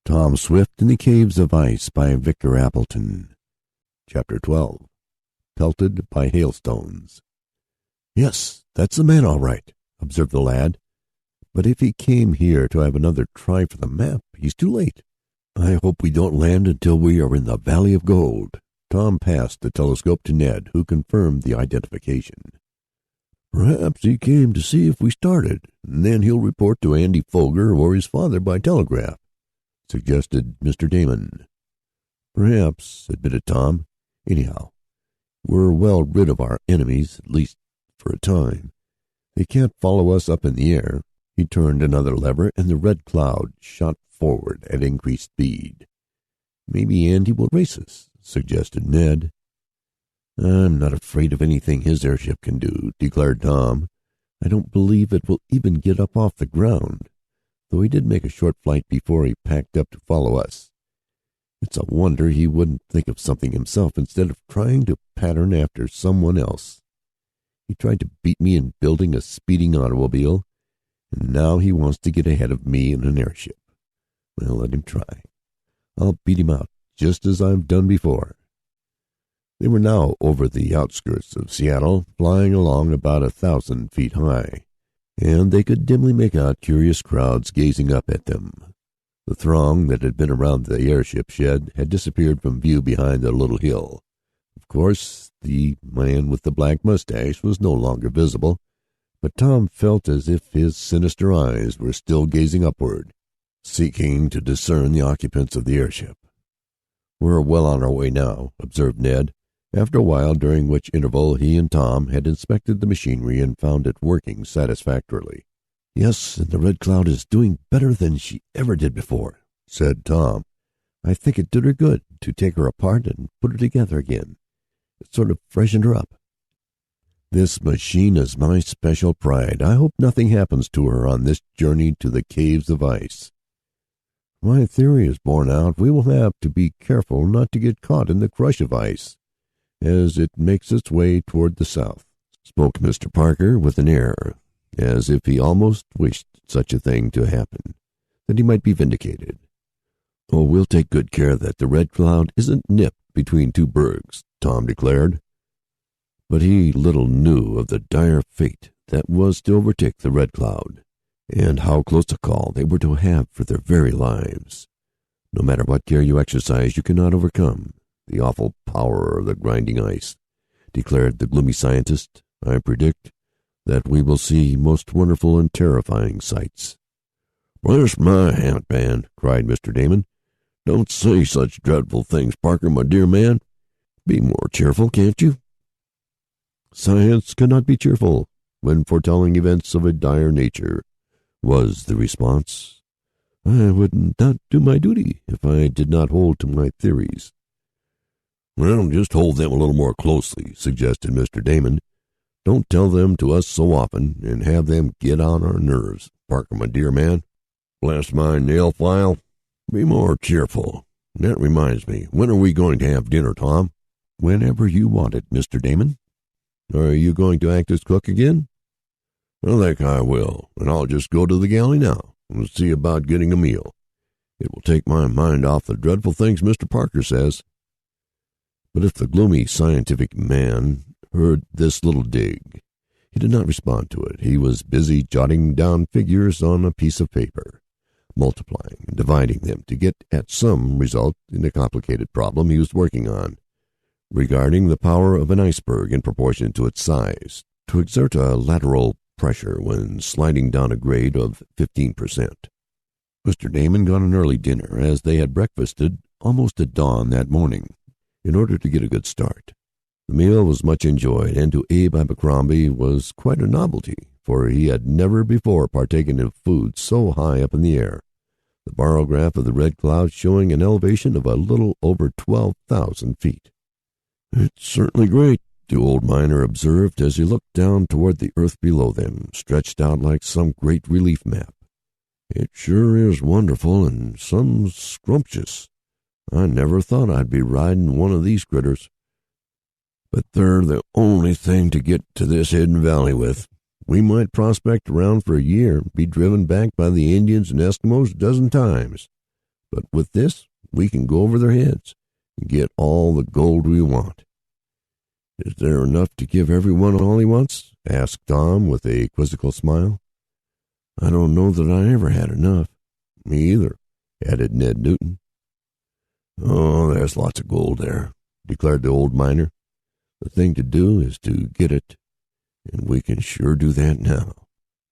Tom Swift in the Caves of Ice by Victor Appleton. Chapter 12. Pelted by Hailstones. "Yes, that's the man, all right," observed the lad. "But if he came here to have another try for the map, he's too late. I hope we don't land until we are in the Valley of Gold." Tom passed the telescope to Ned, who confirmed the identification. "Perhaps he came to see if we started, and then he'll report to Andy Foger or his father by telegraph," suggested Mr. Damon. "Perhaps," admitted Tom. "Anyhow, we're well rid of our enemies, at least for a time. They can't follow us up in the air." He turned another lever, and the Red Cloud shot forward at increased speed. "Maybe Andy will race us," suggested Ned. "I'm not afraid of anything his airship can do," declared Tom. "I don't believe it will even get up off the ground, though he did make a short flight before he packed up to follow us. It's a wonder he wouldn't think of something himself instead of trying to pattern after someone else. He tried to beat me in building a speeding automobile, and now he wants to get ahead of me in an airship. Well, let him try. I'll beat him out, just as I've done before." They were now over the outskirts of Seattle, flying along about 1,000 feet high, and they could dimly make out curious crowds gazing up at them. The throng that had been around the airship shed had disappeared from view behind the little hill. Of course, the man with the black mustache was no longer visible, but Tom felt as if his sinister eyes were still gazing upward, seeking to discern the occupants of the airship. "We're well on our way now," observed Ned, after a while, during which interval he and Tom had inspected the machinery and found it working satisfactorily. "Yes, and the Red Cloud is doing better than she ever did before," said Tom. "I think it did her good to take her apart and put her together again. It sort of freshened her up. This machine is my special pride. I hope nothing happens to her on this journey to the Caves of Ice. If my theory is borne out, we will have to be careful not to get caught in the crush of ice as it makes its way toward the south," spoke Mr. Parker with an air as if he almost wished such a thing to happen, that he might be vindicated. "Oh, we'll take good care that the Red Cloud isn't nipped between two bergs," Tom declared. But he little knew of the dire fate that was to overtake the Red Cloud, and how close a call they were to have for their very lives. No matter what care you exercise, you cannot overcome the awful power of the grinding ice, declared the gloomy scientist. "I predict that we will see most wonderful and terrifying sights." "Bless my hatband," cried Mr. Damon. "Don't say such dreadful things, Parker, my dear man. Be more cheerful, can't you?" "Science cannot be cheerful when foretelling events of a dire nature," was the response. "I would not do my duty if I did not hold to my theories." "Well, just hold them a little more closely," suggested Mr. Damon. "Don't tell them to us so often and have them get on our nerves, Parker, my dear man. Bless my nail file. Be more cheerful. That reminds me, when are we going to have dinner, Tom?" "Whenever you want it, Mr. Damon." "Are you going to act as cook again?" "I think I will, and I'll just go to the galley now and see about getting a meal. It will take my mind off the dreadful things Mr. Parker says." But if the gloomy scientific man heard this little dig, he did not respond to it. He was busy jotting down figures on a piece of paper, multiplying and dividing them to get at some result in the complicated problem he was working on, regarding the power of an iceberg in proportion to its size to exert a lateral pressure when sliding down a grade of 15%. Mr. Damon got an early dinner, as they had breakfasted almost at dawn that morning, in order to get a good start. The meal was much enjoyed, and to Abe Abercrombie was quite a novelty, for he had never before partaken of food so high up in the air, the barograph of the Red Cloud showing an elevation of a little over 12,000 feet. "It's certainly great," the old miner observed as he looked down toward the earth below them, stretched out like some great relief map. "It sure is wonderful and some scrumptious. I never thought I'd be riding one of these critters. But they're the only thing to get to this hidden valley with. We might prospect around for a year, be driven back by the Indians and Eskimos a dozen times, But with this, we can go over their heads and get all the gold we want." "Is there enough to give everyone all he wants?" asked Tom with a quizzical smile. "I don't know that I ever had enough." "Me either," added Ned Newton. "Oh, there's lots of gold there," declared the old miner. "The thing to do is to get it, and we can sure do that now."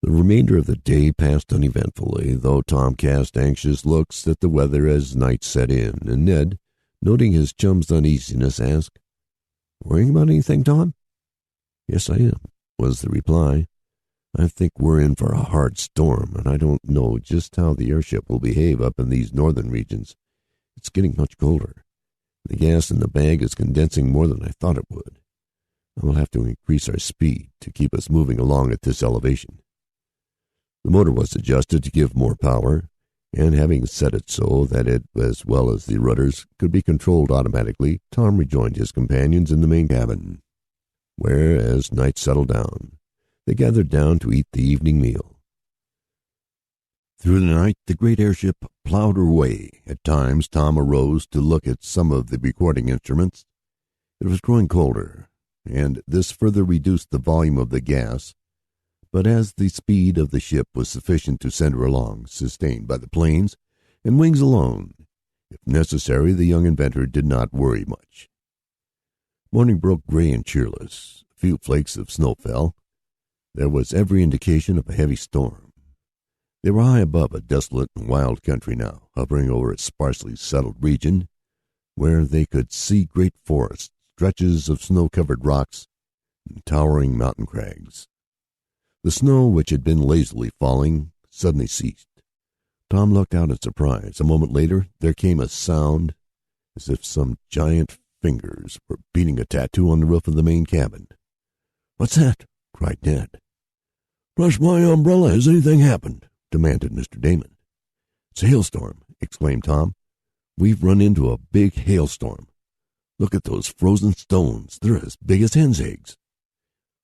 The remainder of the day passed uneventfully, though Tom cast anxious looks at the weather as night set in, and Ned, noting his chum's uneasiness, asked, "Worrying about anything, Tom?" "Yes, I am," was the reply. "I think we're in for a hard storm, and I don't know just how the airship will behave up in these northern regions. It's getting much colder. The gas in the bag is condensing more than I thought it would. I will have to increase our speed to keep us moving along at this elevation." The motor was adjusted to give more power, and having set it so that it, as well as the rudders, could be controlled automatically, Tom rejoined his companions in the main cabin, where, as night settled down, they gathered down to eat the evening meal. Through the night, the great airship plowed her way. At times, Tom arose to look at some of the recording instruments. It was growing colder, and this further reduced the volume of the gas, but as the speed of the ship was sufficient to send her along, sustained by the planes and wings alone, if necessary, the young inventor did not worry much. Morning broke gray and cheerless. A few flakes of snow fell. There was every indication of a heavy storm. They were high above a desolate and wild country now, hovering over a sparsely settled region where they could see great forests, stretches of snow-covered rocks, and towering mountain crags. The snow, which had been lazily falling, suddenly ceased. Tom looked out in surprise. A moment later, there came a sound as if some giant fingers were beating a tattoo on the roof of the main cabin. "What's that?" cried Ned. "Bless my umbrella, has anything happened?" demanded Mr. Damon. "It's a hailstorm," exclaimed Tom. "We've run into a big hailstorm. Look at those frozen stones. They're as big as hen's eggs."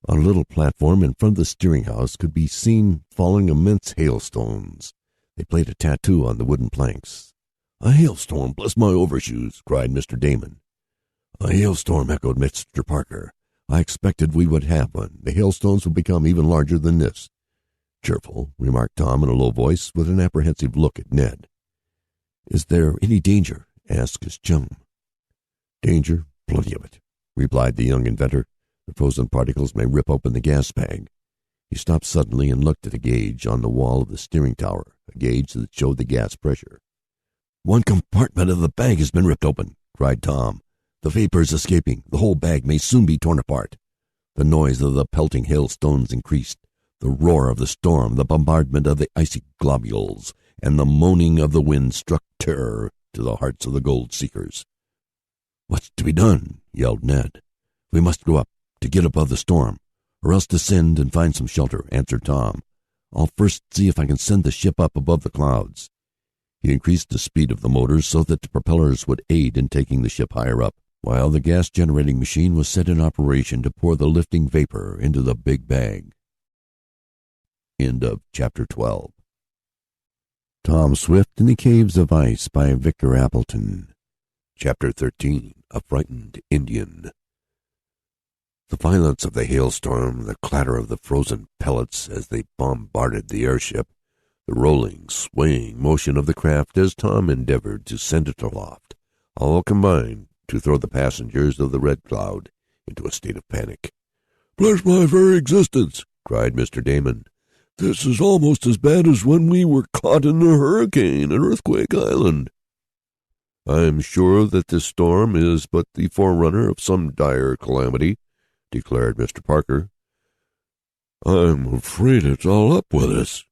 On a little platform in front of the steering house could be seen falling immense hailstones. They played a tattoo on the wooden planks. "A hailstorm, bless my overshoes!" cried Mr. Damon. "A hailstorm," echoed Mr. Parker. "I expected we would have one. The hailstones will become even larger than this." "Cheerful," remarked Tom in a low voice, with an apprehensive look at Ned. "Is there any danger?" asked his chum. "Danger? Plenty of it," replied the young inventor. "The frozen particles may rip open the gas bag." He stopped suddenly and looked at a gauge on the wall of the steering tower, a gauge that showed the gas pressure. "One compartment of the bag has been ripped open," cried Tom. "The vapor is escaping. The whole bag may soon be torn apart." The noise of the pelting hailstones increased. The roar of the storm, the bombardment of the icy globules, and the moaning of the wind struck terror to the hearts of the gold seekers. "What's to be done?" yelled Ned. "We must go up to get above the storm, or else descend and find some shelter," answered Tom. "I'll first see if I can send the ship up above the clouds." He increased the speed of the motors so that the propellers would aid in taking the ship higher up, while the gas-generating machine was set in operation to pour the lifting vapor into the big bag. End of chapter 12. Tom Swift in the Caves of Ice by Victor Appleton. Chapter 13. A Frightened Indian. The violence of the hailstorm, the clatter of the frozen pellets as they bombarded the airship, the rolling, swaying motion of the craft as Tom endeavored to send it aloft, all combined to throw the passengers of the Red Cloud into a state of panic. "Bless my very existence!" cried Mr. Damon. "This is almost as bad as when we were caught in a hurricane at Earthquake Island." "I'm sure that this storm is but the forerunner of some dire calamity," declared Mr. Parker. "I'm afraid it's all up with us,"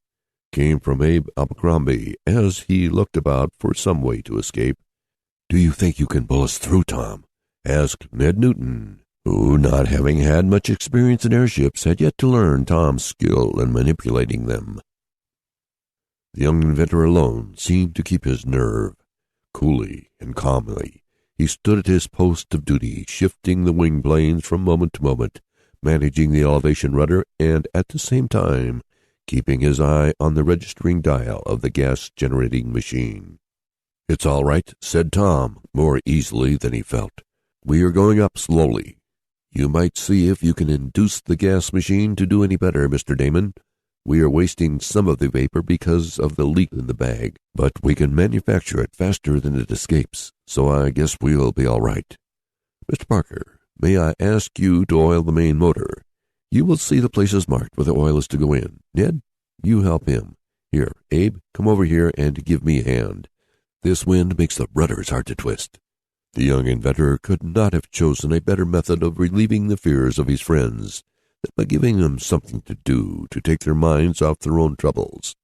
came from Abe Abercrombie as he looked about for some way to escape. "Do you think you can pull us through, Tom?" asked Ned Newton, who, not having had much experience in airships, had yet to learn Tom's skill in manipulating them. The young inventor alone seemed to keep his nerve. Coolly and calmly he stood at his post of duty, shifting the wing planes from moment to moment, managing the elevation rudder, and at the same time keeping his eye on the registering dial of the gas-generating machine. "It's all right," said Tom, more easily than he felt. "We are going up slowly. You might see if you can induce the gas machine to do any better, Mr. Damon. We are wasting some of the vapor because of the leak in the bag, but we can manufacture it faster than it escapes, so I guess we'll be all right. Mr. Parker, may I ask you to oil the main motor? You will see the places marked where the oil is to go in. Ned, you help him. Here, Abe, come over here and give me a hand. This wind makes the rudders hard to twist." The young inventor could not have chosen a better method of relieving the fears of his friends than by giving them something to do to take their minds off their own troubles.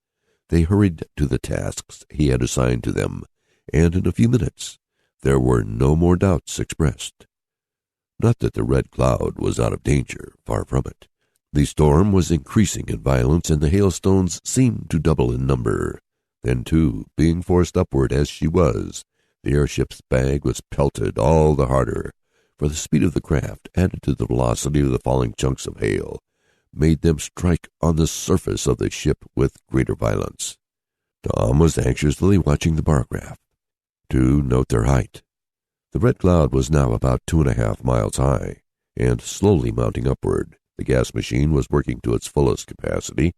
They hurried to the tasks he had assigned to them, and in a few minutes there were no more doubts expressed. Not that the Red Cloud was out of danger, far from it. The storm was increasing in violence, and the hailstones seemed to double in number. Then, too, being forced upward as she was, the airship's bag was pelted all the harder, for the speed of the craft, added to the velocity of the falling chunks of hail, made them strike on the surface of the ship with greater violence. Tom was anxiously watching the bar graph to note their height. The Red Cloud was now about 2.5 miles high, and slowly mounting upward. The gas machine was working to its fullest capacity,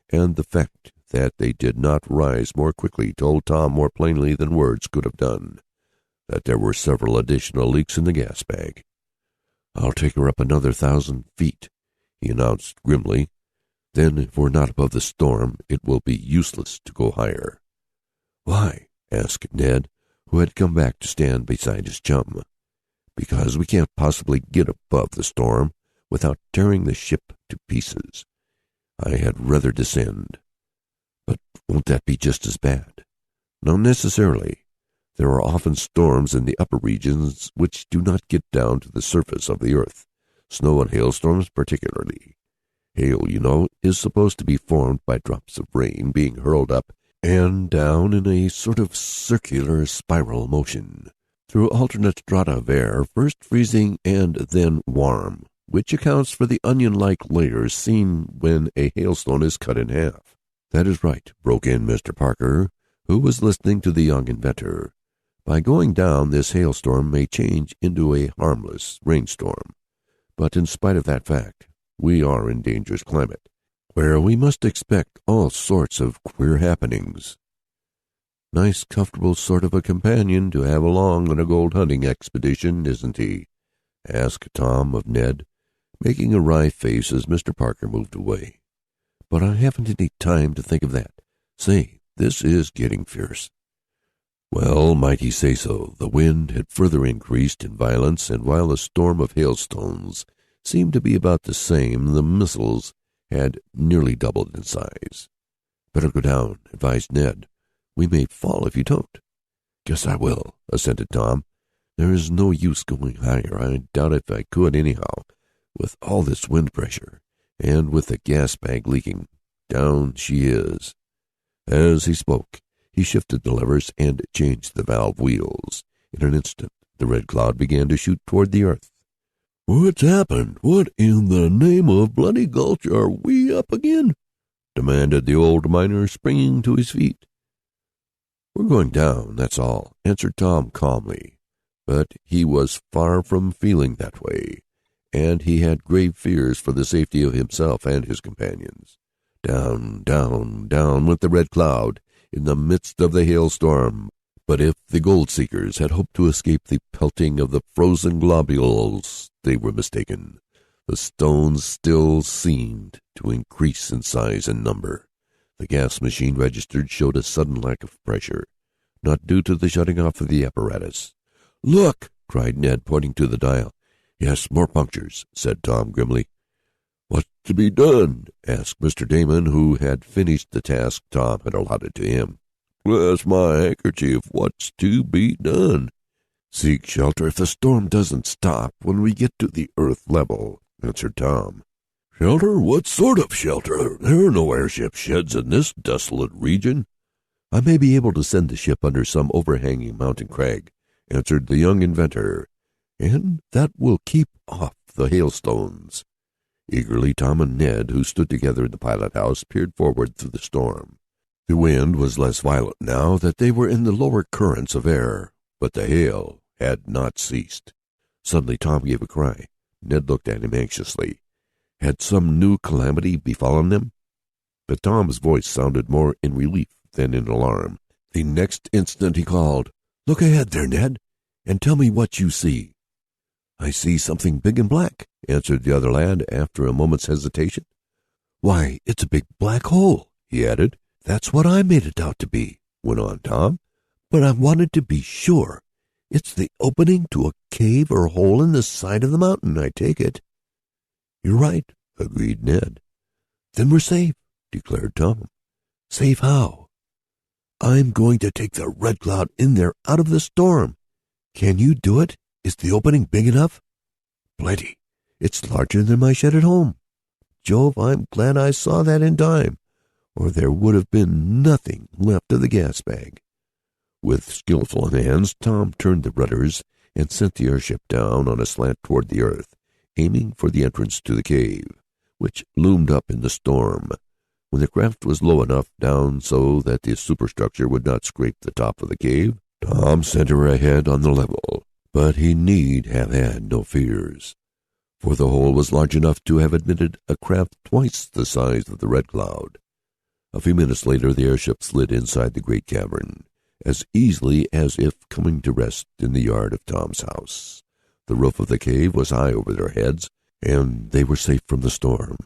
and the fact that they did not rise more quickly told Tom more plainly than words could have done that there were several additional leaks in the gas bag. "I'll take her up another 1,000 feet," he announced grimly. "Then, if we're not above the storm, it will be useless to go higher." "Why?" asked Ned, who had come back to stand beside his chum. "Because we can't possibly get above the storm without tearing the ship to pieces. I had rather descend." "But won't that be just as bad?" "Not necessarily. There are often storms in the upper regions which do not get down to the surface of the earth, snow and hailstorms particularly. Hail, you know, is supposed to be formed by drops of rain being hurled up and down in a sort of circular spiral motion, through alternate strata of air, first freezing and then warm, which accounts for the onion-like layers seen when a hailstone is cut in half." "That is right," broke in Mr. Parker, who was listening to the young inventor. "By going down, this hailstorm may change into a harmless rainstorm. But in spite of that fact, we are in dangerous climate, where we must expect all sorts of queer happenings." "Nice, comfortable sort of a companion to have along on a gold hunting expedition, isn't he?" asked Tom of Ned, making a wry face as Mr. Parker moved away. "But I haven't any time to think of that. Say, this is getting fierce." Well might he say so. The wind had further increased in violence, and while the storm of hailstones seemed to be about the same, the missiles had nearly doubled in size. "Better go down," advised Ned. "We may fall if you don't." "Guess I will," assented Tom. "There is no use going higher. I doubt if I could anyhow, with all this wind pressure, and with the gas bag leaking. Down she is." As he spoke, he shifted the levers and changed the valve wheels. In an instant, the Red Cloud began to shoot toward the earth. "What's happened? What in the name of bloody Gulch are we up again?" demanded the old miner, springing to his feet. "We're going down, that's all," answered Tom calmly. But he was far from feeling that way, and he had grave fears for the safety of himself and his companions. Down, down, down went the Red Cloud in the midst of the hailstorm. But if the gold seekers had hoped to escape the pelting of the frozen globules, they were mistaken. The stones still seemed to increase in size and number. The gas machine registered showed a sudden lack of pressure, not due to the shutting off of the apparatus. "Look!" cried Ned, pointing to the dial. "Yes, more punctures," said Tom grimly. "What's to be done?" asked Mr. Damon, who had finished the task Tom had allotted to him. "Bless my handkerchief, what's to be done?" "Seek shelter if the storm doesn't stop when we get to the earth level," answered Tom. "Shelter? What sort of shelter? There are no airship sheds in this desolate region." "I may be able to send the ship under some overhanging mountain crag," answered the young inventor, "and that will keep off the hailstones." Eagerly, Tom and Ned, who stood together in the pilot-house, peered forward through the storm. The wind was less violent now that they were in the lower currents of air, but the hail had not ceased. Suddenly Tom gave a cry. Ned looked at him anxiously. Had some new calamity befallen them? But Tom's voice sounded more in relief than in alarm. The next instant he called, "Look ahead there, Ned, and tell me what you see." "I see something big and black," answered the other lad after a moment's hesitation. "Why, it's a big black hole," he added. "That's what I made it out to be," went on Tom, "but I wanted to be sure. It's the opening to a cave or hole in the side of the mountain, I take it." "You're right," agreed Ned. "Then we're safe," declared Tom. "Safe how?" "I'm going to take the Red Cloud in there out of the storm. Can you do it? Is the opening big enough?" "Plenty. It's larger than my shed at home. Jove, I'm glad I saw that in time, or there would have been nothing left of the gas bag." With skillful hands, Tom turned the rudders and sent the airship down on a slant toward the earth, aiming for the entrance to the cave, which loomed up in the storm. When the craft was low enough down so that the superstructure would not scrape the top of the cave, Tom sent her ahead on the level. But he need have had no fears, for the hole was large enough to have admitted a craft twice the size of the Red Cloud. A few minutes later the airship slid inside the great cavern, as easily as if coming to rest in the yard of Tom's house. The roof of the cave was high over their heads, and they were safe from the storm.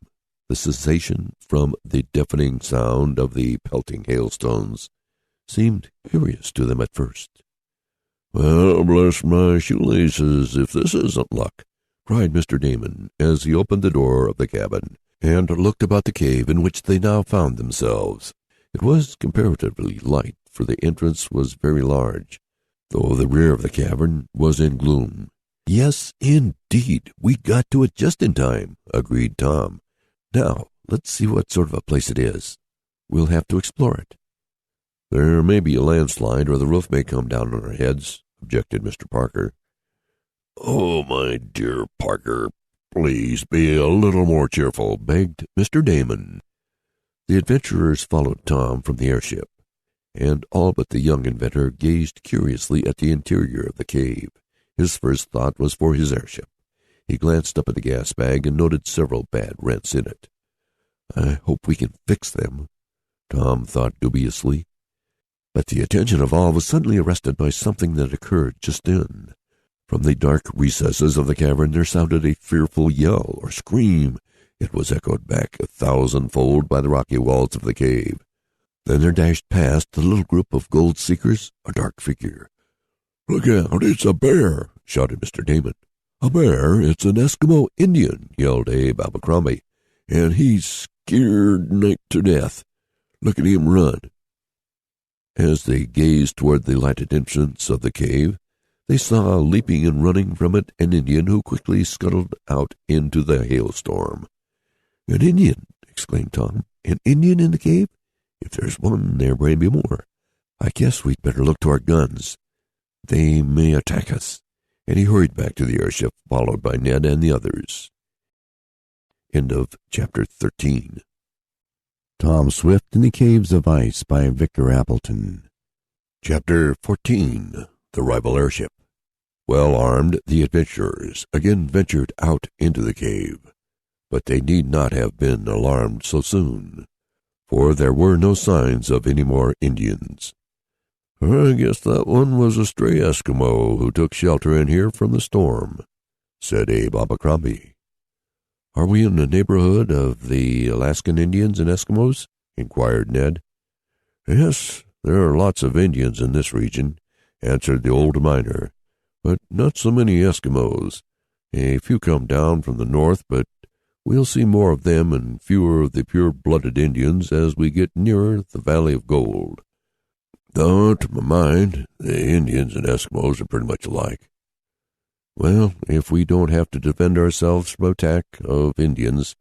The cessation from the deafening sound of the pelting hailstones seemed curious to them at first. "Well, bless my shoelaces, if this isn't luck!" cried Mr. Damon as he opened the door of the cabin and looked about the cave in which they now found themselves. It was comparatively light, for the entrance was very large, though the rear of the cavern was in gloom. "Yes, indeed, we got to it just in time," agreed Tom. "Now, let's see what sort of a place it is. We'll have to explore it." "There may be a landslide, or the roof may come down on our heads," objected Mr. Parker. "Oh, my dear Parker, please be a little more cheerful," begged Mr. Damon. The adventurers followed Tom from the airship, and all but the young inventor gazed curiously at the interior of the cave. His first thought was for his airship. He glanced up at the gas bag and noted several bad rents in it. "I hope we can fix them," Tom thought dubiously. But the attention of all was suddenly arrested by something that occurred just then. From the dark recesses of the cavern there sounded a fearful yell or scream. It was echoed back 1,000-fold by the rocky walls of the cave. Then there dashed past the little group of gold seekers a dark figure. "Look out, it's a bear!" shouted Mr. Damon. "A bear? It's an Eskimo Indian," yelled Abe Abercrombie, "and he's scared night to death. Look at him run." As they gazed toward the lighted entrance of the cave, they saw leaping and running from it an Indian who quickly scuttled out into the hailstorm. "An Indian!" exclaimed Tom. "An Indian in the cave? If there's one, there may be more. I guess we'd better look to our guns. They may attack us." And he hurried back to the airship, followed by Ned and the others. End of chapter 13. Tom Swift in the Caves of Ice by Victor Appleton. Chapter 14. The Rival Airship. Well armed, the adventurers again ventured out into the cave, but they need not have been alarmed so soon, for there were no signs of any more Indians. "I guess that one was a stray Eskimo who took shelter in here from the storm," said Abe Abercrombie. "Are we in the neighborhood of the Alaskan Indians and Eskimos?" inquired Ned. "Yes, there are lots of Indians in this region," answered the old miner, "but not so many Eskimos. A few come down from the north, but we'll see more of them and fewer of the pure-blooded Indians as we get nearer the Valley of Gold. Though, to my mind, the Indians and Eskimos are pretty much alike." "Well, if we don't have to defend ourselves from attack of Indians,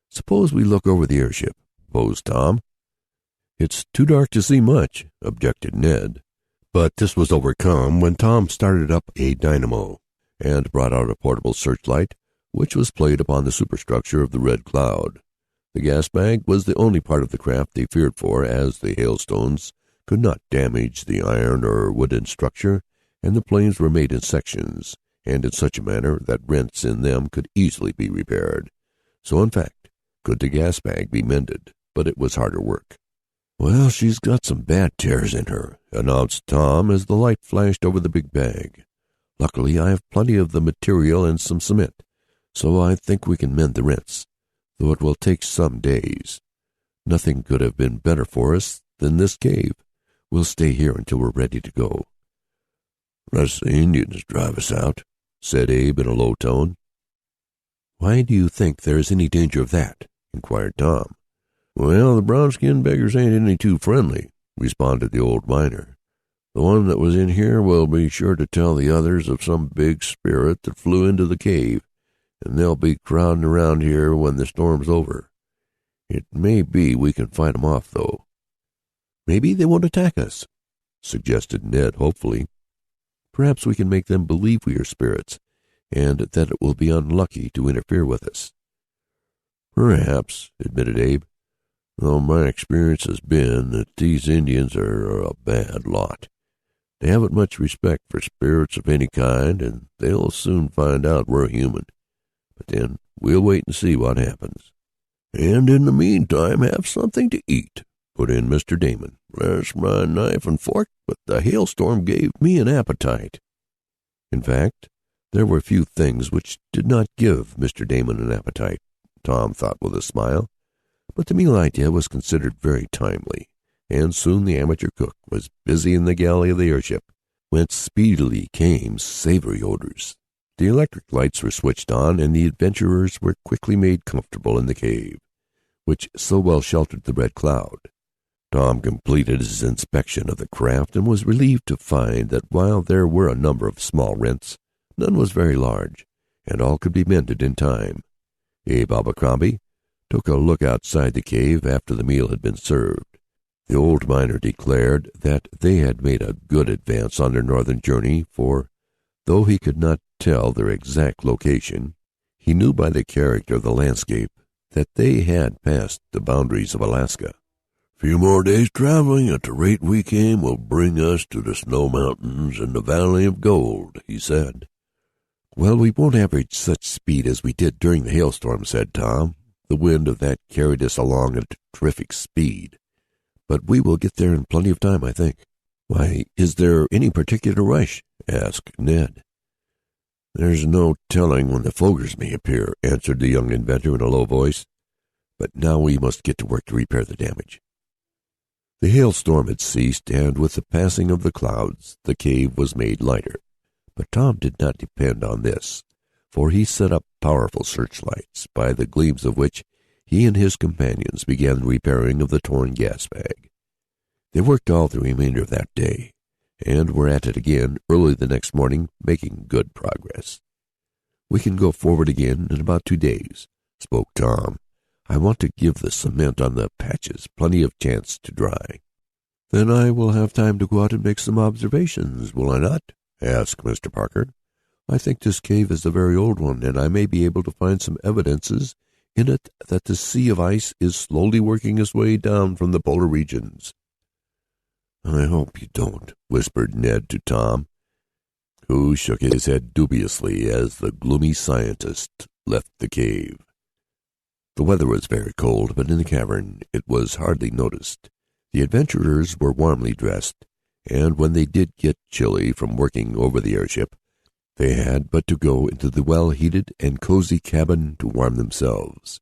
suppose we look over the airship," proposed Tom. "It's too dark to see much," objected Ned. But this was overcome when Tom started up a dynamo and brought out a portable searchlight, which was played upon the superstructure of the Red Cloud. The gas bag was the only part of the craft they feared for, as the hailstones could not damage the iron or wooden structure, and the planes were made in sections, and in such a manner that rents in them could easily be repaired. So, in fact, could the gas bag be mended, but it was harder work. "Well, she's got some bad tears in her," announced Tom as the light flashed over the big bag. "Luckily, I have plenty of the material and some cement, so I think we can mend the rents, though it will take some days. Nothing could have been better for us than this cave. We'll stay here until we're ready to go." "Unless the Indians drive us out," said Abe in a low tone. "Why do you think there is any danger of that?" inquired Tom. "Well, the brown-skinned beggars ain't any too friendly," responded the old miner. "The one that was in here will be sure to tell the others of some big spirit that flew into the cave, and they'll be crowding around here when the storm's over. It may be we can fight 'em off, though." "Maybe they won't attack us," suggested Ned hopefully. "Perhaps we can make them believe we are spirits, and that it will be unlucky to interfere with us." "Perhaps," admitted Abe, "though my experience has been that these Indians are a bad lot. They haven't much respect for spirits of any kind, and they'll soon find out we're human. But then we'll wait and see what happens." "And in the meantime have something to eat," put in Mr. Damon. "There's my knife and fork, but the hailstorm gave me an appetite." In fact, there were few things which did not give Mr. Damon an appetite, Tom thought with a smile, but the meal idea was considered very timely, and soon the amateur cook was busy in the galley of the airship, whence speedily came savory odors. The electric lights were switched on, and the adventurers were quickly made comfortable in the cave, which so well sheltered the Red Cloud. Tom completed his inspection of the craft and was relieved to find that while there were a number of small rents, none was very large, and all could be mended in time. Abe Abercrombie took a look outside the cave after the meal had been served. The old miner declared that they had made a good advance on their northern journey, for, though he could not tell their exact location, he knew by the character of the landscape that they had passed the boundaries of Alaska. "Few more days traveling at the rate we came will bring us to the snow mountains and the Valley of Gold," he said. "Well, we won't average such speed as we did during the hailstorm," said Tom. "The wind of that carried us along at terrific speed. But we will get there in plenty of time, I think." "Why, is there any particular rush?" asked Ned. "There's no telling when the Fogers may appear," answered the young inventor in a low voice. "But now we must get to work to repair the damage." The hailstorm had ceased, and with the passing of the clouds, the cave was made lighter. But Tom did not depend on this, for he set up powerful searchlights, by the gleams of which he and his companions began the repairing of the torn gas bag. They worked all the remainder of that day, and were at it again early the next morning, making good progress. "We can go forward again in about 2 days," spoke Tom. "I want to give the cement on the patches plenty of chance to dry." "Then I will have time to go out and make some observations, will I not?" asked Mr. Parker. "I think this cave is a very old one, and I may be able to find some evidences in it that the sea of ice is slowly working its way down from the polar regions." "I hope you don't," whispered Ned to Tom, who shook his head dubiously as the gloomy scientist left the cave. The weather was very cold, but in the cavern it was hardly noticed. The adventurers were warmly dressed, and when they did get chilly from working over the airship, they had but to go into the well-heated and cozy cabin to warm themselves.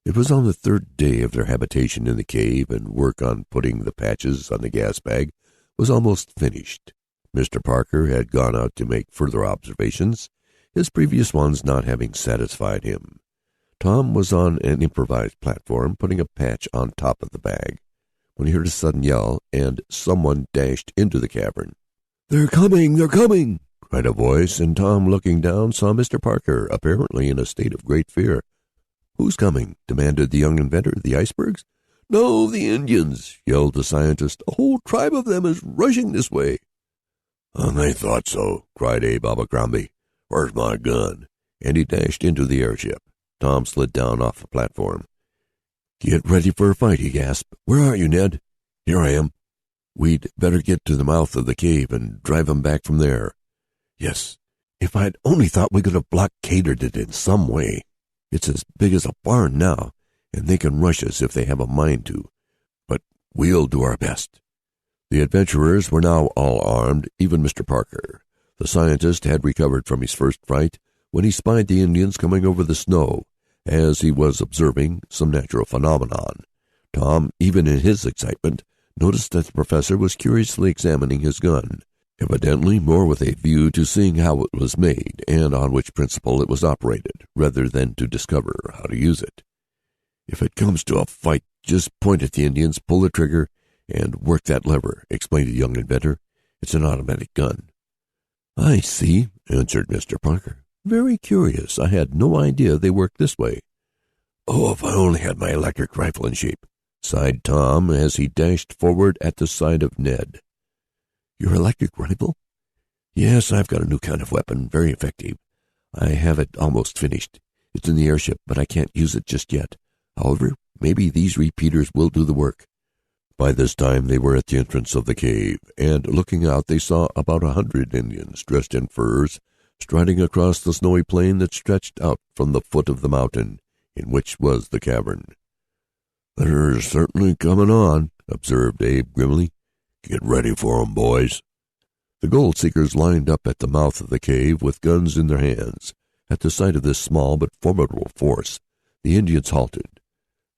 It was on the 3rd day of their habitation in the cave, and work on putting the patches on the gas bag was almost finished. Mr. Parker had gone out to make further observations, his previous ones not having satisfied him. Tom was on an improvised platform, putting a patch on top of the bag, when he heard a sudden yell, and someone dashed into the cavern. "They're coming! They're coming!" cried a voice, and Tom, looking down, saw Mr. Parker, apparently in a state of great fear. "Who's coming?" demanded the young inventor. "The icebergs?" "No, the Indians!" yelled the scientist. "A whole tribe of them is rushing this way." "I thought so," cried Abe Abercrombie. "Where's my gun?" And he dashed into the airship. Tom slid down off the platform. Get ready for a fight, he gasped. Where are you, Ned? Here I am. We'd better get to the mouth of the cave and drive 'em back from there. Yes, if I'd only thought we could have blockaded it in some way. It's as big as a barn now, and they can rush us if they have a mind to. But we'll do our best. The adventurers were now all armed, even Mr. Parker. The scientist had recovered from his first fright when he spied the Indians coming over the snow, as he was observing some natural phenomenon. Tom, even in his excitement, noticed that the professor was curiously examining his gun, evidently more with a view to seeing how it was made and on which principle it was operated, rather than to discover how to use it. If it comes to a fight, just point at the Indians, pull the trigger, and work that lever, explained the young inventor. It's an automatic gun. I see, answered Mr. Parker. Very curious. I had no idea they worked this way. Oh, if I only had my electric rifle in shape, sighed Tom as he dashed forward at the side of Ned. Your electric rifle? Yes, I've got a new kind of weapon, very effective. I have it almost finished. It's in the airship, but I can't use it just yet. However, maybe these repeaters will do the work. By this time they were at the entrance of the cave, and looking out they saw about 100 Indians dressed in furs, striding across the snowy plain that stretched out from the foot of the mountain in which was the cavern. They're certainly coming on, observed Abe grimly. Get ready for 'em, boys. The gold seekers lined up at the mouth of the cave with guns in their hands. At the sight of this small but formidable force, the Indians halted.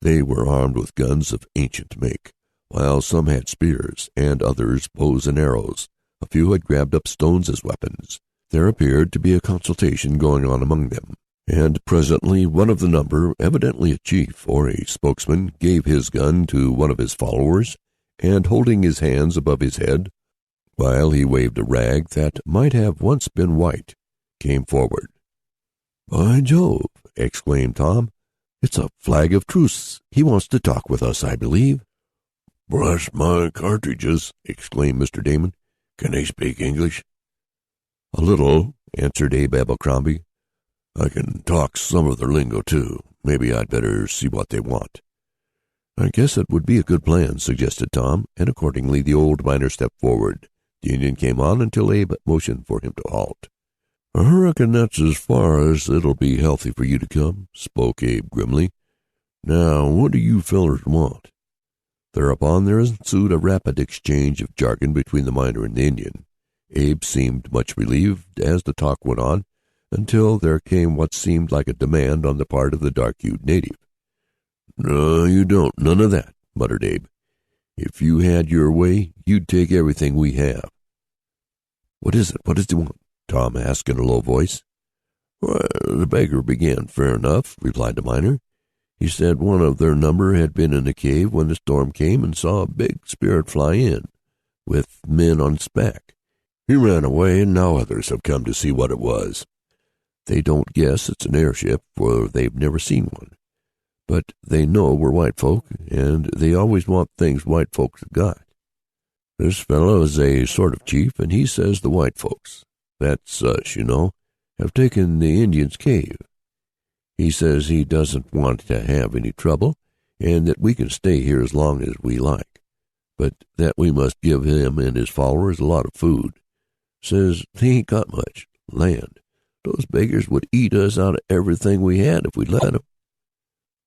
They were armed with guns of ancient make, while some had spears and others bows and arrows. A few had grabbed up stones as weapons. There appeared to be a consultation going on among them, and presently one of the number, evidently a chief or a spokesman, gave his gun to one of his followers, and holding his hands above his head, while he waved a rag that might have once been white, came forward. By Jove, exclaimed Tom, it's a flag of truce. He wants to talk with us, I believe. Bless my cartridges, exclaimed Mr. Damon. Can they speak English? A little, answered Abe Abercrombie. I can talk some of their lingo, too. Maybe I'd better see what they want. I guess it would be a good plan, suggested Tom, and accordingly the old miner stepped forward. The Indian came on until Abe motioned for him to halt. I reckon that's as far as it'll be healthy for you to come, spoke Abe grimly. Now, what do you fellers want? Thereupon there ensued a rapid exchange of jargon between the miner and the Indian. Abe seemed much relieved as the talk went on, until there came what seemed like a demand on the part of the dark-hued native. No, you don't. None of that, muttered Abe. If you had your way, you'd take everything we have. What is it? What does he want? Tom asked in a low voice. Well, the beggar began fair enough, replied the miner. He said one of their number had been in the cave when the storm came and saw a big spirit fly in, with men on its back. He ran away, and now others have come to see what it was. They don't guess it's an airship, for they've never seen one. But they know we're white folk, and they always want things white folks have got. This fellow is a sort of chief, and he says the white folks, that's us, you know, have taken the Indians' cave. He says he doesn't want to have any trouble, and that we can stay here as long as we like, but that we must give him and his followers a lot of food. Says they ain't got much land. Those beggars would eat us out of everything we had if we'd let them.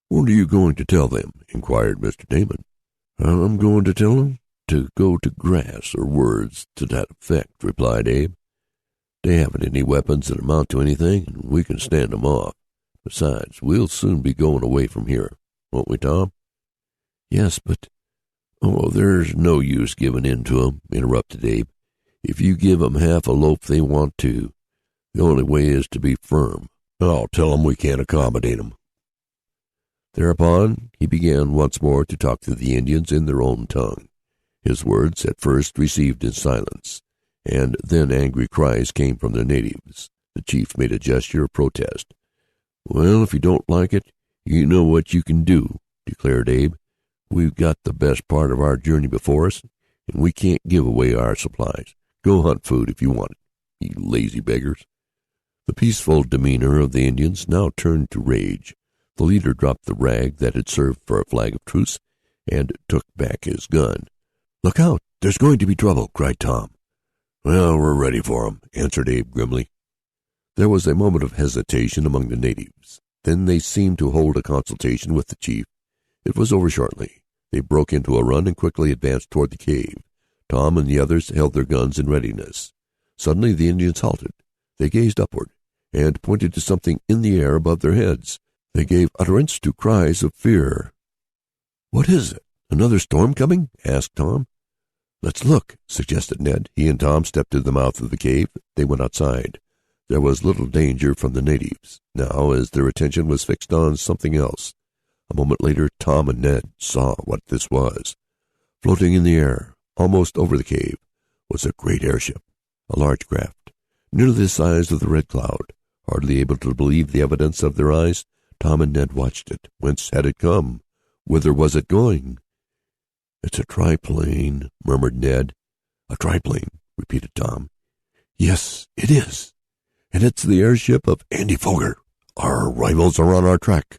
What are you going to tell them? Inquired Mr. Damon. I'm going to tell them to go to grass, or words to that effect, replied Abe. They haven't any weapons that amount to anything, and we can stand them off. Besides, we'll soon be going away from here, won't we, Tom? Yes, but... Oh, there's no use giving in to 'em, interrupted Abe. If you give 'em half a loaf they want to. The only way is to be firm. I'll tell 'em we can't accommodate 'em. Thereupon he began once more to talk to the Indians in their own tongue. His words at first received in silence, and then angry cries came from the natives. The chief made a gesture of protest. Well, if you don't like it, you know what you can do, declared Abe. We've got the best part of our journey before us, and we can't give away our supplies. Go hunt food if you want it, you lazy beggars. The peaceful demeanor of the Indians now turned to rage. The leader dropped the rag that had served for a flag of truce and took back his gun. "Look out! There's going to be trouble!" cried Tom. "Well, we're ready for 'em," answered Abe grimly. There was a moment of hesitation among the natives. Then they seemed to hold a consultation with the chief. It was over shortly. They broke into a run and quickly advanced toward the cave. Tom and the others held their guns in readiness. Suddenly the Indians halted. They gazed upward and pointed to something in the air above their heads. They gave utterance to cries of fear. "What is it? Another storm coming?" asked Tom. "Let's look," suggested Ned. He and Tom stepped to the mouth of the cave. They went outside. There was little danger from the natives now, as their attention was fixed on something else. A moment later Tom and Ned saw what this was. Floating in the air, almost over the cave, was a great airship, a large craft, nearly the size of the Red Cloud. Hardly able to believe the evidence of their eyes, Tom and Ned watched it. Whence had it come? Whither was it going? "It's a triplane," murmured Ned. "A triplane," repeated Tom. "Yes, it is. And it's the airship of Andy Foger. Our rivals are on our track."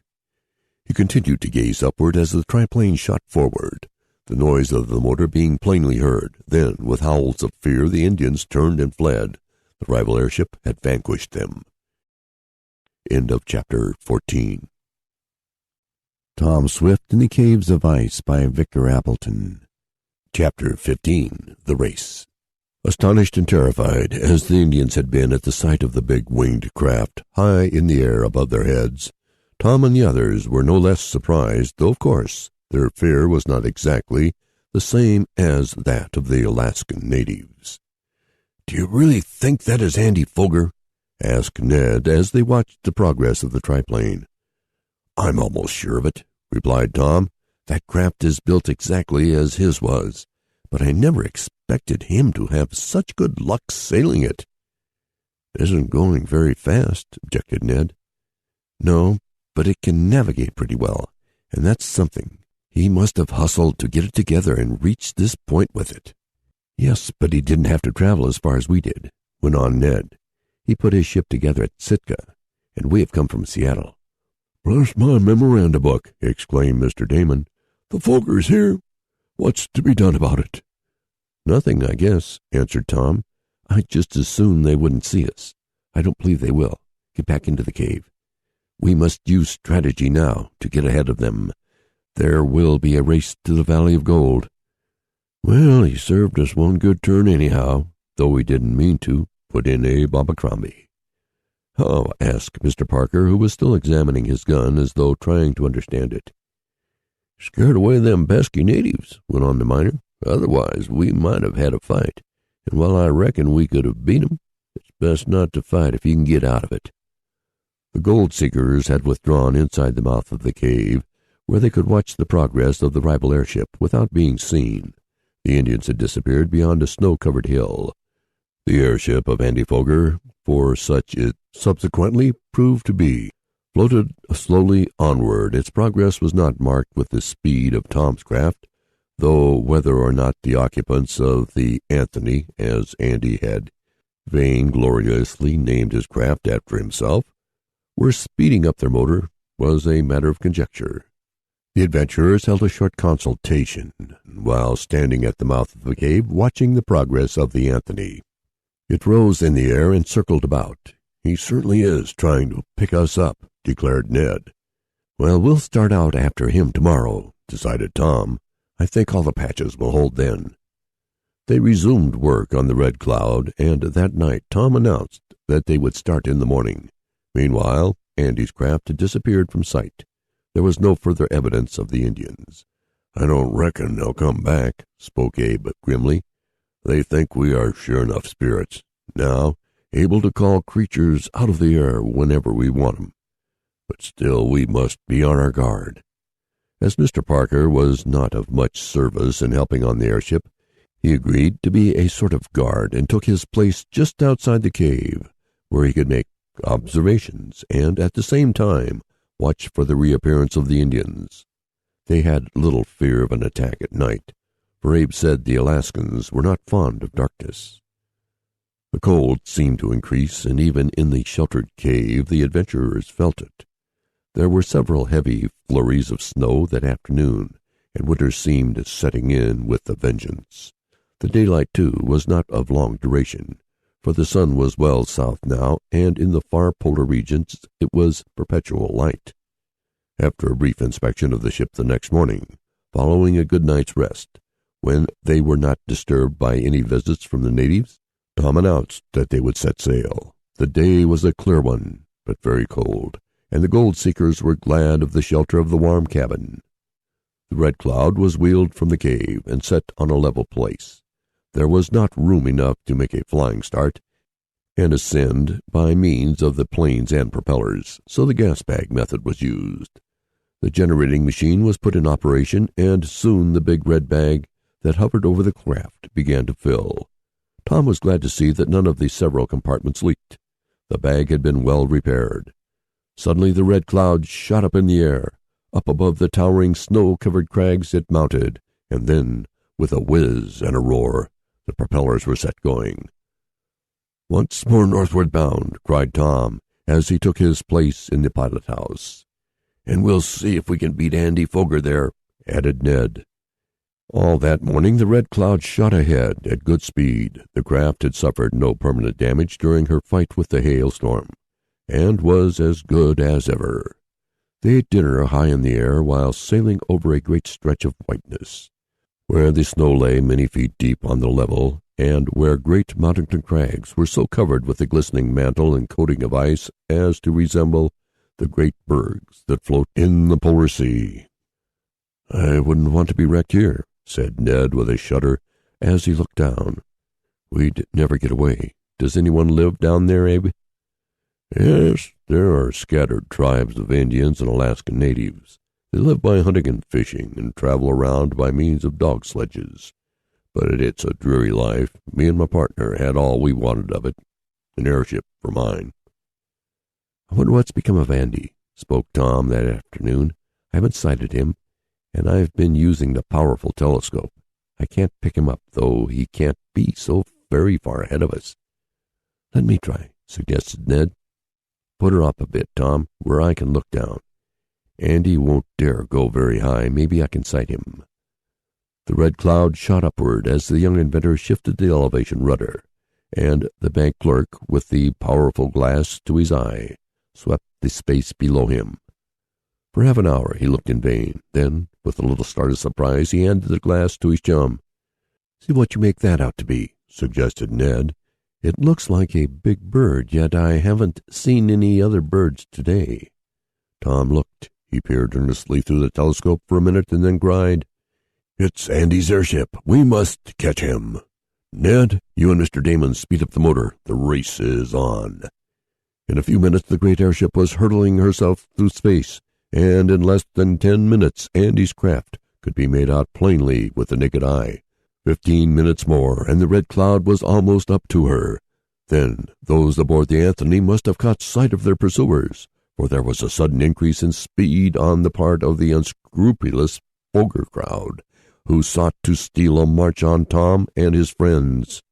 He continued to gaze upward as the triplane shot forward, the noise of the motor being plainly heard. Then, with howls of fear, the Indians turned and fled. The rival airship had vanquished them. End of chapter 14. Tom Swift in the Caves of Ice by Victor Appleton. Chapter 15. The Race. Astonished and terrified as the Indians had been at the sight of the big winged craft high in the air above their heads, Tom and the others were no less surprised, though of course their fear was not exactly the same as that of the Alaskan natives. "Do you really think that is Andy Foger?" asked Ned as they watched the progress of the triplane. "I'm almost sure of it," replied Tom. "That craft is built exactly as his was, but I never expected him to have such good luck sailing it." "It isn't going very fast," objected Ned. "No, but it can navigate pretty well, and that's something. He must have hustled to get it together and reach this point with it." "Yes, but he didn't have to travel as far as we did," went on Ned. "He put his ship together at Sitka, and we have come from Seattle." "Bless my memoranda book!" exclaimed Mr. Damon. "The Fogers here? What's to be done about it?" "Nothing, I guess," answered Tom. "I'd just as soon they wouldn't see us. I don't believe they will. Get back into the cave. We must use strategy now to get ahead of them. There will be a race to the Valley of Gold." "Well, he served us one good turn anyhow, though we didn't mean to," put in Abe Abercrombie. "How?" asked Mr. Parker, who was still examining his gun as though trying to understand it. "Scared away them pesky natives," went on the miner. "Otherwise we might have had a fight, and while I reckon we could have beat 'em, it's best not to fight if you can get out of it." The gold seekers had withdrawn inside the mouth of the cave, where they could watch the progress of the rival airship without being seen. The Indians had disappeared beyond a snow-covered hill. The airship of Andy Foger, for such it subsequently proved to be, floated slowly onward. Its progress was not marked with the speed of Tom's craft, though whether or not the occupants of the Anthony, as Andy had vaingloriously named his craft after himself, were speeding up their motor was a matter of conjecture. The adventurers held a short consultation while standing at the mouth of the cave, watching the progress of the Anthony. It rose in the air and circled about. "He certainly is trying to pick us up," declared Ned. "Well, we'll start out after him tomorrow," decided Tom. "I think all the patches will hold then." They resumed work on the Red Cloud, and that night Tom announced that they would start in the morning. Meanwhile, Andy's craft had disappeared from sight. There was no further evidence of the Indians. "I don't reckon they'll come back," spoke Abe grimly. "They think we are sure enough spirits, now, able to call creatures out of the air whenever we want 'em. But still we must be on our guard." As Mr. Parker was not of much service in helping on the airship, he agreed to be a sort of guard and took his place just outside the cave, where he could make observations and at the same time watch for the reappearance of the Indians. They had little fear of an attack at night, for Abe said the Alaskans were not fond of darkness. The cold seemed to increase, and even in the sheltered cave the adventurers felt it. There were several heavy flurries of snow that afternoon, and winter seemed setting in with a vengeance. The daylight, too, was not of long duration, for the sun was well south now, and in the far polar regions it was perpetual light. After a brief inspection of the ship the next morning, following a good night's rest, when they were not disturbed by any visits from the natives, Tom announced that they would set sail. The day was a clear one, but very cold, and the gold seekers were glad of the shelter of the warm cabin. The Red Cloud was wheeled from the cave and set on a level place. There was not room enough to make a flying start and ascend by means of the planes and propellers, so the gas bag method was used. The generating machine was put in operation, and soon the big red bag that hovered over the craft began to fill. Tom was glad to see that none of the several compartments leaked. The bag had been well repaired. Suddenly the Red Cloud shot up in the air. Up above the towering snow-covered crags it mounted, and then, with a whiz and a roar, the propellers were set going. "Once more northward bound," cried Tom, as he took his place in the pilot-house. "And we'll see if we can beat Andy Foger there," added Ned. All that morning the Red Cloud shot ahead at good speed. The craft had suffered no permanent damage during her fight with the hailstorm, and was as good as ever. They ate dinner high in the air while sailing over a great stretch of whiteness, where the snow lay many feet deep on the level, and where great mountain crags were so covered with a glistening mantle and coating of ice as to resemble the great bergs that float in the polar sea. "I wouldn't want to be wrecked here," said Ned with a shudder as he looked down. "We'd never get away. Does anyone live down there, Abe?" "Yes, there are scattered tribes of Indians and Alaskan natives. They live by hunting and fishing, and travel around by means of dog sledges. But it's a dreary life. Me and my partner had all we wanted of it, an airship for mine." "I wonder what's become of Andy," spoke Tom that afternoon. "I haven't sighted him, and I've been using the powerful telescope. I can't pick him up, though he can't be so very far ahead of us." "Let me try," suggested Ned. "Put her up a bit, Tom, where I can look down. Andy won't dare go very high. Maybe I can sight him." The Red Cloud shot upward as the young inventor shifted the elevation rudder, and the bank clerk, with the powerful glass to his eye, swept the space below him. For half an hour he looked in vain. Then, with a little start of surprise, he handed the glass to his chum. "See what you make that out to be," suggested Ned. "It looks like a big bird, yet I haven't seen any other birds today." Tom looked. He peered earnestly through the telescope for a minute and then cried, "It's Andy's airship. We must catch him. Ned, you and Mr. Damon speed up the motor. The race is on." In a few minutes the great airship was hurtling herself through space, and in less than 10 minutes Andy's craft could be made out plainly with the naked eye. 15 minutes more, and the Red Cloud was almost up to her. Then those aboard the Anthony must have caught sight of their pursuers, for there was a sudden increase in speed on the part of the unscrupulous Foger crowd, who sought to steal a march on Tom and his friends.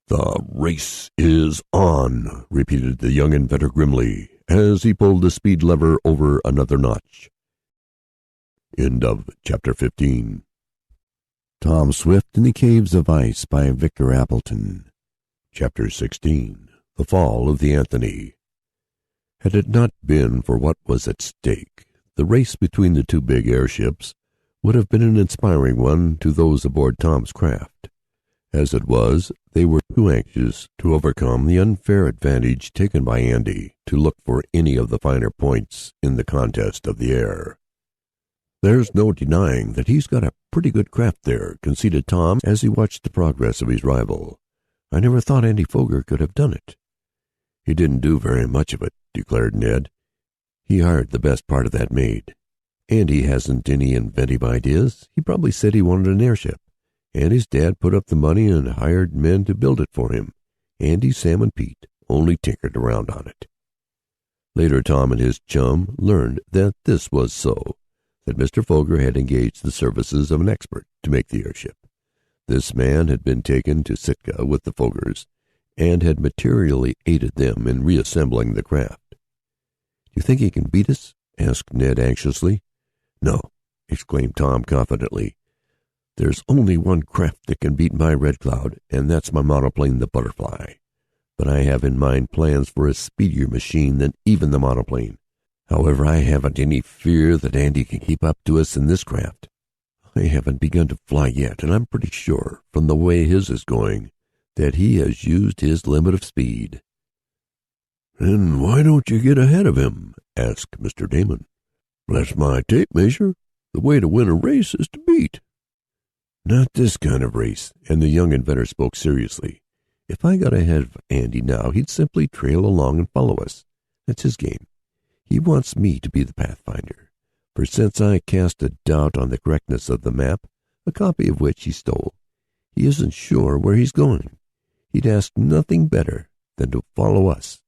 "The race is on," repeated the young inventor grimly, as he pulled the speed lever over another notch. End of chapter 15. Tom Swift in the Caves of Ice by Victor Appleton. Chapter 16. The Fall of the Anthony. Had it not been for what was at stake, the race between the two big airships would have been an inspiring one to those aboard Tom's craft. As it was, they were too anxious to overcome the unfair advantage taken by Andy to look for any of the finer points in the contest of the air. "There's no denying that he's got a pretty good craft there," conceded Tom as he watched the progress of his rival. "I never thought Andy Foger could have done it." "He didn't do very much of it," declared Ned. "He hired the best part of that maid. Andy hasn't any inventive ideas. He probably said he wanted an airship, and his dad put up the money and hired men to build it for him. Andy, Sam, and Pete only tinkered around on it." Later Tom and his chum learned that this was so, that Mr. Foger had engaged the services of an expert to make the airship. This man had been taken to Sitka with the Fogers, and had materially aided them in reassembling the craft. "Do you think he can beat us?" asked Ned anxiously. "No," exclaimed Tom confidently. "There's only one craft that can beat my Red Cloud, and that's my monoplane, the Butterfly. But I have in mind plans for a speedier machine than even the monoplane. However, I haven't any fear that Andy can keep up to us in this craft. I haven't begun to fly yet, and I'm pretty sure, from the way his is going, that he has used his limit of speed." "Then why don't you get ahead of him?" asked Mr. Damon. "That's my tape measure. The way to win a race is to beat." "Not this kind of race," and the young inventor spoke seriously. "If I got ahead of Andy now, he'd simply trail along and follow us. That's his game. He wants me to be the pathfinder, for since I cast a doubt on the correctness of the map, a copy of which he stole, he isn't sure where he's going. He'd ask nothing better than to follow us."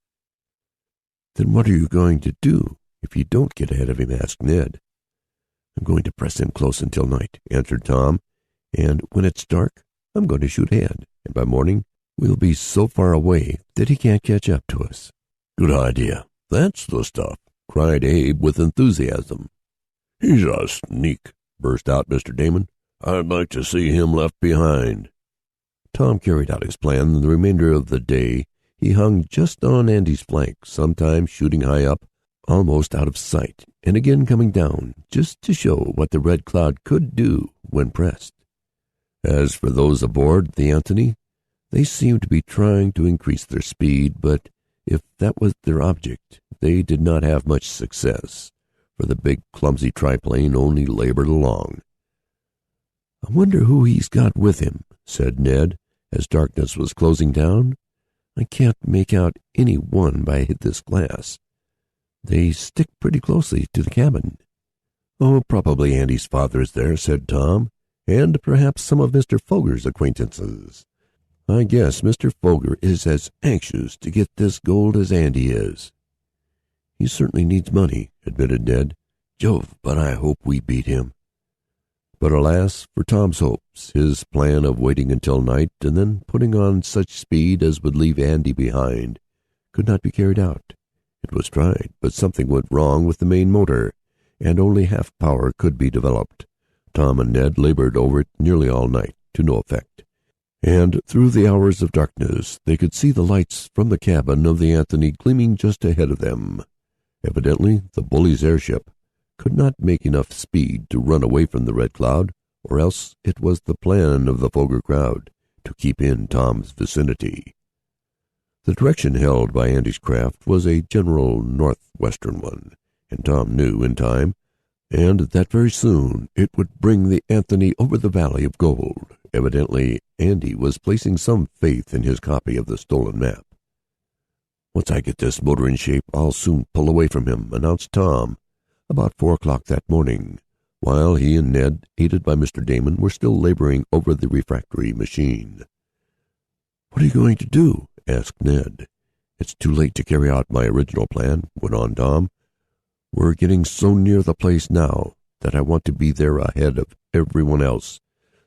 "Then what are you going to do if you don't get ahead of him?" asked Ned. "I'm going to press him close until night," answered Tom, "and when it's dark, I'm going to shoot ahead, and by morning we'll be so far away that he can't catch up to us." "Good idea. That's the stuff," cried Abe with enthusiasm. "He's a sneak," burst out Mr. Damon. "I'd like to see him left behind." Tom carried out his plan, and the remainder of the day he hung just on Andy's flank, sometimes shooting high up, almost out of sight, and again coming down, just to show what the Red Cloud could do when pressed. As for those aboard the Anthony, they seemed to be trying to increase their speed, but if that was their object, they did not have much success, for the big, clumsy triplane only labored along. "I wonder who he's got with him," said Ned, as darkness was closing down. "I can't make out any one by this glass. They stick pretty closely to the cabin." "Oh, probably Andy's father is there," said Tom, "and perhaps some of Mr. Foger's acquaintances. I guess Mr. Foger is as anxious to get this gold as Andy is." "He certainly needs money," admitted Ned. "Jove, but I hope we beat him." But alas for Tom's hopes. His plan of waiting until night and then putting on such speed as would leave Andy behind could not be carried out. It was tried, but something went wrong with the main motor, and only half power could be developed. Tom and Ned labored over it nearly all night, to no effect, and through the hours of darkness they could see the lights from the cabin of the Anthony gleaming just ahead of them. Evidently the bully's airship could not make enough speed to run away from the Red Cloud, or else it was the plan of the Foger crowd to keep in Tom's vicinity. The direction held by Andy's craft was a general northwestern one, and Tom knew in time, and that very soon it would bring the Anthony over the Valley of Gold. Evidently Andy was placing some faith in his copy of the stolen map. "Once I get this motor in shape, I'll soon pull away from him," announced Tom, about 4 o'clock that morning, while he and Ned, aided by Mr. Damon, were still laboring over the refractory machine. "What are you going to do?" asked Ned. "It's too late to carry out my original plan," went on Tom. "We're getting so near the place now that I want to be there ahead of everyone else.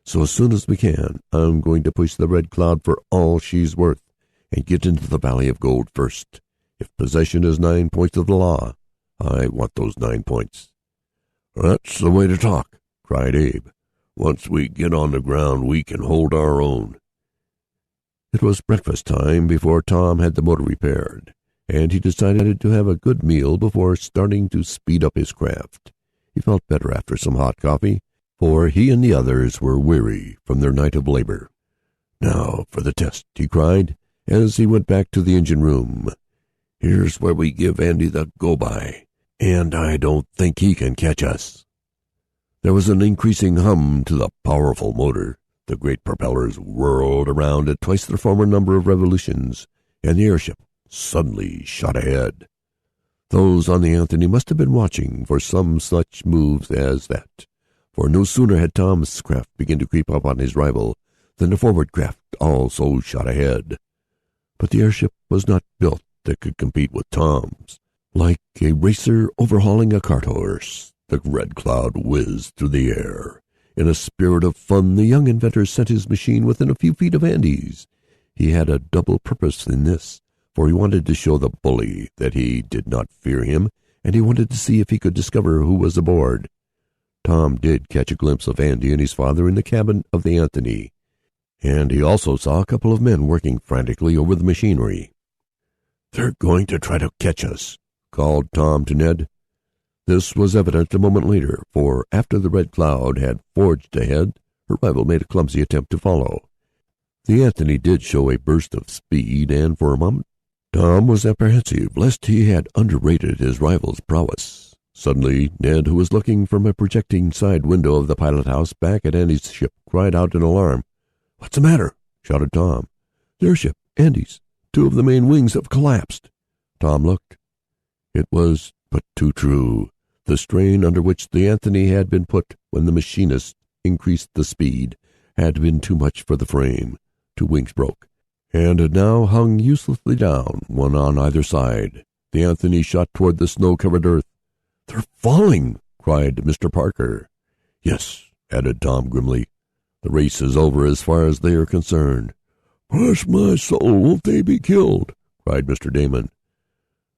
So as soon as we can, I'm going to push the Red Cloud for all she's worth and get into the Valley of Gold first. If possession is 9 points of the law, I want those 9 points." "That's the way to talk," cried Abe. "Once we get on the ground, we can hold our own." It was breakfast time before Tom had the motor repaired, and he decided to have a good meal before starting to speed up his craft. He felt better after some hot coffee, for he and the others were weary from their night of labor. "Now for the test," he cried, as he went back to the engine room. "Here's where we give Andy the go-by, and I don't think he can catch us." There was an increasing hum to the powerful motor. The great propellers whirled around at twice their former number of revolutions, and the airship suddenly shot ahead. Those on the Anthony must have been watching for some such moves as that, for no sooner had Tom's craft begun to creep up on his rival than the forward craft also shot ahead. But the airship was not built that could compete with Tom's. Like a racer overhauling a cart horse, the Red Cloud whizzed through the air. In a spirit of fun, the young inventor sent his machine within a few feet of Andy's. He had a double purpose in this, for he wanted to show the bully that he did not fear him, and he wanted to see if he could discover who was aboard. Tom did catch a glimpse of Andy and his father in the cabin of the Anthony, and he also saw a couple of men working frantically over the machinery. "They're going to try to catch us," called Tom to Ned. This was evident a moment later, for after the Red Cloud had forged ahead, her rival made a clumsy attempt to follow. The Anthony did show a burst of speed, and for a moment Tom was apprehensive lest he had underrated his rival's prowess. Suddenly, Ned, who was looking from a projecting side window of the pilot-house back at Andy's ship, cried out in alarm. "What's the matter?" shouted Tom. "Their ship, Andy's. 2 of the main wings have collapsed." Tom looked. It was but too true. The strain under which the Anthony had been put when the machinist increased the speed had been too much for the frame. 2 wings broke, and had now hung uselessly down, one on either side. The Anthony shot toward the snow-covered earth. "They're falling!" cried Mr. Parker. "Yes," added Tom grimly. "The race is over as far as they are concerned." "Bless my soul, won't they be killed?" cried Mr. Damon.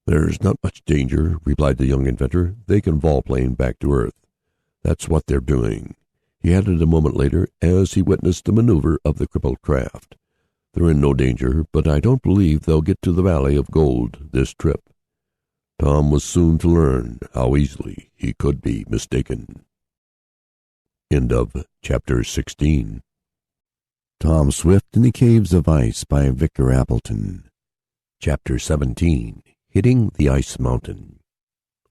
"There's not much danger," replied the young inventor. "They can volplane back to Earth. That's what they're doing," he added a moment later as he witnessed the maneuver of the crippled craft. "They're in no danger, but I don't believe they'll get to the Valley of Gold this trip." Tom was soon to learn how easily he could be mistaken. End of chapter 16. Tom Swift in the Caves of Ice by Victor Appleton. Chapter 17. Hitting the Ice Mountain.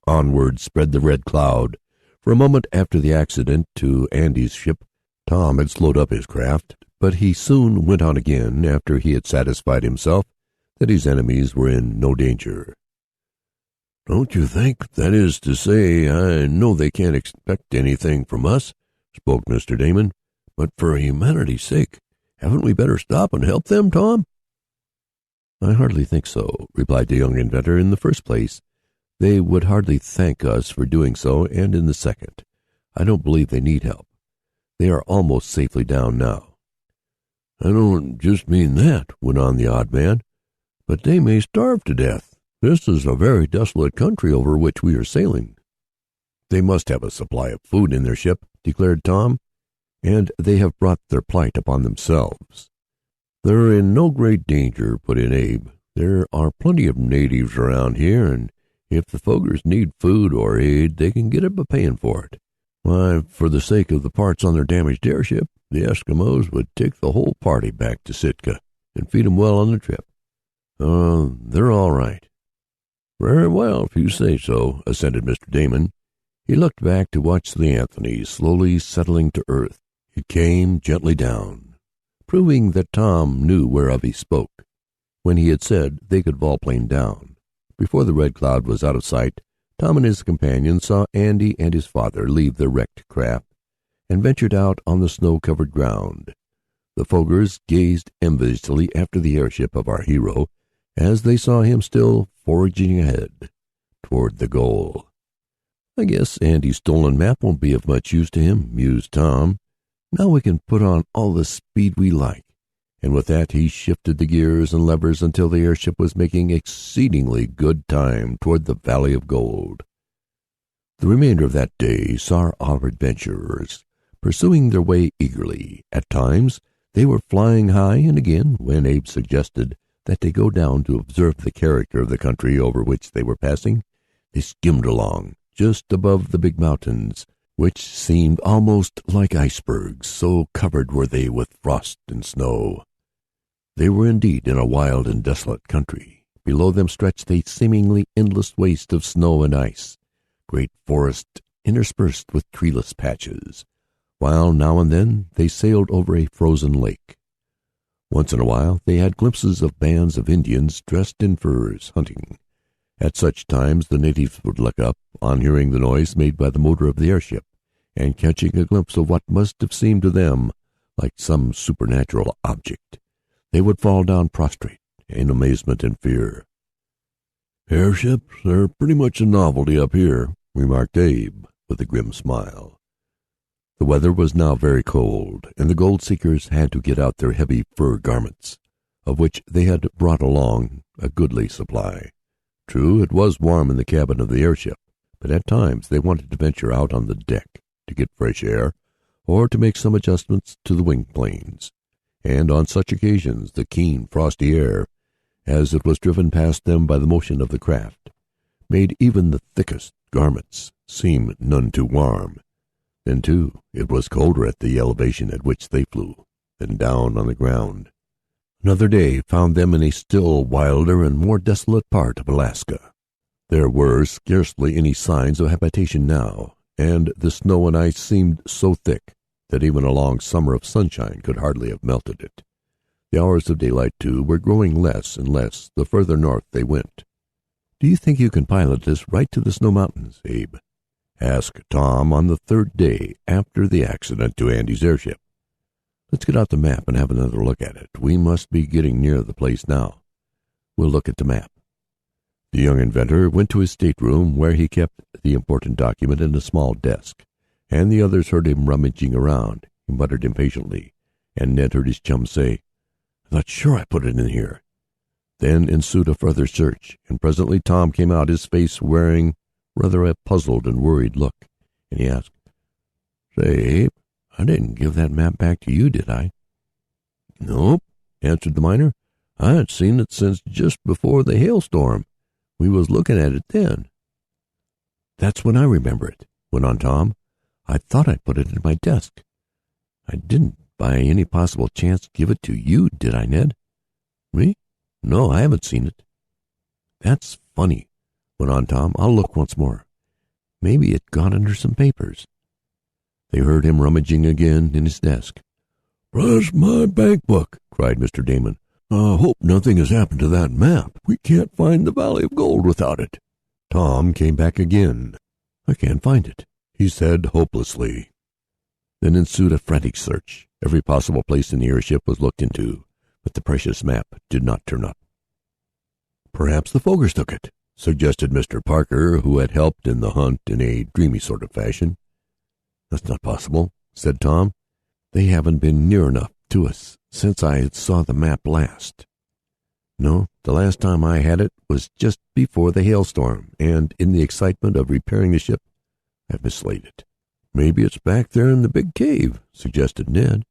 Onward spread the Red Cloud. For a moment after the accident to Andy's ship, Tom had slowed up his craft, but he soon went on again after he had satisfied himself that his enemies were in no danger. "Don't you think, that is to say, I know they can't expect anything from us," spoke Mr. Damon, "but for humanity's sake, haven't we better stop and help them, Tom?" "I hardly think so," replied the young inventor. "In the first place, they would hardly thank us for doing so, and in the second, I don't believe they need help. They are almost safely down now." "I don't just mean that," went on the odd man, "but they may starve to death. This is a very desolate country over which we are sailing." "They must have a supply of food in their ship," declared Tom, "and they have brought their plight upon themselves." "They're in no great danger," put in Abe. "There are plenty of natives around here, and if the Fogers need food or aid, they can get it by paying for it. Why, for the sake of the parts on their damaged airship, the Eskimos would take the whole party back to Sitka and feed 'em well on the trip. They're all right." "Very well, if you say so," assented Mr. Damon. He looked back to watch the Anthony slowly settling to earth. It came gently down, proving that Tom knew whereof he spoke when he had said they could volplane down. Before the Red Cloud was out of sight, Tom and his companion saw Andy and his father leave their wrecked craft and ventured out on the snow-covered ground. The Fogers gazed enviously after the airship of our hero as they saw him still forging ahead toward the goal. "I guess Andy's stolen map won't be of much use to him," mused Tom. "Now we can put on all the speed we like." And with that he shifted the gears and levers until the airship was making exceedingly good time toward the Valley of Gold. The remainder of that day saw our adventurers pursuing their way eagerly. At times they were flying high, and again, when Abe suggested that they go down to observe the character of the country over which they were passing, they skimmed along just above the big mountains, which seemed almost like icebergs, so covered were they with frost and snow. They were indeed in a wild and desolate country. Below them stretched a seemingly endless waste of snow and ice, great forests interspersed with treeless patches, while now and then they sailed over a frozen lake. Once in a while they had glimpses of bands of Indians dressed in furs, hunting. At such times the natives would look up on hearing the noise made by the motor of the airship, and catching a glimpse of what must have seemed to them like some supernatural object, they would fall down prostrate in amazement and fear. "Airships are pretty much a novelty up here," remarked Abe with a grim smile. The weather was now very cold, and the gold seekers had to get out their heavy fur garments, of which they had brought along a goodly supply. True, it was warm in the cabin of the airship, but at times they wanted to venture out on the deck to get fresh air or to make some adjustments to the wing planes. And on such occasions the keen, frosty air, as it was driven past them by the motion of the craft, made even the thickest garments seem none too warm. Then, too, it was colder at the elevation at which they flew than down on the ground. Another day found them in a still wilder and more desolate part of Alaska. There were scarcely any signs of habitation now, and the snow and ice seemed so thick that even a long summer of sunshine could hardly have melted it. The hours of daylight, too, were growing less and less the further north they went. "Do you think you can pilot us right to the Snow Mountains, Abe?" asked Tom on the third day after the accident to Andy's airship. "Let's get out the map and have another look at it. We must be getting near the place now. We'll look at the map." The young inventor went to his stateroom, where he kept the important document in a small desk, and the others heard him rummaging around. He muttered impatiently, and Ned heard his chum say, "I thought sure I put it in here." Then ensued a further search, and presently Tom came out, his face wearing rather a puzzled and worried look, and he asked, "Say, Abe, I didn't give that map back to you, did I?" "Nope," answered the miner. "I had seen it since just before the hailstorm. We was looking at it then." "That's when I remember it," went on Tom. "I thought I put it in my desk. I didn't by any possible chance give it to you, did I, Ned?" "Me? No, I haven't seen it." "That's funny," went on Tom. "I'll look once more. Maybe it got under some papers." They heard him rummaging again in his desk. "Bless my bank book!" cried Mr. Damon. "I hope nothing has happened to that map. We can't find the Valley of Gold without it." Tom came back again. "I can't find it," he said hopelessly. Then ensued a frantic search. Every possible place in the airship was looked into, but the precious map did not turn up. "Perhaps the Fogers took it," suggested Mr. Parker, who had helped in the hunt in a dreamy sort of fashion. "That's not possible," said Tom. "They haven't been near enough to us since I saw the map last. No, the last time I had it was just before the hailstorm, and in the excitement of repairing the ship, I've mislaid it." "Maybe it's back there in the big cave," suggested Ned.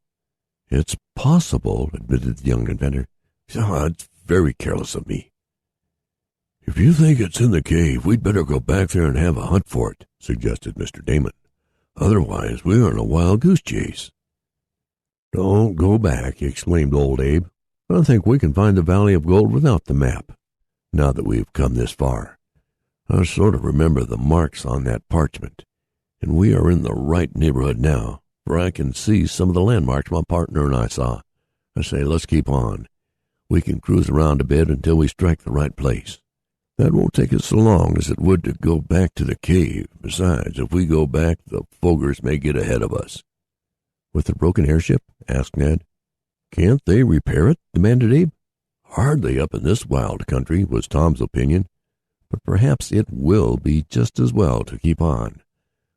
"It's possible," admitted the young inventor. "It's very careless of me." "If you think it's in the cave, we'd better go back there and have a hunt for it," suggested Mr. Damon. "Otherwise, we're in a wild goose chase." "Don't go back," exclaimed old Abe. "I think we can find the Valley of Gold without the map, now that we've come this far. I sort of remember the marks on that parchment, and we are in the right neighborhood now, for I can see some of the landmarks my partner and I saw. I say, let's keep on. We can cruise around a bit until we strike the right place. That won't take us so long as it would to go back to the cave. Besides, if we go back, the Fogers may get ahead of us." "With the broken airship?" asked Ned. "Can't they repair it?" demanded Abe. "Hardly up in this wild country," was Tom's opinion. "But perhaps it will be just as well to keep on.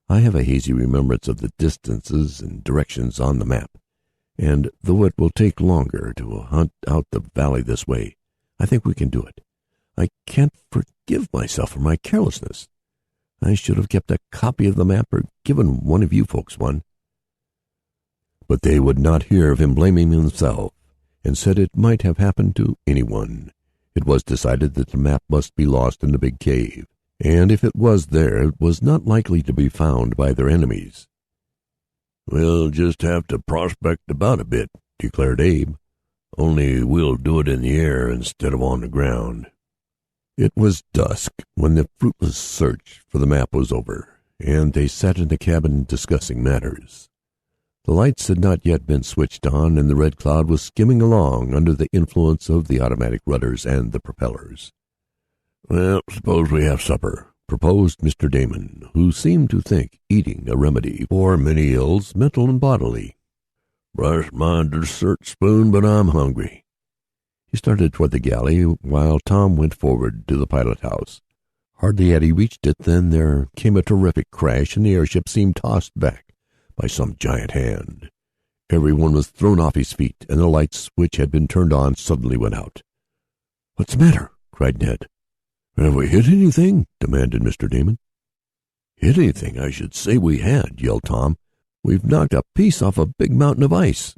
I have a hazy remembrance of the distances and directions on the map, and though it will take longer to hunt out the valley this way, I think we can do it. I can't forgive myself for my carelessness. I should have kept a copy of the map or given one of you folks one." But they would not hear of him blaming himself, and said it might have happened to anyone. It was decided that the map must be lost in the big cave, and if it was there, it was not likely to be found by their enemies. "We'll just have to prospect about a bit," declared Abe. "Only we'll do it in the air instead of on the ground." It was dusk when the fruitless search for the map was over, and they sat in the cabin discussing matters. The lights had not yet been switched on, and the Red Cloud was skimming along under the influence of the automatic rudders and the propellers. "Well, suppose we have supper," proposed Mr. Damon, who seemed to think eating a remedy for many ills, mental and bodily. "Brush my dessert spoon, but I'm hungry." He started toward the galley, while Tom went forward to the pilot house. Hardly had he reached it than there came a terrific crash, and the airship seemed tossed back by some giant hand. Everyone was thrown off his feet, and the lights, which had been turned on, suddenly went out. "What's the matter?" cried Ned. "Have we hit anything?" demanded Mr. Damon. "Hit anything I should say we had," yelled Tom. "We've knocked a piece off a big mountain of ice."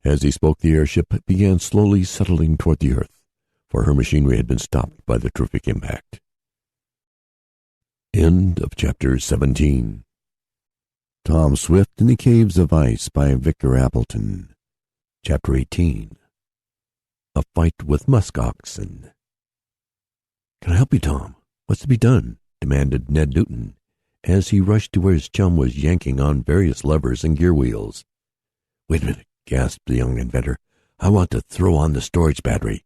As he spoke, the airship began slowly settling toward the earth, for her machinery had been stopped by the terrific impact. End of chapter 17. Tom Swift in the Caves of Ice by Victor Appleton. Chapter 18. A Fight with Musk Oxen. "Can I help you, Tom? What's to be done?" demanded Ned Newton, as he rushed to where his chum was yanking on various levers and gear wheels. "Wait a minute," gasped the young inventor. "I want to throw on the storage battery,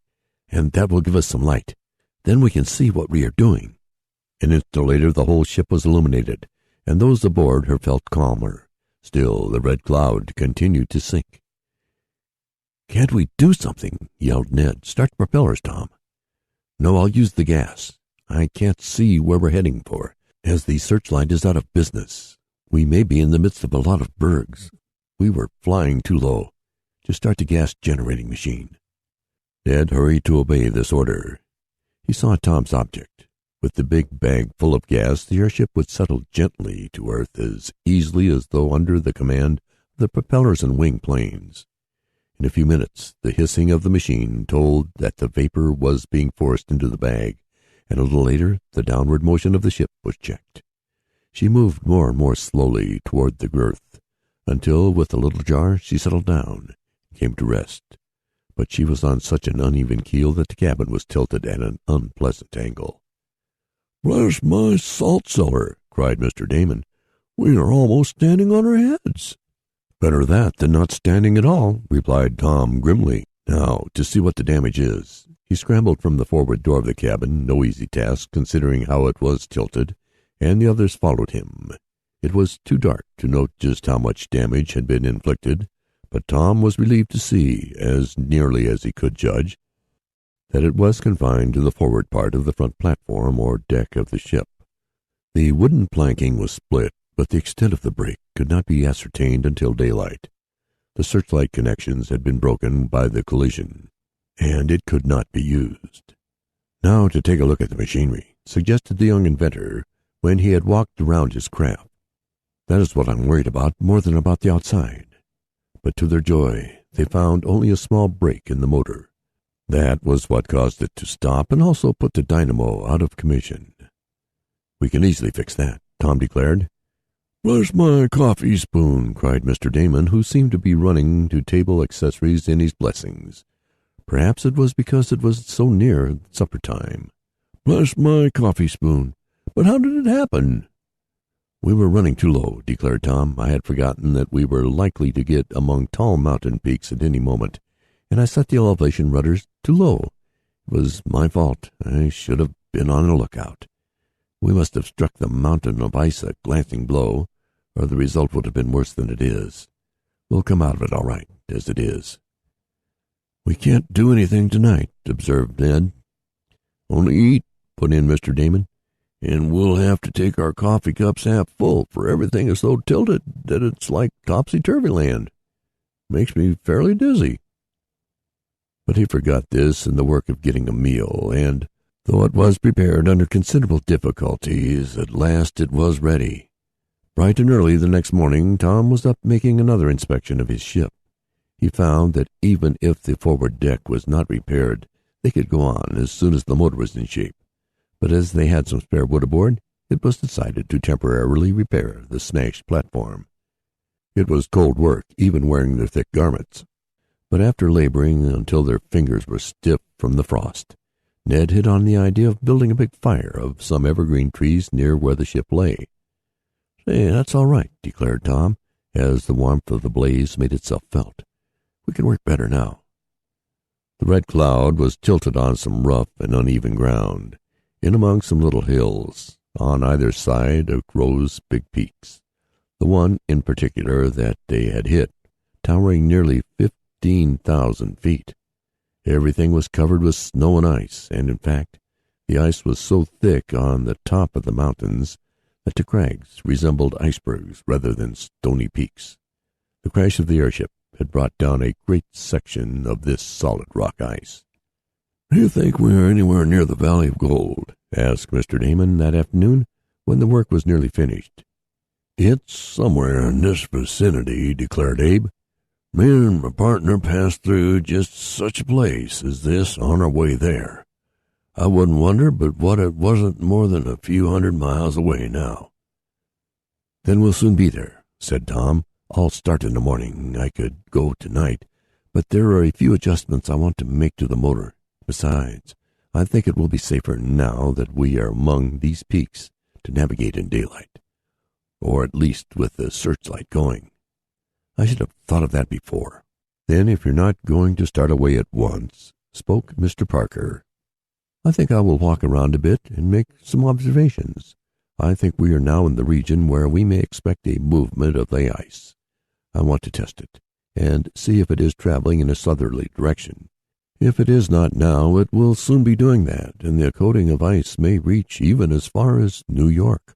and that will give us some light. Then we can see what we are doing." An instant later the whole ship was illuminated, and those aboard her felt calmer. Still, the Red Cloud continued to sink. "Can't we do something?" yelled Ned. "Start the propellers, Tom." "No, I'll use the gas. I can't see where we're heading for, as the searchlight is out of business. We may be in the midst of a lot of bergs. We were flying too low. Just start the gas-generating machine." Ned hurried to obey this order. He saw Tom's object. With the big bag full of gas, the airship would settle gently to earth as easily as though under the command of the propellers and wing planes. In a few minutes, the hissing of the machine told that the vapor was being forced into the bag, and a little later the downward motion of the ship was checked. She moved more and more slowly toward the girth, until with a little jar she settled down and came to rest. But she was on such an uneven keel that the cabin was tilted at an unpleasant angle. "Bless my salt cellar!" cried Mr. Damon. "We are almost standing on our heads." "Better that than not standing at all," replied Tom grimly. "Now, to see what the damage is." He scrambled from the forward door of the cabin, no easy task considering how it was tilted, and the others followed him. It was too dark to note just how much damage had been inflicted, but Tom was relieved to see, as nearly as he could judge, that it was confined to the forward part of the front platform or deck of the ship. The wooden planking was split, but the extent of the break could not be ascertained until daylight. The searchlight connections had been broken by the collision, and it could not be used. "Now to take a look at the machinery," suggested the young inventor when he had walked around his craft. "That is what I'm worried about more than about the outside." But to their joy, they found only a small break in the motor. That was what caused it to stop and also put the dynamo out of commission. "We can easily fix that," Tom declared. "Bless my coffee spoon!" cried Mr. Damon, who seemed to be running to table accessories in his blessings. Perhaps it was because it was so near supper time. "Bless my coffee spoon! But how did it happen?" "We were running too low," declared Tom. "I had forgotten that we were likely to get among tall mountain peaks at any moment, and I set the elevation rudders too low. It was my fault. I should have been on the lookout. We must have struck the mountain of ice a glancing blow, or the result would have been worse than it is. We'll come out of it all right, as it is." "We can't do anything tonight," observed Ned. "Only eat," put in Mr. Damon. "And we'll have to take our coffee cups half full, for everything is so tilted that it's like topsy-turvy land. Makes me fairly dizzy." But he forgot this in the work of getting a meal, and, though it was prepared under considerable difficulties, at last it was ready. Bright and early the next morning, Tom was up making another inspection of his ship. He found that even if the forward deck was not repaired, they could go on as soon as the motor was in shape. But as they had some spare wood aboard, it was decided to temporarily repair the smashed platform. It was cold work, even wearing their thick garments. But after laboring until their fingers were stiff from the frost, Ned hit on the idea of building a big fire of some evergreen trees near where the ship lay. "Say, that's all right," declared Tom, as the warmth of the blaze made itself felt. "We can work better now." The Red Cloud was tilted on some rough and uneven ground, in among some little hills. On either side rose big peaks, the one in particular that they had hit, towering nearly 15,000 feet. Everything was covered with snow and ice, and in fact, the ice was so thick on the top of the mountains that the crags resembled icebergs rather than stony peaks. The crash of the airship had brought down a great section of this solid rock ice. "Do you think we are anywhere near the Valley of Gold?" asked Mr. Damon that afternoon, when the work was nearly finished. "It's somewhere in this vicinity," declared Abe. "Me and my partner passed through just such a place as this on our way there. I wouldn't wonder but what it wasn't more than a few 100 miles away now." "Then we'll soon be there," said Tom. "I'll start in the morning. I could go tonight, but there are a few adjustments I want to make to the motor. Besides, I think it will be safer now that we are among these peaks to navigate in daylight, or at least with the searchlight going. I should have thought of that before." "Then if you're not going to start away at once," spoke Mr. Parker, "I think I will walk around a bit and make some observations. I think we are now in the region where we may expect a movement of the ice. I want to test it, and see if it is traveling in a southerly direction. If it is not now, it will soon be doing that, and the coating of ice may reach even as far as New York."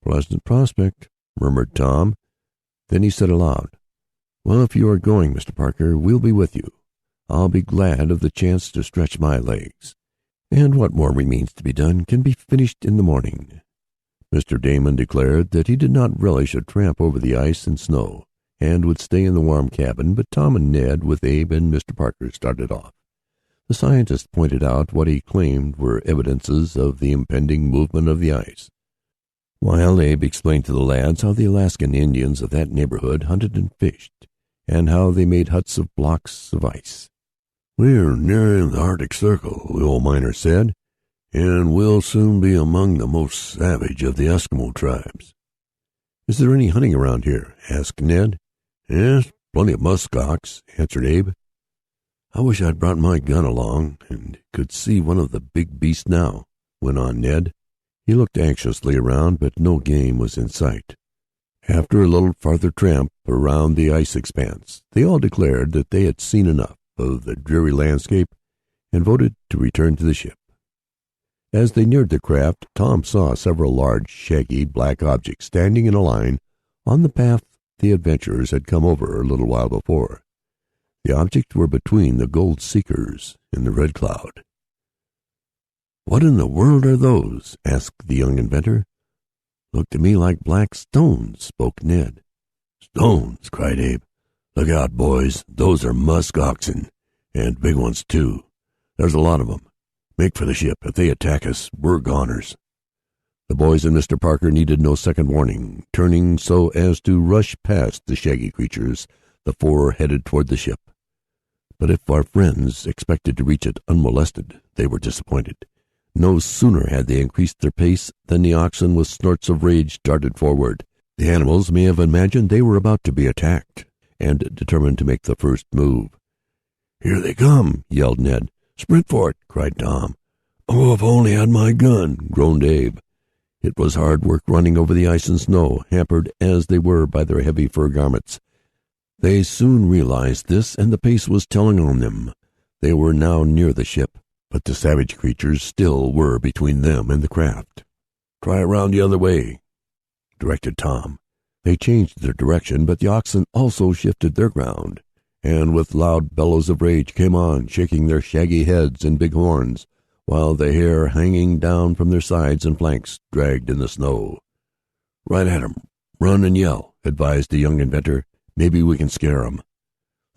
"Pleasant prospect," murmured Tom. Then he said aloud, "Well, if you are going, Mr. Parker, we'll be with you. I'll be glad of the chance to stretch my legs, and what more remains to be done can be finished in the morning." Mr. Damon declared that he did not relish a tramp over the ice and snow, and would stay in the warm cabin, but Tom and Ned, with Abe and Mr. Parker, started off. The scientist pointed out what he claimed were evidences of the impending movement of the ice, while Abe explained to the lads how the Alaskan Indians of that neighborhood hunted and fished, and how they made huts of blocks of ice. "We're nearing the Arctic Circle," the old miner said, "and we'll soon be among the most savage of the Eskimo tribes." "Is there any hunting around here?" asked Ned. "Yes, plenty of musk ox," answered Abe. "I wish I'd brought my gun along and could see one of the big beasts now," went on Ned. He looked anxiously around, but no game was in sight. After a little farther tramp around the ice expanse, they all declared that they had seen enough of the dreary landscape and voted to return to the ship. As they neared the craft, Tom saw several large, shaggy, black objects standing in a line on the path the adventurers had come over a little while before. The objects were between the gold seekers in the Red Cloud. "What in the world are those?" asked the young inventor. "Look to me like black stones," spoke Ned. "Stones!" cried Abe. "Look out, boys. Those are musk oxen, and big ones, too. There's a lot of them. Make for the ship. If they attack us, we're goners." The boys and Mr. Parker needed no second warning. Turning so as to rush past the shaggy creatures, the four headed toward the ship. But if our friends expected to reach it unmolested, they were disappointed. No sooner had they increased their pace than the oxen, with snorts of rage, darted forward. The animals may have imagined they were about to be attacked, and determined to make the first move. "Here they come!" yelled Ned. "Sprint for it!" cried Tom. "Oh, if I only had my gun!" groaned Abe. It was hard work running over the ice and snow, hampered as they were by their heavy fur garments. They soon realized this, and the pace was telling on them. They were now near the ship, but the savage creatures still were between them and the craft. "Try around the other way," directed Tom. They changed their direction, but the oxen also shifted their ground, and with loud bellows of rage came on, shaking their shaggy heads and big horns, while the hair hanging down from their sides and flanks dragged in the snow. "Right at 'em. Run and yell," advised the young inventor. "Maybe we can scare 'em."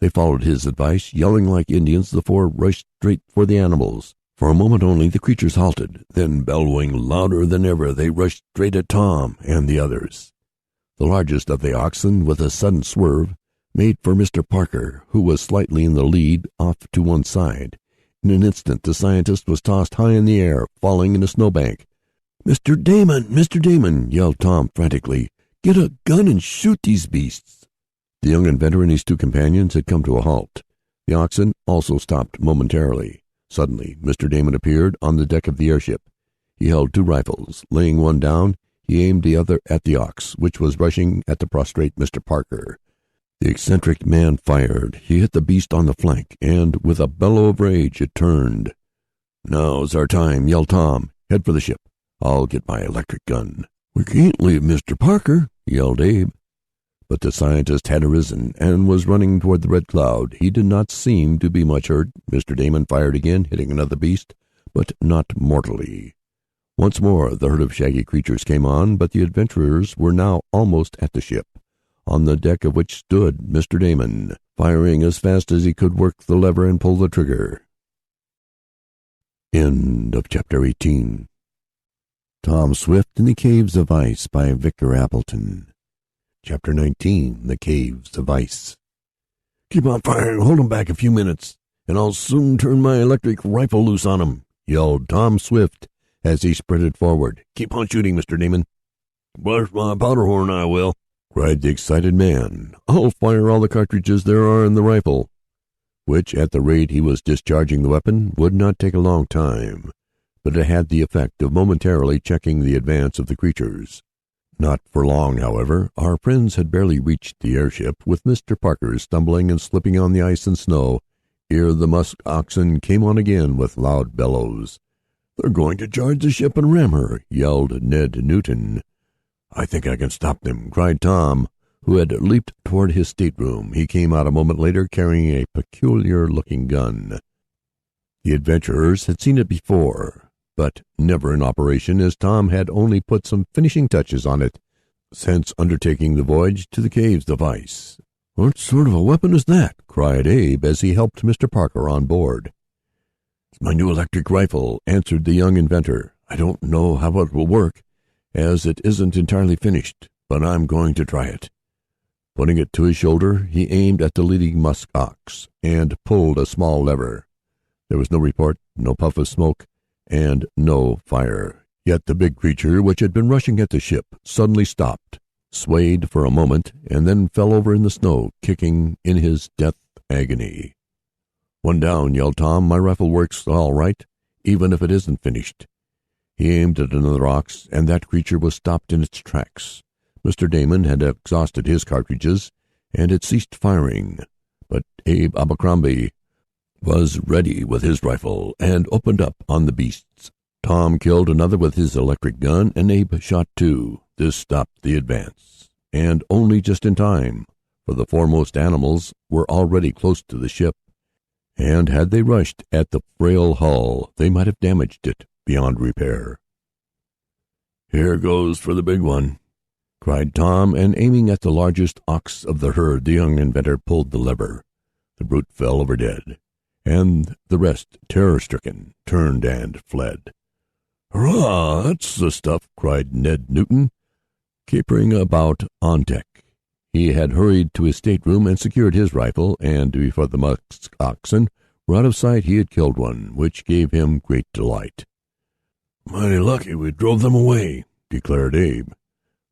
They followed his advice. Yelling like Indians, the four rushed straight for the animals. For a moment only the creatures halted, then, bellowing louder than ever, they rushed straight at Tom and the others. The largest of the oxen, with a sudden swerve, made for Mr. Parker, who was slightly in the lead, off to one side. In an instant the scientist was tossed high in the air, falling in a snowbank. "Mr. Damon! Mr. Damon!" yelled Tom frantically. "Get a gun and shoot these beasts!" The young inventor and his two companions had come to a halt. The oxen also stopped momentarily. Suddenly Mr. Damon appeared on the deck of the airship. He held two rifles. Laying one down, he aimed the other at the ox, which was rushing at the prostrate Mr. Parker. The eccentric man fired. He hit the beast on the flank, and with a bellow of rage it turned. "Now's our time," yelled Tom. "Head for the ship. I'll get my electric gun." "We can't leave Mr. Parker," yelled Abe. But the scientist had arisen and was running toward the Red Cloud. He did not seem to be much hurt. Mr. Damon fired again, hitting another beast, but not mortally. Once more the herd of shaggy creatures came on, but the adventurers were now almost at the ship, on the deck of which stood Mr. Damon, firing as fast as he could work the lever and pull the trigger. End of chapter 18. Tom Swift in the Caves of Ice by Victor Appleton. Chapter 19. The Caves of Ice. "Keep on firing, hold 'em back a few minutes, and I'll soon turn my electric rifle loose on 'em," yelled Tom Swift as he sprinted forward. "Keep on shooting, Mr. Damon." "Blast my powder horn, I will," cried the excited man. "I'll fire all the cartridges there are in the rifle," which, at the rate he was discharging the weapon, would not take a long time, but it had the effect of momentarily checking the advance of the creatures. Not for long, however. Our friends had barely reached the airship, with Mr. Parker stumbling and slipping on the ice and snow, ere the musk oxen came on again with loud bellows. "They're going to charge the ship and ram her," yelled Ned Newton. "I think I can stop them," cried Tom, who had leaped toward his stateroom. He came out a moment later carrying a peculiar-looking gun. The adventurers had seen it before, but never in operation, as Tom had only put some finishing touches on it since undertaking the voyage to the Caves of Ice. "What sort of a weapon is that?" cried Abe as he helped Mr. Parker on board. "It's my new electric rifle," answered the young inventor. "I don't know how it will work, as it isn't entirely finished, but I'm going to try it." Putting it to his shoulder, he aimed at the leading musk ox and pulled a small lever. There was no report, no puff of smoke, and no fire. Yet the big creature, which had been rushing at the ship, suddenly stopped, swayed for a moment, and then fell over in the snow, kicking in his death agony. "One down," yelled Tom. "My rifle works all right, even if it isn't finished." He aimed at another ox, and that creature was stopped in its tracks. Mr. Damon had exhausted his cartridges and had ceased firing, but Abe Abercrombie was ready with his rifle and opened up on the beasts. Tom killed another with his electric gun, and Abe shot two. This stopped the advance, and only just in time, for the foremost animals were already close to the ship, and had they rushed at the frail hull, they might have damaged it beyond repair. "Here goes for the big one," cried Tom, and aiming at the largest ox of the herd, the young inventor pulled the lever. The brute fell over dead, and the rest, terror-stricken, turned and fled. "Hurrah! That's the stuff!" cried Ned Newton, capering about on deck. He had hurried to his stateroom and secured his rifle, and before the musk oxen were out of sight he had killed one, which gave him great delight. "Mighty lucky we drove them away," declared Abe.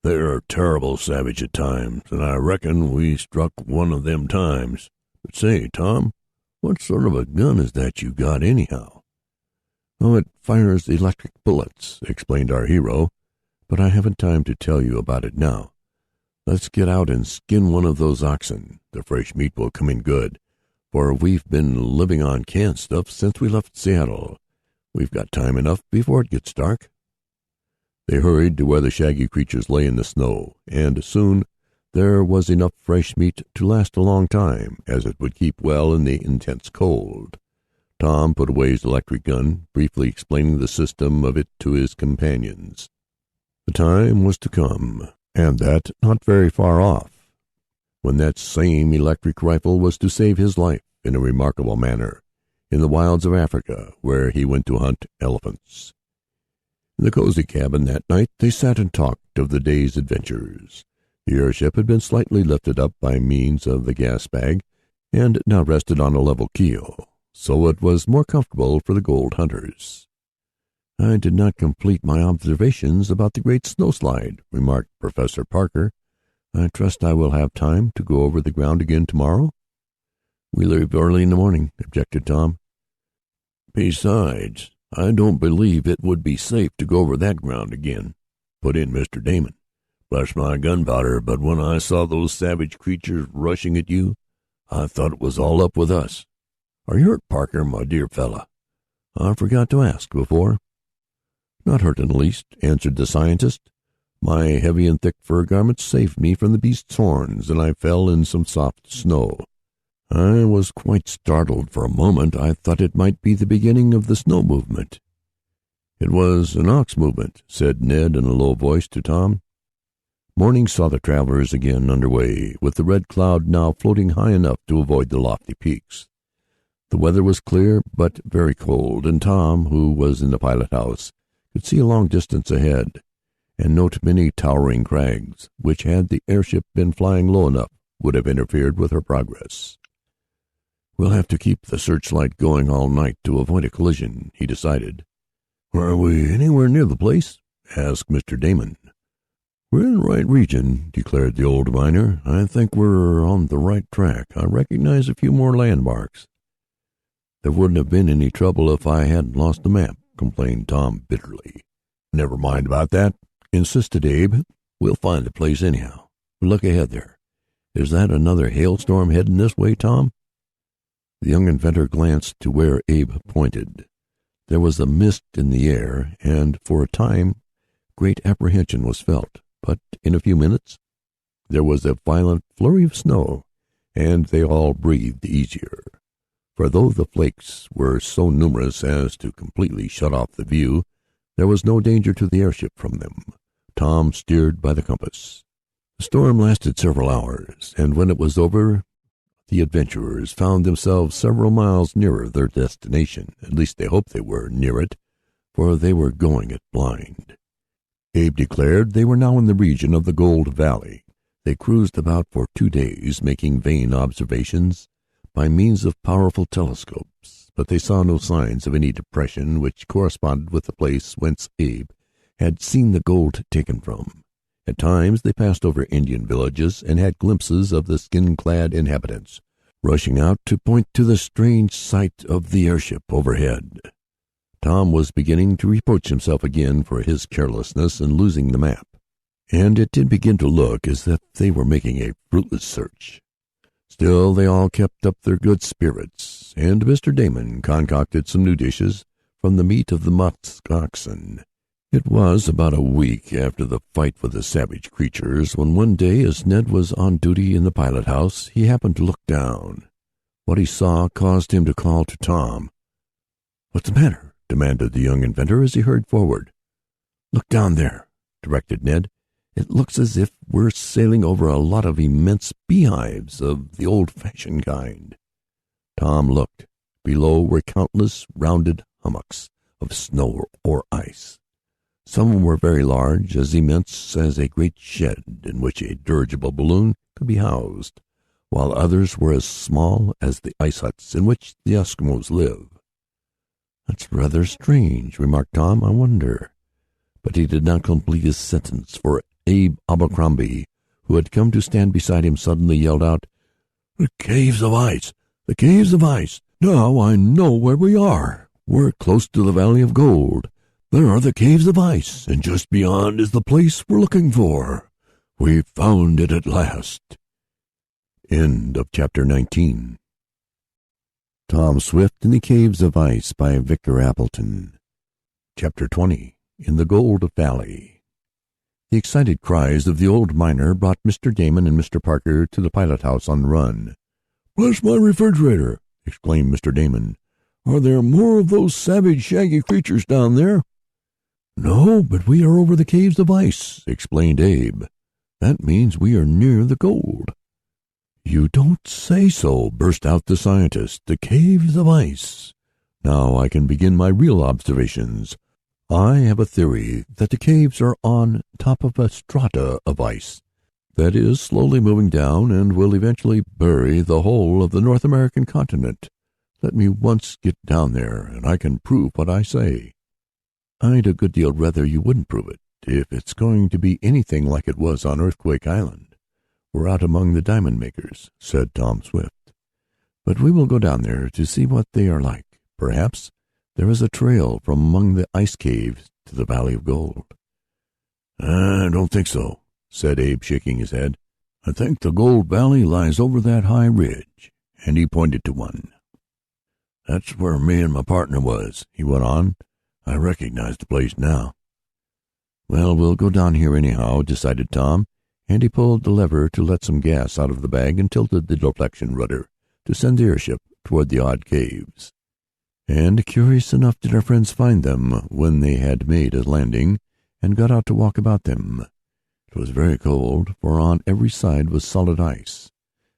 "They're terrible savage at times, and I reckon we struck one of them times. But say, Tom, what sort of a gun is that you got anyhow?" "Oh, it fires electric bullets," explained our hero, "but I haven't time to tell you about it now. Let's get out and skin one of those oxen. The fresh meat will come in good, for we've been living on canned stuff since we left Seattle. We've got time enough before it gets dark." They hurried to where the shaggy creatures lay in the snow, and soon there was enough fresh meat to last a long time, as it would keep well in the intense cold. Tom put away his electric gun, briefly explaining the system of it to his companions. The time was to come, and that not very far off, when that same electric rifle was to save his life in a remarkable manner in the wilds of Africa, where he went to hunt elephants. In the cozy cabin that night they sat and talked of the day's adventures. The airship had been slightly lifted up by means of the gas bag, and now rested on a level keel, so it was more comfortable for the gold hunters. "I did not complete my observations about the great snowslide," remarked Professor Parker. "I trust I will have time to go over the ground again tomorrow." "We leave early in the morning," objected Tom. "Besides, I don't believe it would be safe to go over that ground again," put in Mr. Damon. "Bless my gunpowder, but when I saw those savage creatures rushing at you, I thought it was all up with us. Are you hurt, Parker, my dear fella? I forgot to ask before." "Not hurt in the least," answered the scientist. "My heavy and thick fur garments saved me from the beast's horns, and I fell in some soft snow. I was quite startled for a moment. I thought it might be the beginning of the snow movement." "It was an ox movement," said Ned in a low voice to Tom. Morning saw the travelers again under way, with the Red Cloud now floating high enough to avoid the lofty peaks. The weather was clear but very cold, and Tom, who was in the pilot-house, could see a long distance ahead and note many towering crags, which, had the airship been flying low enough, would have interfered with her progress. "We'll have to keep the searchlight going all night to avoid a collision," he decided. "Are we anywhere near the place?" asked Mr. Damon. "We're in the right region," declared the old miner. "I think we're on the right track. I recognize a few more landmarks." "There wouldn't have been any trouble if I hadn't lost the map," complained Tom bitterly. "Never mind about that," insisted Abe. "We'll find the place anyhow. But look ahead there. Is that another hailstorm heading this way, Tom?" The young inventor glanced to where Abe pointed. There was a mist in the air, and for a time great apprehension was felt. But in a few minutes there was a violent flurry of snow, and they all breathed easier. For though the flakes were so numerous as to completely shut off the view, there was no danger to the airship from them. Tom steered by the compass. The storm lasted several hours, and when it was over, the adventurers found themselves several miles nearer their destination. At least they hoped they were near it, for they were going it blind. Abe declared they were now in the region of the Gold Valley. They cruised about for 2 days, making vain observations by means of powerful telescopes, but they saw no signs of any depression which corresponded with the place whence Abe had seen the gold taken from. At times they passed over Indian villages and had glimpses of the skin-clad inhabitants rushing out to point to the strange sight of the airship overhead. Tom was beginning to reproach himself again for his carelessness in losing the map, and it did begin to look as if they were making a fruitless search. Still, they all kept up their good spirits, and Mr. Damon concocted some new dishes from the meat of the musk oxen. It was about a week after the fight with the savage creatures when one day, as Ned was on duty in the pilot-house, he happened to look down. What he saw caused him to call to Tom. "What's the matter?" demanded the young inventor as he hurried forward. "Look down there," directed Ned. "It looks as if we're sailing over a lot of immense beehives of the old-fashioned kind." Tom looked. Below were countless rounded hummocks of snow or ice. Some were very large, as immense as a great shed in which a dirigible balloon could be housed, while others were as small as the ice huts in which the Eskimos live. "That's rather strange," remarked Tom. "I wonder—" But he did not complete his sentence, for Abe Abercrombie, who had come to stand beside him, suddenly yelled out, "The caves of ice! The caves of ice! Now I know where we are. We're close to the Valley of Gold. There are the caves of ice, and just beyond is the place we're looking for. We've found it at last." End of chapter 19. Tom Swift in the Caves of Ice by Victor Appleton. Chapter 20. In the Gold Valley. The excited cries of the old miner brought Mr. Damon and Mr. Parker to the pilot-house on the run. "Bless my refrigerator!" exclaimed Mr. Damon. "Are there more of those savage, shaggy creatures down there?" "No, but we are over the caves of ice," explained Abe. "That means we are near the gold." "You don't say so!" burst out the scientist. "The caves of ice! Now I can begin my real observations. I have a theory that the caves are on top of a strata of ice that is slowly moving down and will eventually bury the whole of the North American continent. Let me once get down there, and I can prove what I say." "I'd a good deal rather you wouldn't prove it, if it's going to be anything like it was on Earthquake Island. We're out among the diamond makers," said Tom Swift. "But we will go down there to see what they are like. Perhaps there is a trail from among the ice caves to the Valley of Gold." "I don't think so," said Abe, shaking his head. "I think the Gold Valley lies over that high ridge," and he pointed to one. "That's where me and my partner was," he went on. "I recognize the place now." "Well, we'll go down here anyhow," decided Tom, and he pulled the lever to let some gas out of the bag and tilted the deflection rudder to send the airship toward the odd caves. and curious enough did our friends find them when they had made a landing and got out to walk about them. It was very cold, for on every side was solid ice.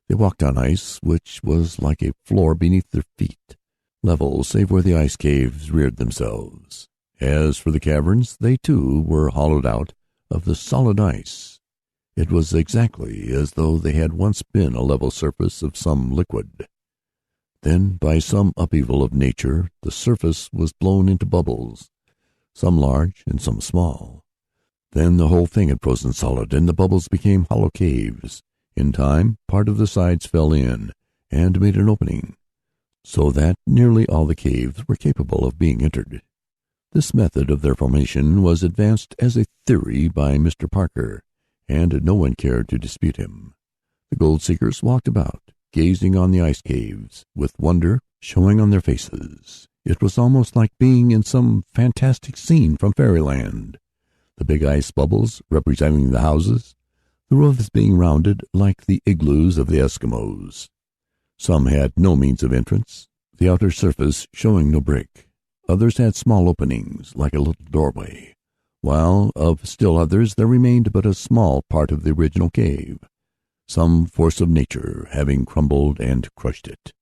They walked on ice which was like a floor beneath their feet, level save where the ice caves reared themselves. As for the caverns, they too were hollowed out of the solid ice. It was exactly as though they had once been a level surface of some liquid. Then, by some upheaval of nature, the surface was blown into bubbles, some large and some small. Then the whole thing had frozen solid, and the bubbles became hollow caves. In time, part of the sides fell in and made an opening, so that nearly all the caves were capable of being entered. This method of their formation was advanced as a theory by Mr. Parker, and no one cared to dispute him. The gold seekers walked about, gazing on the ice caves, with wonder showing on their faces. It was almost like being in some fantastic scene from fairyland. The big ice bubbles representing the houses, the roofs being rounded like the igloos of the Eskimos. Some had no means of entrance, the outer surface showing no break. Others had small openings, like a little doorway, while of still others there remained but a small part of the original cave, some force of nature having crumbled and crushed it.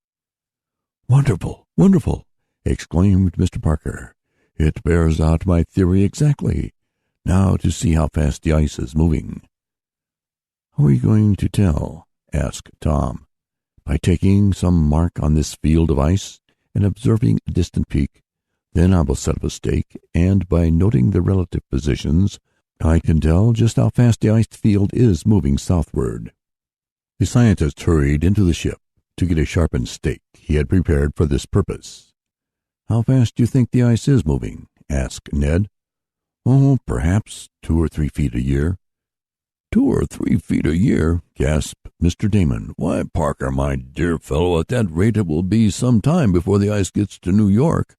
"Wonderful! Wonderful!" exclaimed Mr. Parker. "It bears out my theory exactly. Now to see how fast the ice is moving." "How are you going to tell?" asked Tom. "By taking some mark on this field of ice and observing a distant peak. Then I will set up a stake, and by noting the relative positions, I can tell just how fast the ice field is moving southward." The scientist hurried into the ship to get a sharpened stake he had prepared for this purpose. "How fast do you think the ice is moving?" asked Ned. "Oh, perhaps 2 or 3 feet a year." 2 or 3 feet a year!" gasped Mr. Damon. "Why, Parker, my dear fellow, at that rate it will be some time before the ice gets to New York."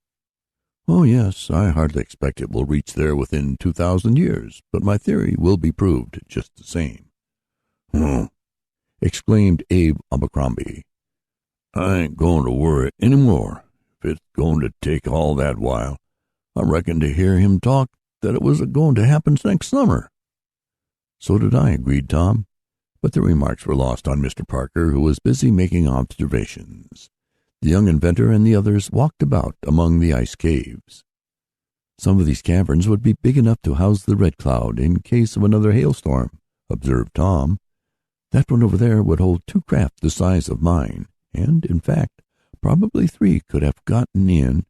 "Oh, yes, I hardly expect it will reach there within 2,000 years, but my theory will be proved just the same." "Humph!" exclaimed Abe Abercrombie. "I ain't going to worry any more. If it's going to take all that while, I reckon to hear him talk that it was going to happen next summer." "So did I," agreed Tom, but the remarks were lost on Mr. Parker, who was busy making observations. The young inventor and the others walked about among the ice caves. "Some of these caverns would be big enough to house the Red Cloud in case of another hailstorm," observed Tom. "That one over there would hold 2 craft the size of mine, and, in fact, probably 3 could have gotten in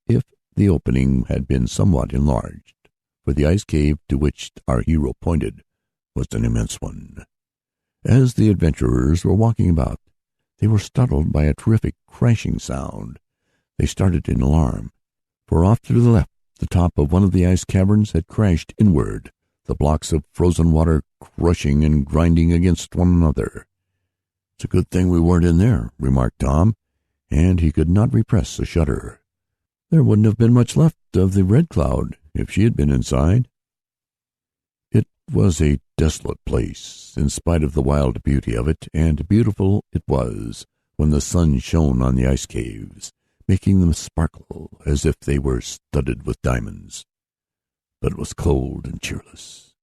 if the opening had been somewhat enlarged," for the ice cave to which our hero pointed was an immense one. As the adventurers were walking about, they were startled by a terrific crashing sound. They started in alarm, for off to the left the top of one of the ice caverns had crashed inward, the blocks of frozen water crushing and grinding against one another. "It's a good thing we weren't in there," remarked Tom, and he could not repress a shudder. "There wouldn't have been much left of the Red Cloud if she had been inside." It was a desolate place, in spite of the wild beauty of it, and beautiful it was when the sun shone on the ice caves, making them sparkle as if they were studded with diamonds. But it was cold and cheerless,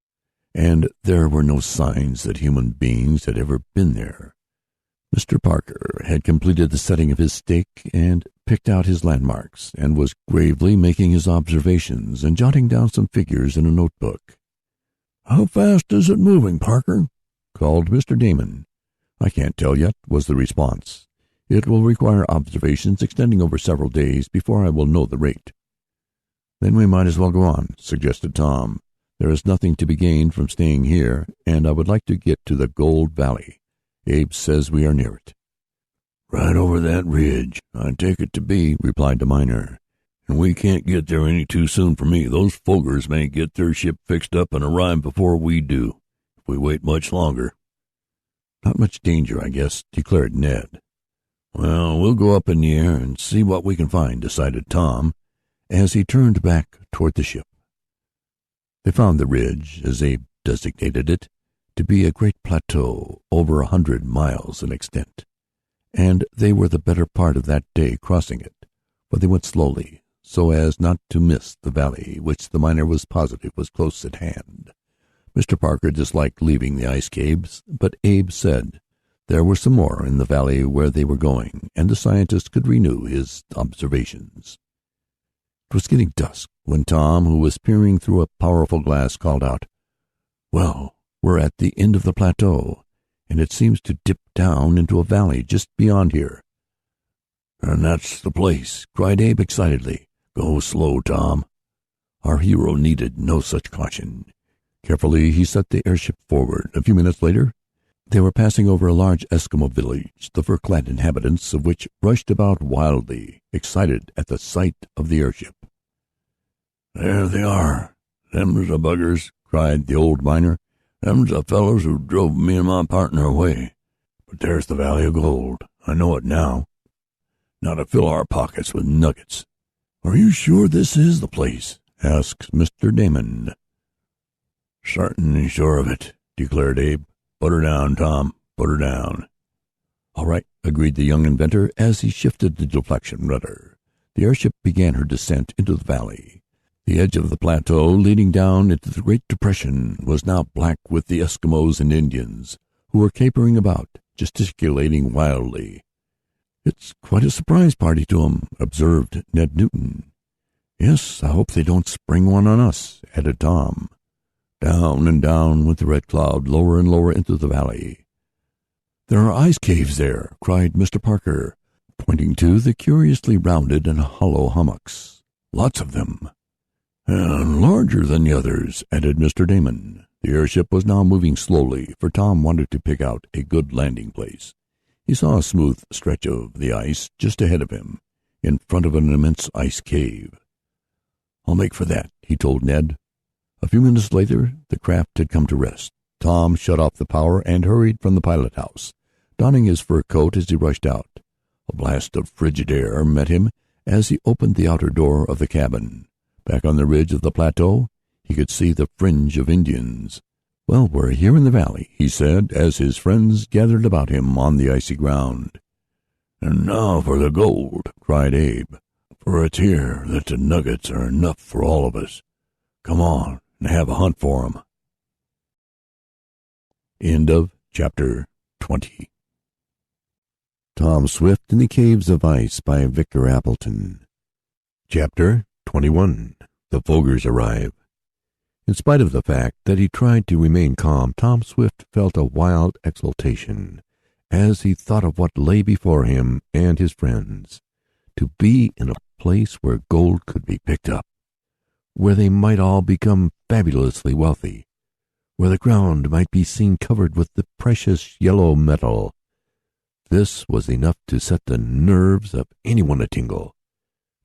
and there were no signs that human beings had ever been there. Mr. Parker had completed the setting of his stake and picked out his landmarks, and was gravely making his observations and jotting down some figures in a notebook. "How fast is it moving, Parker?" called Mr. Damon. "I can't tell yet," was the response. "It will require observations extending over several days before I will know the rate." "Then we might as well go on," suggested Tom. "There is nothing to be gained from staying here, and I would like to get to the Gold Valley. Abe says we are near it." "Right over that ridge, I take it to be," replied the miner. "And we can't get there any too soon for me. Those Foggers may get their ship fixed up and arrive before we do, if we wait much longer." "Not much danger, I guess," declared Ned. "Well, we'll go up in the air and see what we can find," decided Tom, as he turned back toward the ship. They found the ridge, as Abe designated it, to be a great plateau over 100 miles in extent, and they were the better part of that day crossing it, but they went slowly, so as not to miss the valley, which the miner was positive was close at hand. Mr. Parker disliked leaving the ice caves, but Abe said there were some more in the valley where they were going, and the scientist could renew his observations. It was getting dusk when Tom, who was peering through a powerful glass, called out, "Well, we're at the end of the plateau, and it seems to dip down into a valley just beyond here." "And that's the place," cried Abe excitedly. "Go slow, Tom." Our hero needed no such caution. Carefully he set the airship forward. A few minutes later they were passing over a large Eskimo village, the fur-clad inhabitants of which rushed about wildly, excited at the sight of the airship. "There they are. Them's the buggers," cried the old miner. "Them's the fellows who drove me and my partner away. But there's the Valley of Gold. I know it now. Now to fill our pockets with nuggets." "Are you sure this is the place?" asked Mr. Damon. "Certainly sure of it," declared Abe. "Put her down, Tom. Put her down." "All right," agreed the young inventor as he shifted the deflection rudder. The airship began her descent into the valley. The edge of the plateau leading down into the Great Depression was now black with the Eskimos and Indians, who were capering about, gesticulating wildly. "It's quite a surprise party to 'em," observed Ned Newton. "Yes, I hope they don't spring one on us," added Tom. Down and down went the Red Cloud, lower and lower into the valley. "There are ice caves there," cried Mr. Parker, pointing to the curiously rounded and hollow hummocks. "Lots of them." "And larger than the others," added Mr. Damon. The airship was now moving slowly, for Tom wanted to pick out a good landing place. He saw a smooth stretch of the ice just ahead of him, in front of an immense ice cave. "I'll make for that," he told Ned. A few minutes later the craft had come to rest. Tom shut off the power and hurried from the pilot house, donning his fur coat as he rushed out. A blast of frigid air met him as he opened the outer door of the cabin. Back on the ridge of the plateau he could see the fringe of Indians. "Well, we're here in the valley," he said, as his friends gathered about him on the icy ground. "And now for the gold," cried Abe, "for it's here that the nuggets are enough for all of us. Come on and have a hunt for 'em." End of chapter 20. Tom Swift in the Caves of Ice by Victor Appleton. Chapter 21. The Fogers Arrive. In spite of the fact that he tried to remain calm, Tom Swift felt a wild exultation as he thought of what lay before him and his friends. To be in a place where gold could be picked up, where they might all become fabulously wealthy, where the ground might be seen covered with the precious yellow metal. This was enough to set the nerves of anyone a-tingle.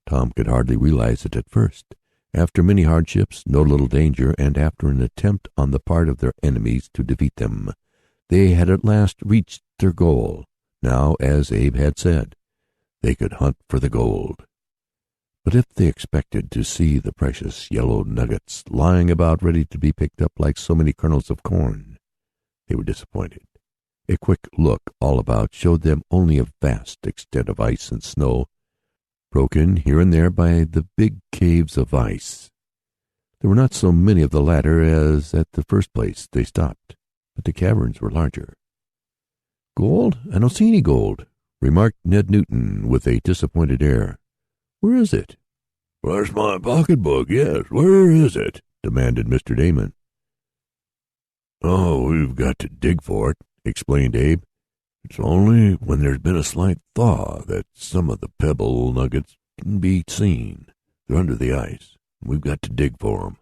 Tom could hardly realize it at first. After many hardships, no little danger, and after an attempt on the part of their enemies to defeat them, they had at last reached their goal. Now, as Abe had said, they could hunt for the gold. But if they expected to see the precious yellow nuggets lying about ready to be picked up like so many kernels of corn, they were disappointed. A quick look all about showed them only a vast extent of ice and snow, broken here and there by the big caves of ice. There were not so many of the latter as at the first place they stopped, but the caverns were larger. "Gold? I don't see any gold," remarked Ned Newton with a disappointed air. "Where is it?" "Where's my pocketbook? Yes, where is it?" demanded Mr. Damon. "Oh, we've got to dig for it," explained Abe. "It's only when there's been a slight thaw that some of the pebble nuggets can be seen. They're under the ice. We've got to dig for 'em."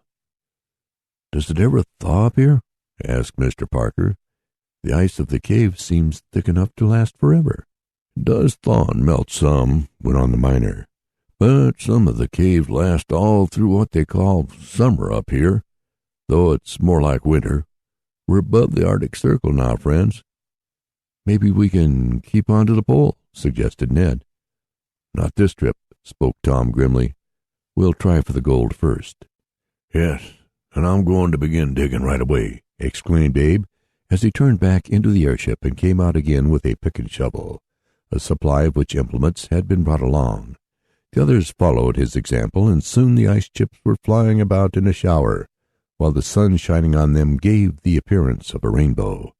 "Does it ever thaw up here?" asked Mr. Parker. "The ice of the cave seems thick enough to last forever." "It does thaw and melt some," went on the miner. "But some of the caves last all through what they call summer up here, though it's more like winter. We're above the Arctic Circle now, friends." "Maybe we can keep on to the pole," suggested Ned. "Not this trip," spoke Tom grimly. "We'll try for the gold first." "Yes, and I'm going to begin digging right away," exclaimed Abe as he turned back into the airship and came out again with a pick and shovel, a supply of which implements had been brought along. The others followed his example, and soon the ice chips were flying about in a shower, while the sun shining on them gave the appearance of a rainbow.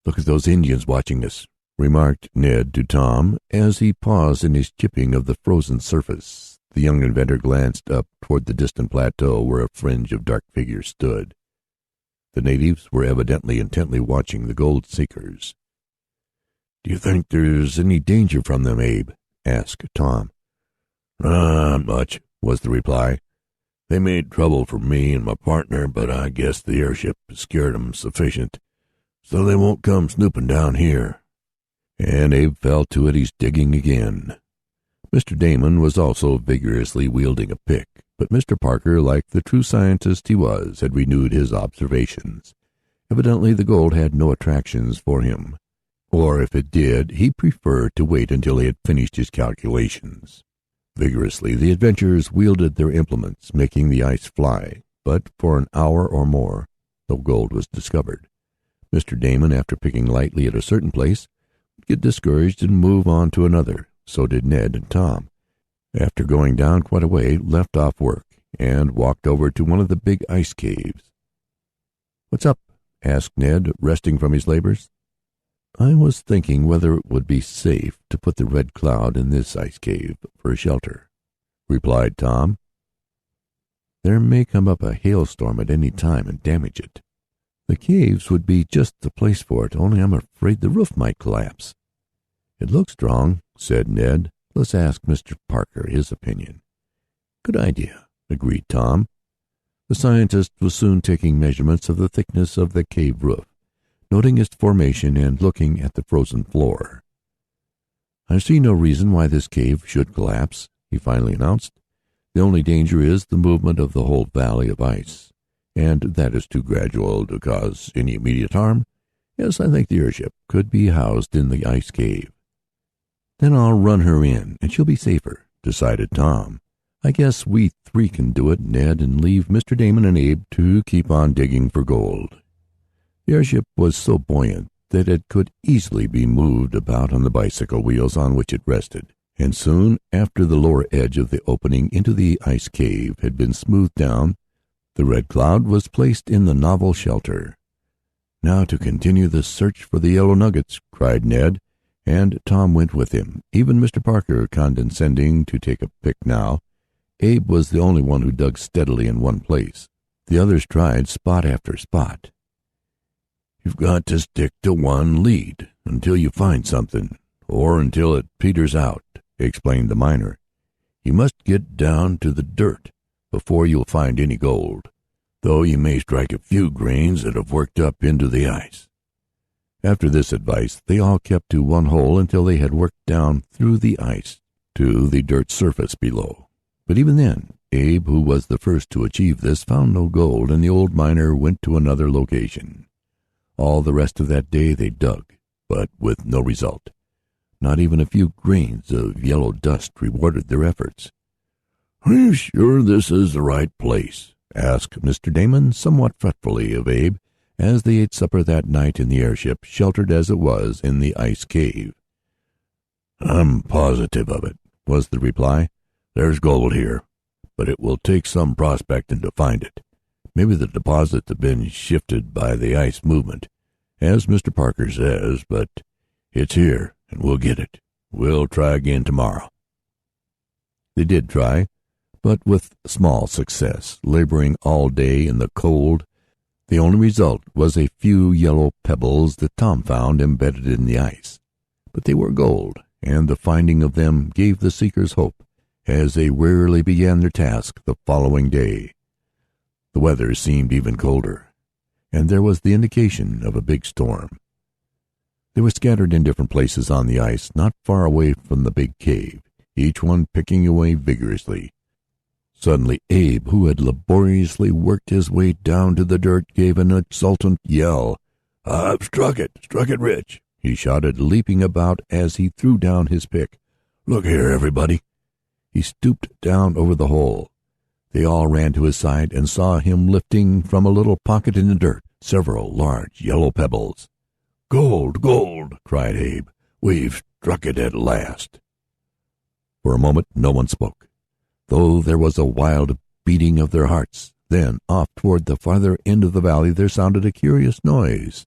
"Look at those Indians watching us," remarked Ned to Tom as he paused in his chipping of the frozen surface. The young inventor glanced up toward the distant plateau where a fringe of dark figures stood. The natives were evidently intently watching the gold seekers. "Do you think there's any danger from them, Abe?" asked Tom. "Not much," was the reply. "They made trouble for me and my partner, but I guess the airship scared 'em sufficient, so they won't come snooping down here." And Abe fell to it. He's digging again. Mr. Damon was also vigorously wielding a pick, but Mr. Parker, like the true scientist he was, had renewed his observations. Evidently the gold had no attractions for him, or if it did, he preferred to wait until he had finished his calculations. Vigorously the adventurers wielded their implements, making the ice fly, but for an hour or more no gold was discovered. Mr. Damon, after picking lightly at a certain place, would get discouraged and move on to another. So did Ned and Tom. After going down quite a way, left off work and walked over to one of the big ice caves. "What's up?" asked Ned, resting from his labors. "I was thinking whether it would be safe to put the Red Cloud in this ice cave for a shelter," replied Tom. "There may come up a hailstorm at any time and damage it. The caves would be just the place for it, only I'm afraid the roof might collapse." "It looks strong," said Ned. "Let's ask Mr. Parker his opinion." "Good idea," agreed Tom. The scientist was soon taking measurements of the thickness of the cave roof, noting its formation and looking at the frozen floor. "I see no reason why this cave should collapse," he finally announced. "The only danger is the movement of the whole valley of ice, and that is too gradual to cause any immediate harm. Yes, I think the airship could be housed in the ice cave." "Then I'll run her in, and she'll be safer," decided Tom. "I guess we three can do it, Ned, and leave Mr. Damon and Abe to keep on digging for gold." The airship was so buoyant that it could easily be moved about on the bicycle wheels on which it rested, and soon after the lower edge of the opening into the ice cave had been smoothed down, the Red Cloud was placed in the novel shelter. "Now to continue the search for the yellow nuggets," cried Ned, and Tom went with him, even Mr. Parker condescending to take a pick now. Abe was the only one who dug steadily in one place. The others tried spot after spot. "You've got to stick to one lead until you find something, or until it peters out," explained the miner. "You must get down to the dirt before you'll find any gold, though you may strike a few grains that have worked up into the ice." After this advice, they all kept to one hole until they had worked down through the ice to the dirt surface below. But even then, Abe, who was the first to achieve this, found no gold, and the old miner went to another location. All the rest of that day they dug, but with no result. Not even a few grains of yellow dust rewarded their efforts. "Are you sure this is the right place?" asked Mr. Damon somewhat fretfully of Abe, as they ate supper that night in the airship, sheltered as it was in the ice cave. "I'm positive of it," was the reply. "There's gold here, but it will take some prospecting to find it. Maybe the deposits have been shifted by the ice movement, as Mr. Parker says, but it's here, and we'll get it. We'll try again tomorrow." They did try, but with small success, laboring all day in the cold. The only result was a few yellow pebbles that Tom found embedded in the ice. But they were gold, and the finding of them gave the seekers hope as they wearily began their task the following day. The weather seemed even colder, and there was the indication of a big storm. They were scattered in different places on the ice, not far away from the big cave, each one picking away vigorously. Suddenly Abe, who had laboriously worked his way down to the dirt, gave an exultant yell. "I've struck it rich," he shouted, leaping about as he threw down his pick. "Look here, everybody." He stooped down over the hole. They all ran to his side and saw him lifting from a little pocket in the dirt several large yellow pebbles. "Gold, gold!" cried Abe. "We've struck it at last." For a moment no one spoke, though there was a wild beating of their hearts. Then, off toward the farther end of the valley, there sounded a curious noise.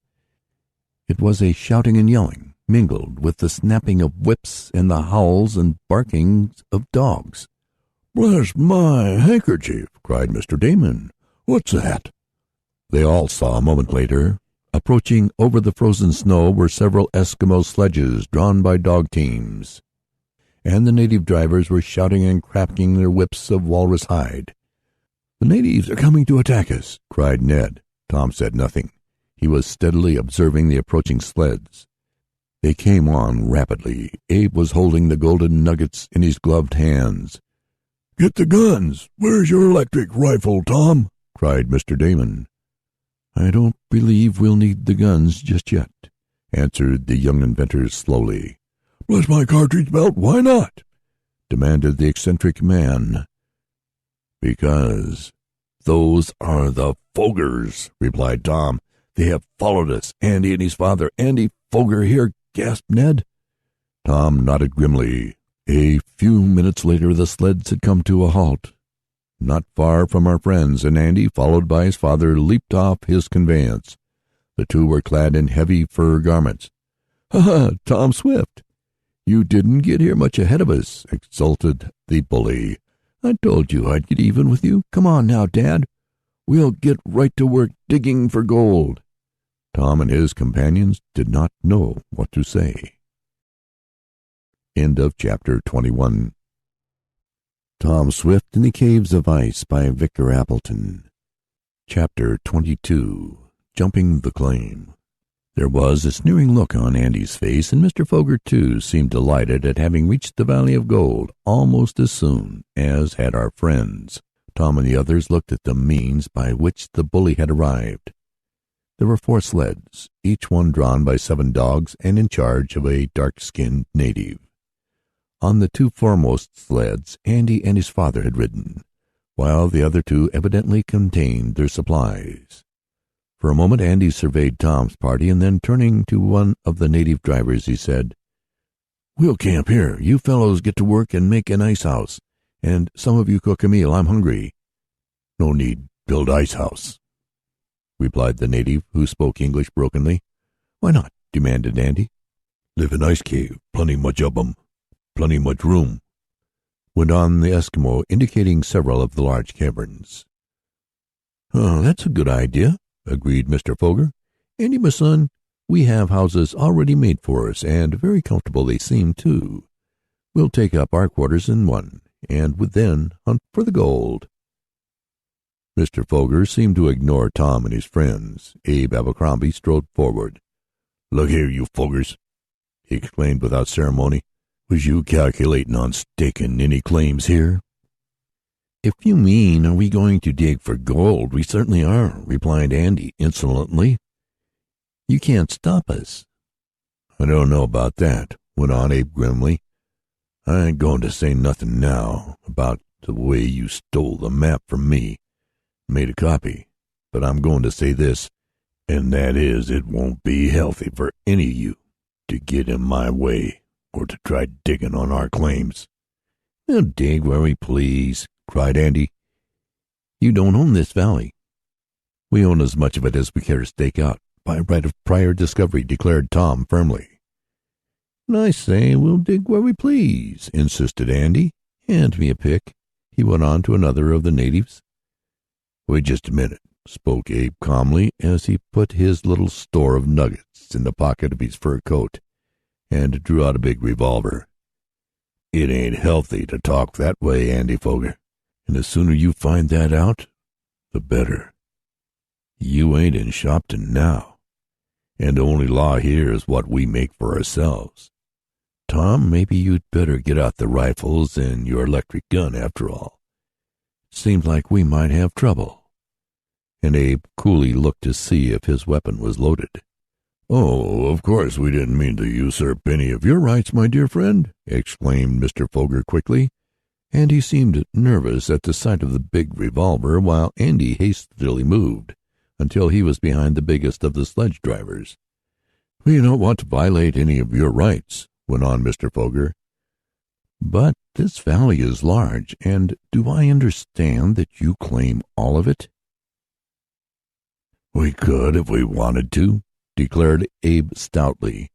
It was a shouting and yelling, mingled with the snapping of whips and the howls and barkings of dogs. "Bless my handkerchief!" cried Mr. Damon. "What's that?" They all saw a moment later. Approaching over the frozen snow were several Eskimo sledges drawn by dog teams, and the native drivers were shouting and cracking their whips of walrus hide. "The natives are coming to attack us!" cried Ned. Tom said nothing. He was steadily observing the approaching sleds. They came on rapidly. Abe was holding the golden nuggets in his gloved hands. "Get the guns! Where's your electric rifle, Tom?" cried Mr. Damon. "I don't believe we'll need the guns just yet," answered the young inventor slowly. "Bless my cartridge belt, why not?" demanded the eccentric man. "Because those are the Fogers," replied Tom. "They have followed us. Andy and his father. Andy Foger here," gasped Ned. Tom nodded grimly. A few minutes later the sleds had come to a halt, not far from our friends, and Andy, followed by his father, leaped off his conveyance. The two were clad in heavy fur garments. "Ha ha, Tom Swift! You didn't get here much ahead of us," exulted the bully. "I told you I'd get even with you. Come on now, Dad. We'll get right to work digging for gold." Tom and his companions did not know what to say. End of chapter 21. Tom Swift in the Caves of Ice by Victor Appleton. Chapter 22. Jumping the Claim. There was a sneering look on Andy's face, and Mr. Foger, too, seemed delighted at having reached the Valley of Gold almost as soon as had our friends. Tom and the others looked at the means by which the bully had arrived. There were 4 sleds, each one drawn by 7 dogs and in charge of a dark-skinned native. On the 2 foremost sleds Andy and his father had ridden, while the other 2 evidently contained their supplies. For a moment Andy surveyed Tom's party, and then turning to one of the native drivers he said, "We'll camp here. You fellows get to work and make an ice house, and some of you cook a meal. I'm hungry." "No need build ice house," replied the native, who spoke English brokenly. "Why not?" demanded Andy. "Live in ice cave. Plenty much of 'em. Plenty much room," went on the Eskimo, indicating several of the large caverns. "Oh, that's a good idea," agreed Mr. Foger. "Andy, my son, we have houses already made for us, and very comfortable they seem, too. We'll take up our quarters in one, and would then hunt for the gold." Mr. Foger seemed to ignore Tom and his friends. Abe Abercrombie strode forward. "Look here, you Fogers," he exclaimed without ceremony. "Was you calculating on staking any claims here?" "If you mean, are we going to dig for gold, we certainly are," replied Andy insolently. "You can't stop us." "I don't know about that," went on Abe grimly. "I ain't going to say nothing now about the way you stole the map from me and made a copy, but I'm going to say this, and that is it won't be healthy for any of you to get in my way or to try digging on our claims." "We'll dig where we please," cried Andy. "You don't own this valley." "We own as much of it as we care to stake out, by right of prior discovery," declared Tom firmly. "And I say we'll dig where we please," insisted Andy. "Hand me a pick," he went on to another of the natives. "Wait just a minute," spoke Abe calmly, as he put his little store of nuggets in the pocket of his fur coat and drew out a big revolver. "It ain't healthy to talk that way, Andy Foger, and the sooner you find that out, the better. You ain't in Shopton now, and the only law here is what we make for ourselves. Tom, maybe you'd better get out the rifles and your electric gun after all. It seems like we might have trouble." And Abe coolly looked to see if his weapon was loaded. "Oh, of course we didn't mean to usurp any of your rights, my dear friend," exclaimed Mr. Foger quickly, and he seemed nervous at the sight of the big revolver, while Andy hastily moved until he was behind the biggest of the sledge drivers. "We don't want to violate any of your rights," went on Mr. Foger. But this valley is large, and do I understand that you claim all of it?" "We could if we wanted to," declared Abe stoutly,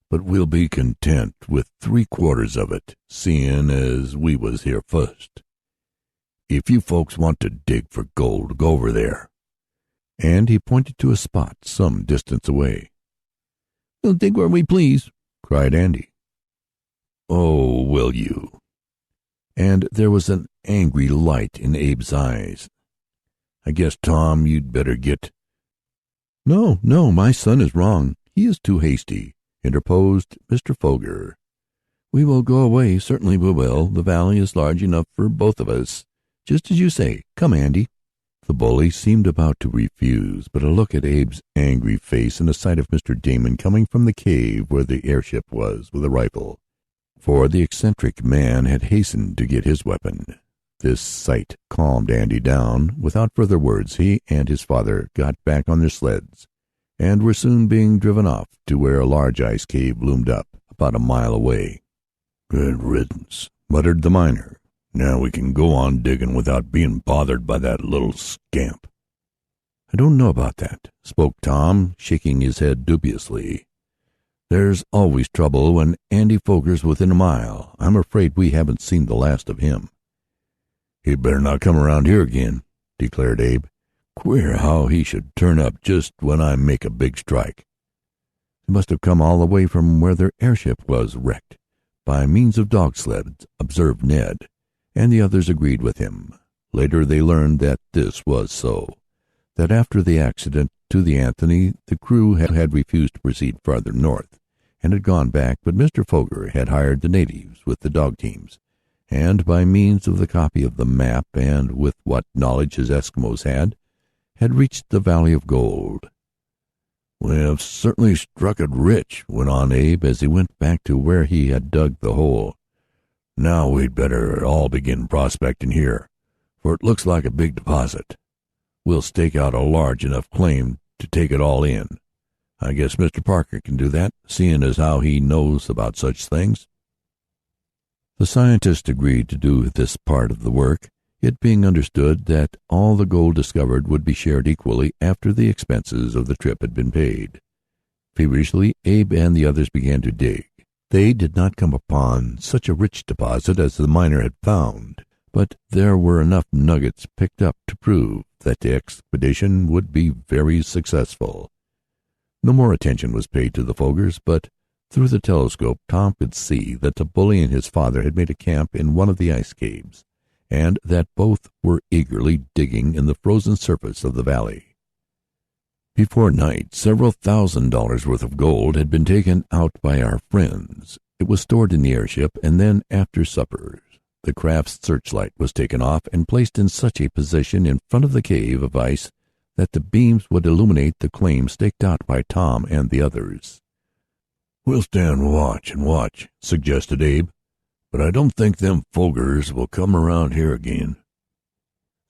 "but we'll be content with 3/4 of it, seeing as we was here first. If you folks want to dig for gold, go over there." And he pointed to a spot some distance away. "We'll dig where we please," cried Andy. "Oh, will you?" And there was an angry light in Abe's eyes. "I guess, Tom, you'd better get—" "No, no, my son is wrong. He is too hasty," interposed Mr. Foger. "We will go away, certainly we will. The valley is large enough for both of us, just as you say. Come, Andy." The bully seemed about to refuse, but a look at Abe's angry face and a sight of Mr. Damon coming from the cave where the airship was with a rifle, for the eccentric man had hastened to get his weapon. This sight calmed Andy down. Without further words, he and his father got back on their sleds and were soon being driven off to where a large ice cave loomed up about a mile away. "Good riddance," muttered the miner. "Now we can go on digging without being bothered by that little scamp." "I don't know about that," spoke Tom, shaking his head dubiously. "There's always trouble when Andy Foger's within a mile. I'm afraid we haven't seen the last of him." "He'd better not come around here again," declared Abe. "Queer how he should turn up just when I make a big strike." "They must have come all the way from where their airship was wrecked by means of dog sleds," observed Ned, and the others agreed with him. Later they learned that this was so, that after the accident to the Anthony, the crew had refused to proceed farther north and had gone back, but Mr. Foger had hired the natives with the dog teams, and by means of the copy of the map and with what knowledge his Eskimos had reached the Valley of Gold. "We have certainly struck it rich," went on Abe as he went back to where he had dug the hole. "Now we'd better all begin prospecting here, for it looks like a big deposit. We'll stake out a large enough claim to take it all in. I guess Mr. Parker can do that, seeing as how he knows about such things." The scientist agreed to do this part of the work, it being understood that all the gold discovered would be shared equally after the expenses of the trip had been paid. Feverishly, Abe and the others began to dig. They did not come upon such a rich deposit as the miner had found, but there were enough nuggets picked up to prove that the expedition would be very successful. No more attention was paid to the Fogers, but through the telescope Tom could see that the bully and his father had made a camp in one of the ice caves, and that both were eagerly digging in the frozen surface of the valley. Before night, several $1,000s worth of gold had been taken out by our friends. It was stored in the airship, and then after supper the craft's searchlight was taken off and placed in such a position in front of the cave of ice that the beams would illuminate the claim staked out by Tom and the others. "We'll stand watch and watch," suggested Abe, "but I don't think them Fogers will come around here again."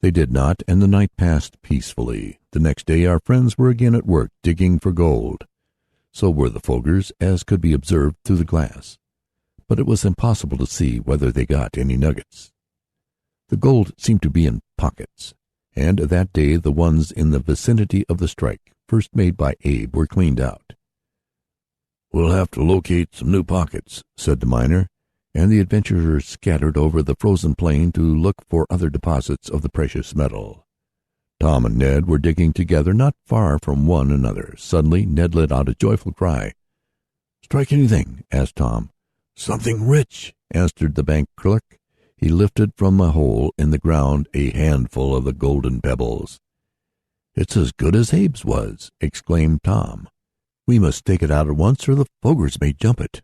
They did not, and the night passed peacefully. The next day our friends were again at work digging for gold. So were the Fogers, as could be observed through the glass, but it was impossible to see whether they got any nuggets. The gold seemed to be in pockets, and that day the ones in the vicinity of the strike first made by Abe were cleaned out. "We'll have to locate some new pockets," said the miner, and the adventurers scattered over the frozen plain to look for other deposits of the precious metal. Tom and Ned were digging together not far from one another. Suddenly Ned let out a joyful cry. "Strike anything?" asked Tom. "Something rich," answered the bank clerk. He lifted from a hole in the ground a handful of the golden pebbles. "It's as good as Abe's was," exclaimed Tom. "We must stake it out at once or the Fogers may jump it.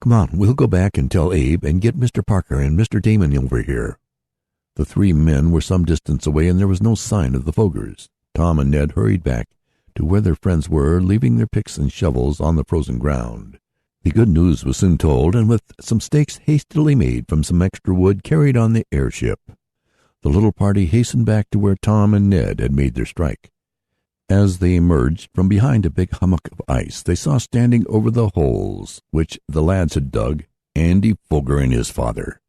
Come on, we'll go back and tell Abe and get Mr. Parker and Mr. Damon over here." The three men were some distance away and there was no sign of the Fogers. Tom and Ned hurried back to where their friends were, leaving their picks and shovels on the frozen ground. The good news was soon told, and with some stakes hastily made from some extra wood carried on the airship, the little party hastened back to where Tom and Ned had made their strike. As they emerged from behind a big hummock of ice, they saw standing over the holes which the lads had dug Andy Foger and his father.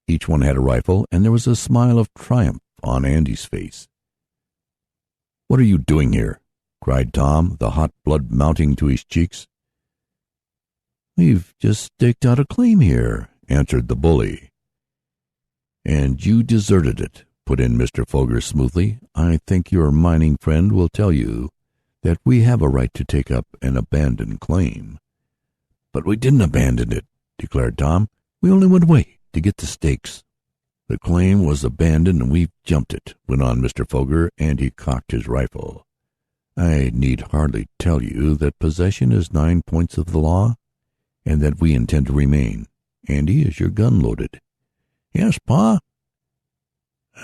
Each one had a rifle, and there was a smile of triumph on Andy's face. "What are you doing here?" cried Tom, the hot blood mounting to his cheeks. "We've just staked out a claim here," answered the bully. "And you deserted it," put in Mr. Foger smoothly. "I think your mining friend will tell you that we have a right to take up an abandoned claim." "But we didn't abandon it," declared Tom. "We only went away to get the stakes." "The claim was abandoned and we've jumped it," went on Mr. Foger, and he cocked his rifle. "I need hardly tell you that possession is 9 points of the law, and that we intend to remain. Andy, is your gun loaded?" "Yes, Pa."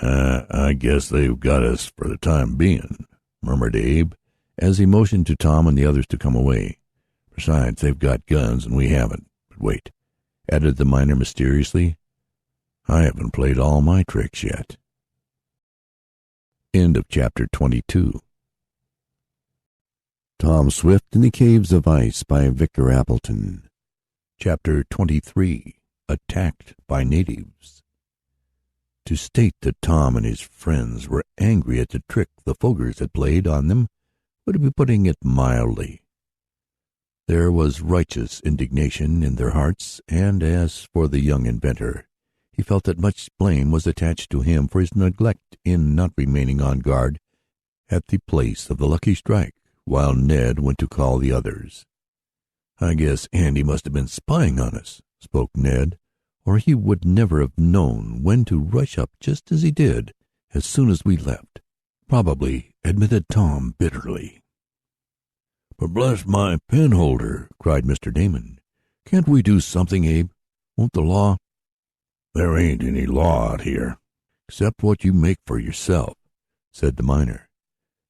I guess they've got us for the time being," murmured Abe, as he motioned to Tom and the others to come away. "Besides, they've got guns and we haven't. But wait," added the miner mysteriously, "I haven't played all my tricks yet." End of chapter 22. Tom Swift in the Caves of Ice by Victor Appleton. Chapter 23. Attacked by Natives. To state that Tom and his friends were angry at the trick the Fogers had played on them would be putting it mildly. There was righteous indignation in their hearts, and as for the young inventor, he felt that much blame was attached to him for his neglect in not remaining on guard at the place of the lucky strike while Ned went to call the others. "I guess Andy must have been spying on us," spoke Ned, "or he would never have known when to rush up just as he did as soon as we left." "Probably," admitted Tom bitterly. "But bless my penholder," cried Mr. Damon. "Can't we do something, Abe? Won't the law—" "There ain't any law out here." "Except what you make for yourself," said the miner.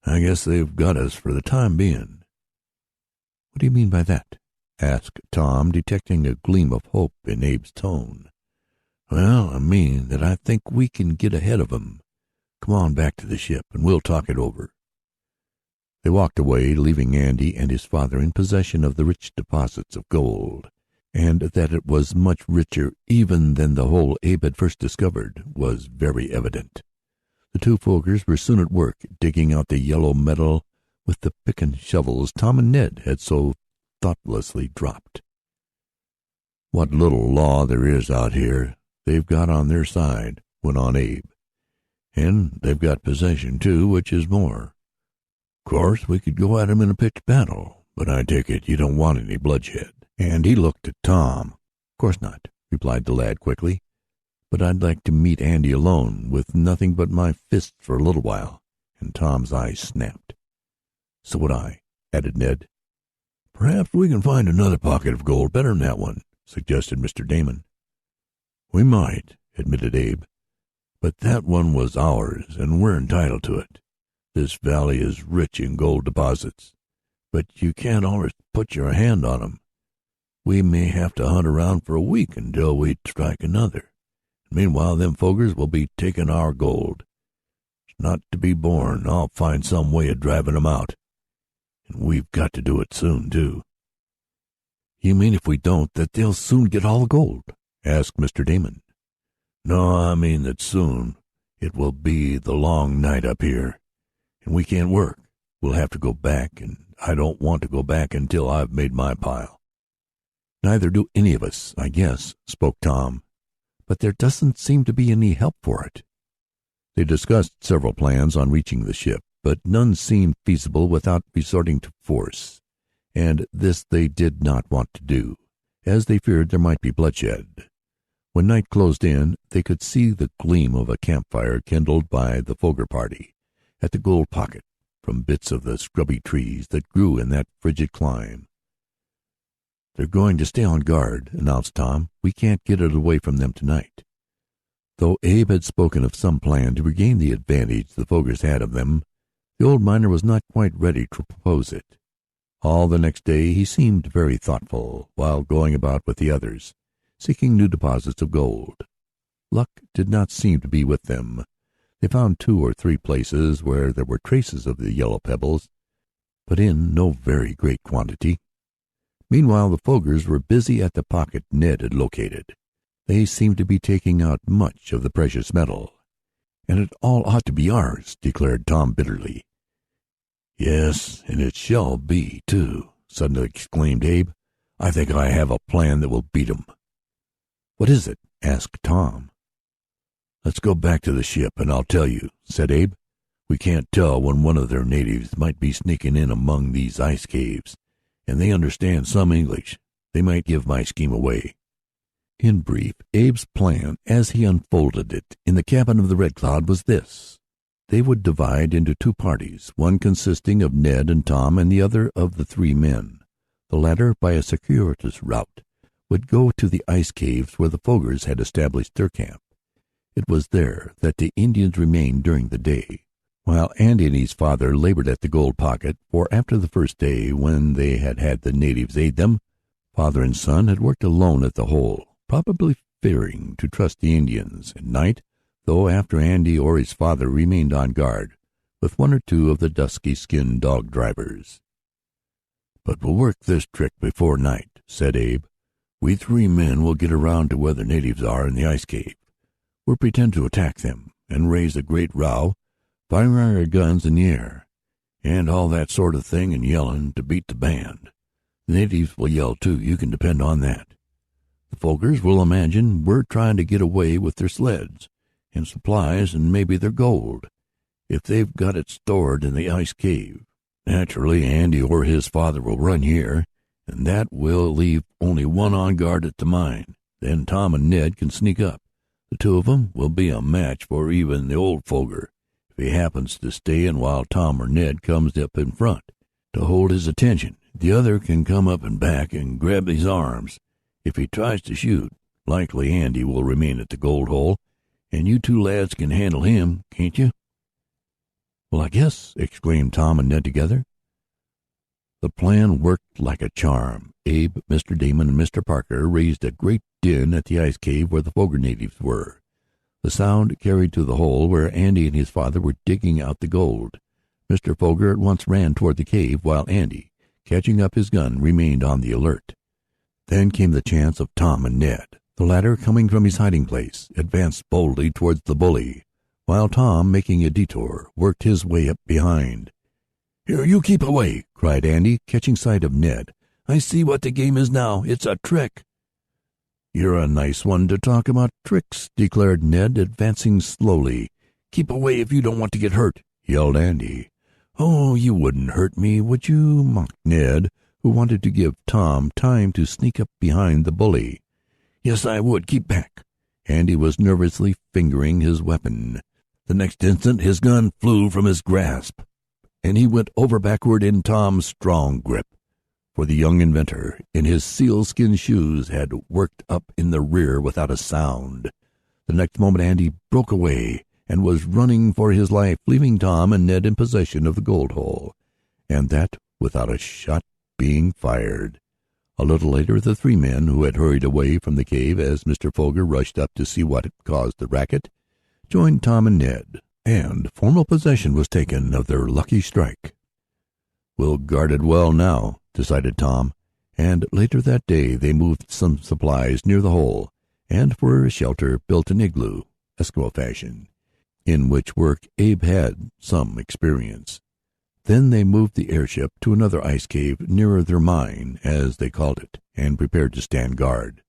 "I guess they've got us for the time being." "What do you mean by that?" asked Tom, detecting a gleam of hope in Abe's tone. "Well, I mean that I think we can get ahead of 'em. Come on back to the ship, and we'll talk it over." They walked away, leaving Andy and his father in possession of the rich deposits of gold, and that it was much richer even than the hole Abe had first discovered was very evident. The two Fogers were soon at work, digging out the yellow metal with the pick and shovels Tom and Ned had so thoughtlessly dropped. "What little law there is out here they've got on their side," went on Abe. "And they've got possession, too, which is more. Of course, we could go at 'em in a pitched battle, but I take it you don't want any bloodshed." And he looked at Tom. "Of course not," replied the lad quickly. "But I'd like to meet Andy alone, with nothing but my fists for a little while." And Tom's eyes snapped. "So would I," added Ned. "Perhaps we can find another pocket of gold better than that one," suggested Mr. Damon. "We might," admitted Abe, "but that one was ours, and we're entitled to it. This valley is rich in gold deposits, but you can't always put your hand on 'em. We may have to hunt around for a week until we strike another. Meanwhile, them Fogers will be taking our gold. It's not to be borne. I'll find some way of driving 'em out. And we've got to do it soon, too." "You mean if we don't, that they'll soon get all the gold?" asked Mr. Damon. "No, I mean that soon it will be the long night up here, and we can't work. We'll have to go back, and I don't want to go back until I've made my pile." "Neither do any of us, I guess," spoke Tom. "But there doesn't seem to be any help for it." They discussed several plans on reaching the ship, but none seemed feasible without resorting to force, and this they did not want to do, as they feared there might be bloodshed. When night closed in, they could see the gleam of a campfire kindled by the Foger party at the gold pocket from bits of the scrubby trees that grew in that frigid clime. "They're going to stay on guard," announced Tom. "We can't get it away from them tonight." Though Abe had spoken of some plan to regain the advantage the Fogers had of them, the old miner was not quite ready to propose it. All the next day he seemed very thoughtful, while going about with the others, seeking new deposits of gold. Luck did not seem to be with them. They found 2 or 3 places where there were traces of the yellow pebbles, but in no very great quantity. Meanwhile, the Fogers were busy at the pocket Ned had located. They seemed to be taking out much of the precious metal. "And it all ought to be ours," declared Tom bitterly. "Yes, and it shall be, too," suddenly exclaimed Abe. "I think I have a plan that will beat 'em." "What is it?" asked Tom. "Let's go back to the ship, and I'll tell you," said Abe. "We can't tell when one of their natives might be sneaking in among these ice caves, and they understand some English. They might give my scheme away." In brief, Abe's plan, as he unfolded it in the cabin of the Red Cloud, was this. They would divide into two parties, one consisting of Ned and Tom and the other of the three men. The latter, by a circuitous route, would go to the ice caves where the Fogers had established their camp. It was there that the Indians remained during the day, while Andy and his father labored at the gold pocket, for after the first day, when they had had the natives aid them, father and son had worked alone at the hole, probably fearing to trust the Indians at night, though after Andy or his father remained on guard with one or two of the dusky-skinned dog drivers. "But we'll work this trick before night," said Abe. "We three men will get around to where the natives are in the ice cave. We'll pretend to attack them and raise a great row, firing our guns in the air, and all that sort of thing, and yelling to beat the band. The natives will yell too, you can depend on that. The Fogers will imagine we're trying to get away with their sleds and supplies and maybe their gold, if they've got it stored in the ice cave. Naturally, Andy or his father will run here, and that will leave only one on guard at the mine. Then Tom and Ned can sneak up. The two of them will be a match for even the old Foger, if he happens to stay in while Tom or Ned comes up in front to hold his attention. The other can come up and back and grab his arms. If he tries to shoot, likely Andy will remain at the gold hole, and you two lads can handle him, can't you?" "Well, I guess," exclaimed Tom and Ned together. The plan worked like a charm. Abe, Mr. Damon, and Mr. Parker raised a great din at the ice cave where the Foger natives were. The sound carried to the hole where Andy and his father were digging out the gold. Mr. Foger at once ran toward the cave, while Andy, catching up his gun, remained on the alert. Then came the chance of Tom and Ned. The latter, coming from his hiding place, advanced boldly towards the bully, while Tom, making a detour, worked his way up behind. "Here, you keep away," cried Andy, catching sight of Ned. "I see what the game is now. It's a trick." "You're a nice one to talk about tricks," declared Ned, advancing slowly. "Keep away if you don't want to get hurt," yelled Andy. "Oh, you wouldn't hurt me, would you?" mocked Ned, who wanted to give Tom time to sneak up behind the bully. "Yes, I would. Keep back." Andy was nervously fingering his weapon. The next instant his gun flew from his grasp, and he went over backward in Tom's strong grip, for the young inventor, in his sealskin shoes, had worked up in the rear without a sound. The next moment Andy broke away and was running for his life, leaving Tom and Ned in possession of the gold hole, and that without a shot being fired. A little later, the three men, who had hurried away from the cave as Mr. Foger rushed up to see what had caused the racket, joined Tom and Ned, and formal possession was taken of their lucky strike. "We'll guard it well now," decided Tom, and later that day they moved some supplies near the hole, and for a shelter built an igloo, Eskimo fashion, in which work Abe had some experience. Then they moved the airship to another ice cave nearer their mine, as they called it, and prepared to stand guard.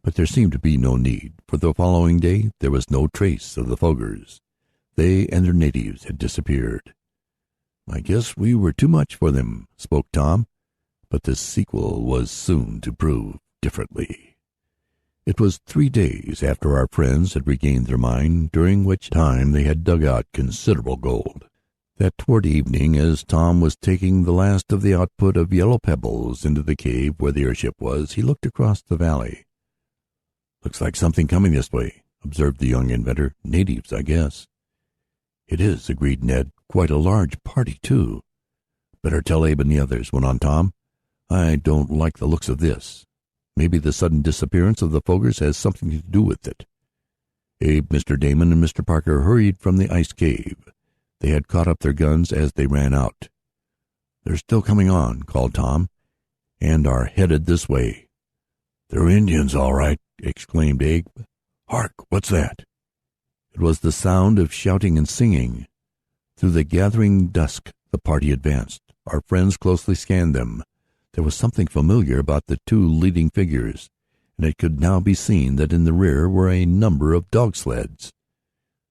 But there seemed to be no need, for the following day there was no trace of the Fogers. They and their natives had disappeared. "I guess we were too much for them," spoke Tom, but the sequel was soon to prove differently. It was 3 days after our friends had regained their mine, during which time they had dug out considerable gold, that toward evening, as Tom was taking the last of the output of yellow pebbles into the cave where the airship was, he looked across the valley. "Looks like something coming this way," observed the young inventor. "Natives, I guess." "It is," agreed Ned. "Quite a large party, too." "Better tell Abe and the others," went on Tom. "I don't like the looks of this. Maybe the sudden disappearance of the Fogers has something to do with it." Abe, Mr. Damon, and Mr. Parker hurried from the ice cave. They had caught up their guns as they ran out. "They're still coming on," called Tom. and are headed this way." "They're Indians, all right," exclaimed Abe. "Hark! What's that?" It was the sound of shouting and singing. Through the gathering dusk the party advanced. Our friends closely scanned them. There was something familiar about the two leading figures, and it could now be seen that in the rear were a number of dog sleds.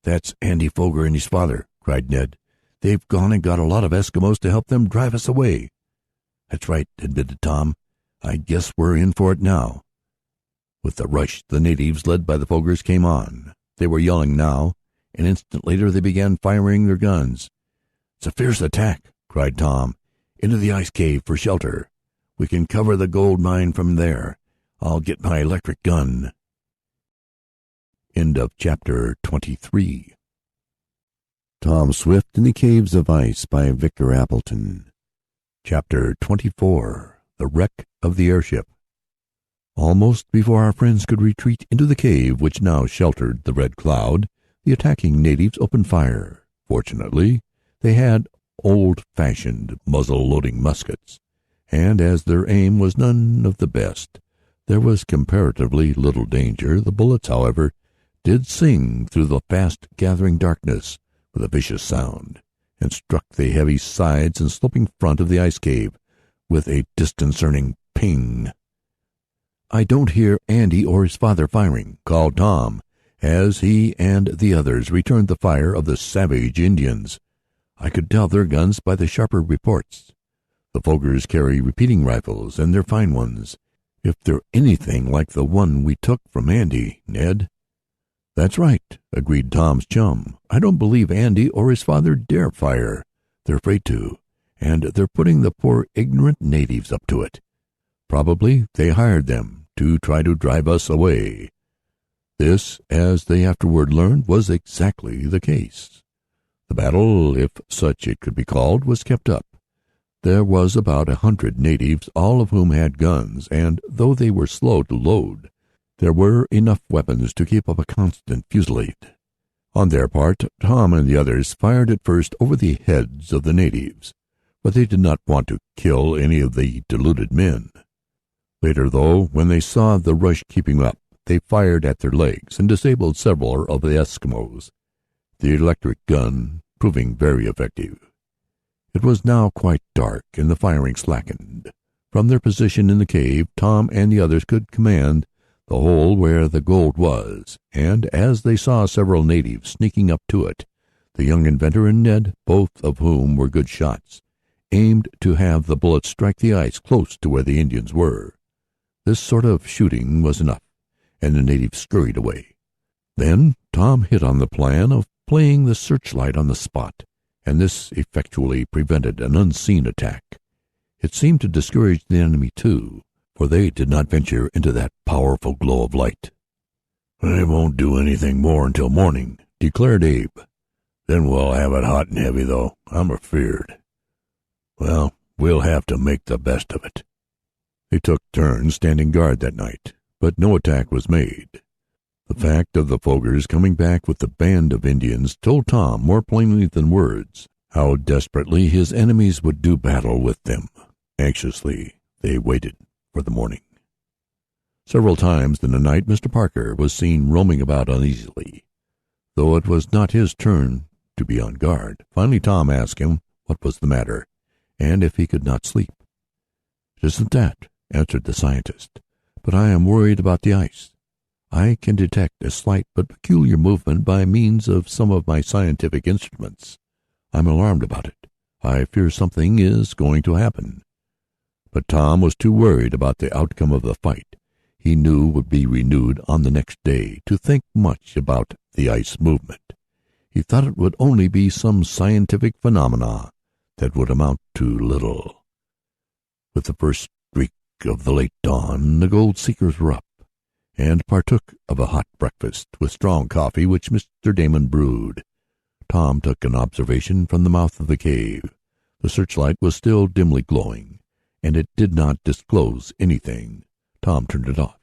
"That's Andy Foger and his father," cried Ned. "They've gone and got a lot of Eskimos to help them drive us away." "That's right," admitted Tom. "I guess we're in for it now." With the rush, the natives, led by the Fogers, came on. They were yelling now. An instant later they began firing their guns. "It's a fierce attack," cried Tom. "Into the ice cave for shelter. We can cover the gold mine from there. I'll get my electric gun." End of chapter 23. Tom Swift in the Caves of Ice by Victor Appleton. Chapter 24. The Wreck of the Airship. Almost before our friends could retreat into the cave which now sheltered the Red Cloud, the attacking natives opened fire. Fortunately, they had old-fashioned muzzle-loading muskets, and as their aim was none of the best, there was comparatively little danger. The bullets, however, did sing through the fast-gathering darkness with a vicious sound, and struck the heavy sides and sloping front of the ice cave with a disconcerting ping. "I don't hear Andy or his father firing," called Tom, as he and the others returned the fire of the savage Indians. I could tell their guns by the sharper reports. The Fogers carry repeating rifles, and they're fine ones, if they're anything like the one we took from Andy, Ned. "That's right," agreed Tom's chum. "I don't believe Andy or his father dare fire. They're afraid to, and they're putting the poor ignorant natives up to it. Probably they hired them to try to drive us away." This, as they afterward learned, was exactly the case. The battle, if such it could be called, was kept up. There was about 100 natives, all of whom had guns, and though they were slow to load, there were enough weapons to keep up a constant fusillade. On their part, Tom and the others fired at first over the heads of the natives, but they did not want to kill any of the deluded men. Later, though, when they saw the rush keeping up, they fired at their legs and disabled several of the Eskimos, the electric gun proving very effective. It was now quite dark, and the firing slackened. From their position in the cave, Tom and the others could command the hole where the gold was, and as they saw several natives sneaking up to it, the young inventor and Ned, both of whom were good shots, aimed to have the bullets strike the ice close to where the Indians were. This sort of shooting was enough, and the natives scurried away. Then Tom hit on the plan of playing the searchlight on the spot, and this effectually prevented an unseen attack. It seemed to discourage the enemy, too, for they did not venture into that powerful glow of light. "They won't do anything more until morning," declared Abe. "Then we'll have it hot and heavy, though, I'm afeard. Well, we'll have to make the best of it." They took turns standing guard that night, but no attack was made. The fact of the Fogers coming back with the band of Indians told Tom more plainly than words how desperately his enemies would do battle with them. Anxiously they waited for the morning. Several times in the night Mr. Parker was seen roaming about uneasily, though it was not his turn to be on guard. Finally Tom asked him what was the matter, and if he could not sleep. "It isn't that," answered the scientist, "but I am worried about the ice. I can detect a slight but peculiar movement by means of some of my scientific instruments. I'm alarmed about it. I fear something is going to happen." But Tom was too worried about the outcome of the fight he knew would be renewed on the next day to think much about the ice movement. He thought it would only be some scientific phenomena that would amount to little. With the first streak of the late dawn, the gold seekers were up, and partook of a hot breakfast with strong coffee which Mr. Damon brewed. Tom took an observation from the mouth of the cave. The searchlight was still dimly glowing, and it did not disclose anything. Tom turned it off.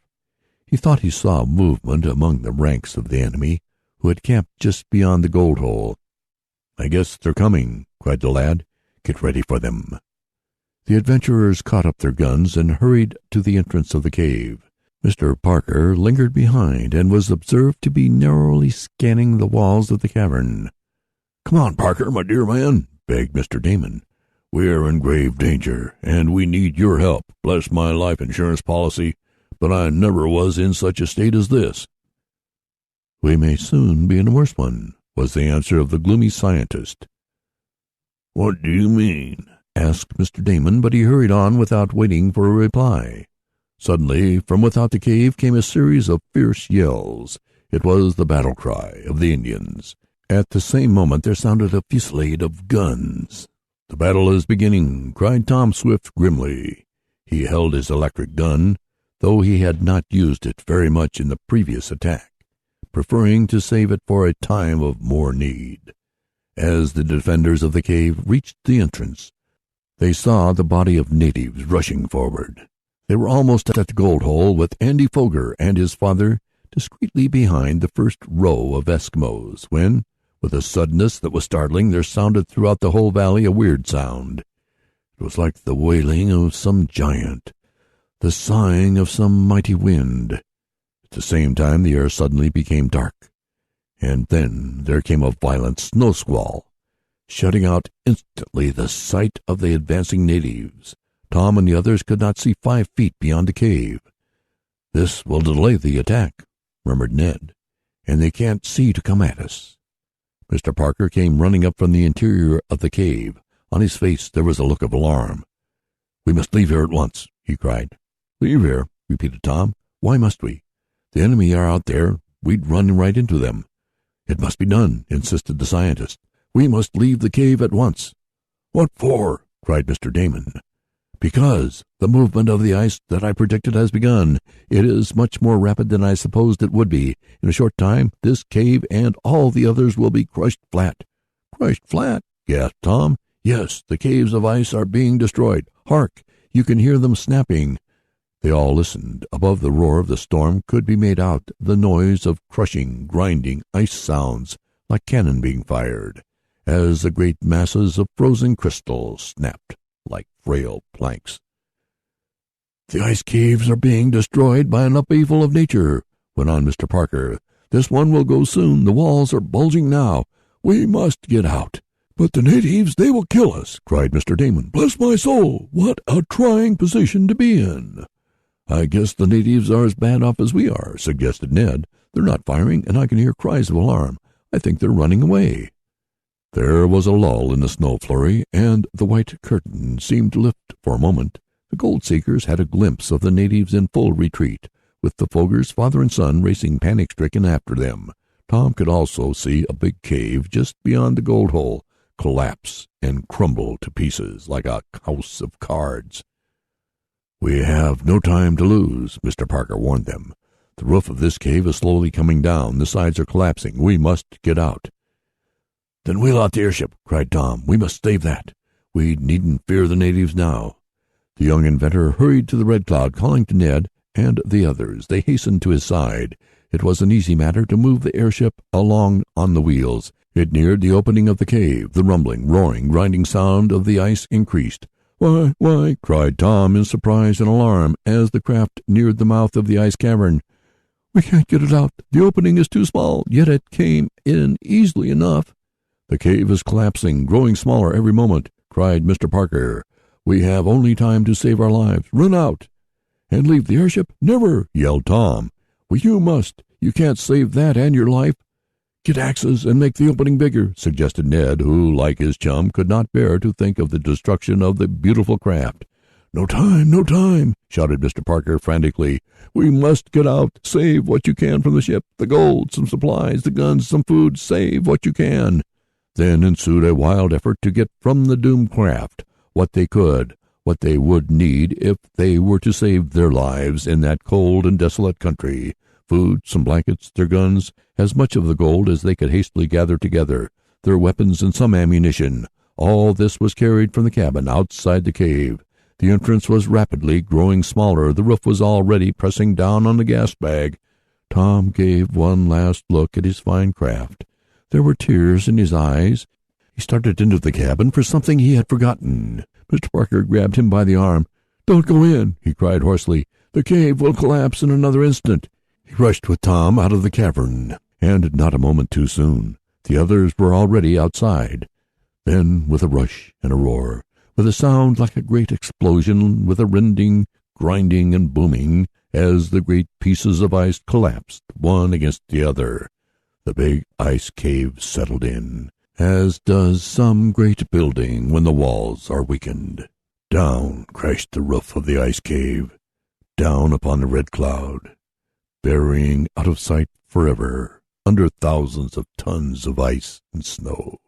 He thought he saw movement among the ranks of the enemy, who had camped just beyond the gold hole. "I guess they're coming," cried the lad. "Get ready for them." The adventurers caught up their guns and hurried to the entrance of the cave. Mr. Parker lingered behind and was observed to be narrowly scanning the walls of the cavern. "Come on, Parker, my dear man," begged Mr. Damon. "We are in grave danger, and we need your help. Bless my life insurance policy, but I never was in such a state as this." "We may soon be in a worse one," was the answer of the gloomy scientist. "What do you mean?" asked Mr. Damon, but he hurried on without waiting for a reply. Suddenly, from without the cave came a series of fierce yells. It was the battle cry of the Indians. At the same moment there sounded a fusillade of guns. "The battle is beginning," cried Tom Swift grimly. He held his electric gun, though he had not used it very much in the previous attack, preferring to save it for a time of more need. As the defenders of the cave reached the entrance, they saw the body of natives rushing forward. They were almost at the gold hole, with Andy Foger and his father discreetly behind the first row of Eskimos, when, with a suddenness that was startling, there sounded throughout the whole valley a weird sound. It was like the wailing of some giant, the sighing of some mighty wind. At the same time the air suddenly became dark, and then there came a violent snow squall, shutting out instantly the sight of the advancing natives. Tom and the others could not see 5 feet beyond the cave. "This will delay the attack," murmured Ned, "and they can't see to come at us." Mr. Parker came running up from the interior of the cave. On his face there was a look of alarm. "We must leave here at once," he cried. "Leave here?" repeated Tom. "Why must we? The enemy are out there. We'd run right into them." "It must be done," insisted the scientist. "We must leave the cave at once." "What for?" cried Mr. Damon. "Because the movement of the ice that I predicted has begun. It is much more rapid than I supposed it would be. In a short time this cave and all the others will be crushed flat." "Crushed flat?" gasped Tom. "Yes, the caves of ice are being destroyed. Hark! You can hear them snapping." They all listened. Above the roar of the storm could be made out the noise of crushing, grinding ice sounds, like cannon being fired, as the great masses of frozen crystal snapped like frail planks. "The ice caves are being destroyed by an upheaval of nature," went on Mr. Parker. "This one will go soon. The walls are bulging now. We must get out." "But the natives, they will kill us," cried Mr. Damon. "Bless my soul, what a trying position to be in." "I guess the natives are as bad off as we are," suggested Ned. "They're not firing, and I can hear cries of alarm. I think they're running away." There was a lull in the snow flurry, and the white curtain seemed to lift for a moment. The gold seekers had a glimpse of the natives in full retreat, with the Fogers, father and son, racing panic-stricken after them. Tom could also see a big cave just beyond the gold hole collapse and crumble to pieces like a house of cards. "We have no time to lose," Mr. Parker warned them. "The roof of this cave is slowly coming down. The sides are collapsing. We must get out." "Then wheel out the airship," cried Tom. "We must save that. We needn't fear the natives now." The young inventor hurried to the Red Cloud, calling to Ned and the others. They hastened to his side. It was an easy matter to move the airship along on the wheels. It neared the opening of the cave. The rumbling, roaring, grinding sound of the ice increased. Why, cried Tom in surprise and alarm as the craft neared the mouth of the ice cavern. "We can't get it out. The opening is too small, yet it came in easily enough." "The cave is collapsing, growing smaller every moment," cried Mr. Parker. "We have only time to save our lives. Run out!" "And leave the airship? Never!" yelled Tom. "Well, you must. You can't save that and your life." "Get axes and make the opening bigger," suggested Ned, who, like his chum, could not bear to think of the destruction of the beautiful craft. "No time, no time!" shouted Mr. Parker frantically. "We must get out. Save what you can from the ship. The gold, some supplies, the guns, some food. Save what you can." Then ensued a wild effort to get from the doomed craft what they could, what they would need if they were to save their lives in that cold and desolate country. Food, some blankets, their guns, as much of the gold as they could hastily gather together, their weapons and some ammunition. All this was carried from the cabin outside the cave. The entrance was rapidly growing smaller. The roof was already pressing down on the gas bag. Tom gave one last look at his fine craft. There were tears in his eyes. He started into the cabin for something he had forgotten. Mr. Parker grabbed him by the arm. "Don't go in," he cried hoarsely. "The cave will collapse in another instant." He rushed with Tom out of the cavern, and not a moment too soon. The others were already outside. Then, with a rush and a roar, with a sound like a great explosion, with a rending, grinding, and booming, as the great pieces of ice collapsed one against the other, the big ice cave settled in, as does some great building when the walls are weakened. Down crashed the roof of the ice cave, down upon the Red Cloud, burying out of sight forever, under thousands of tons of ice and snow,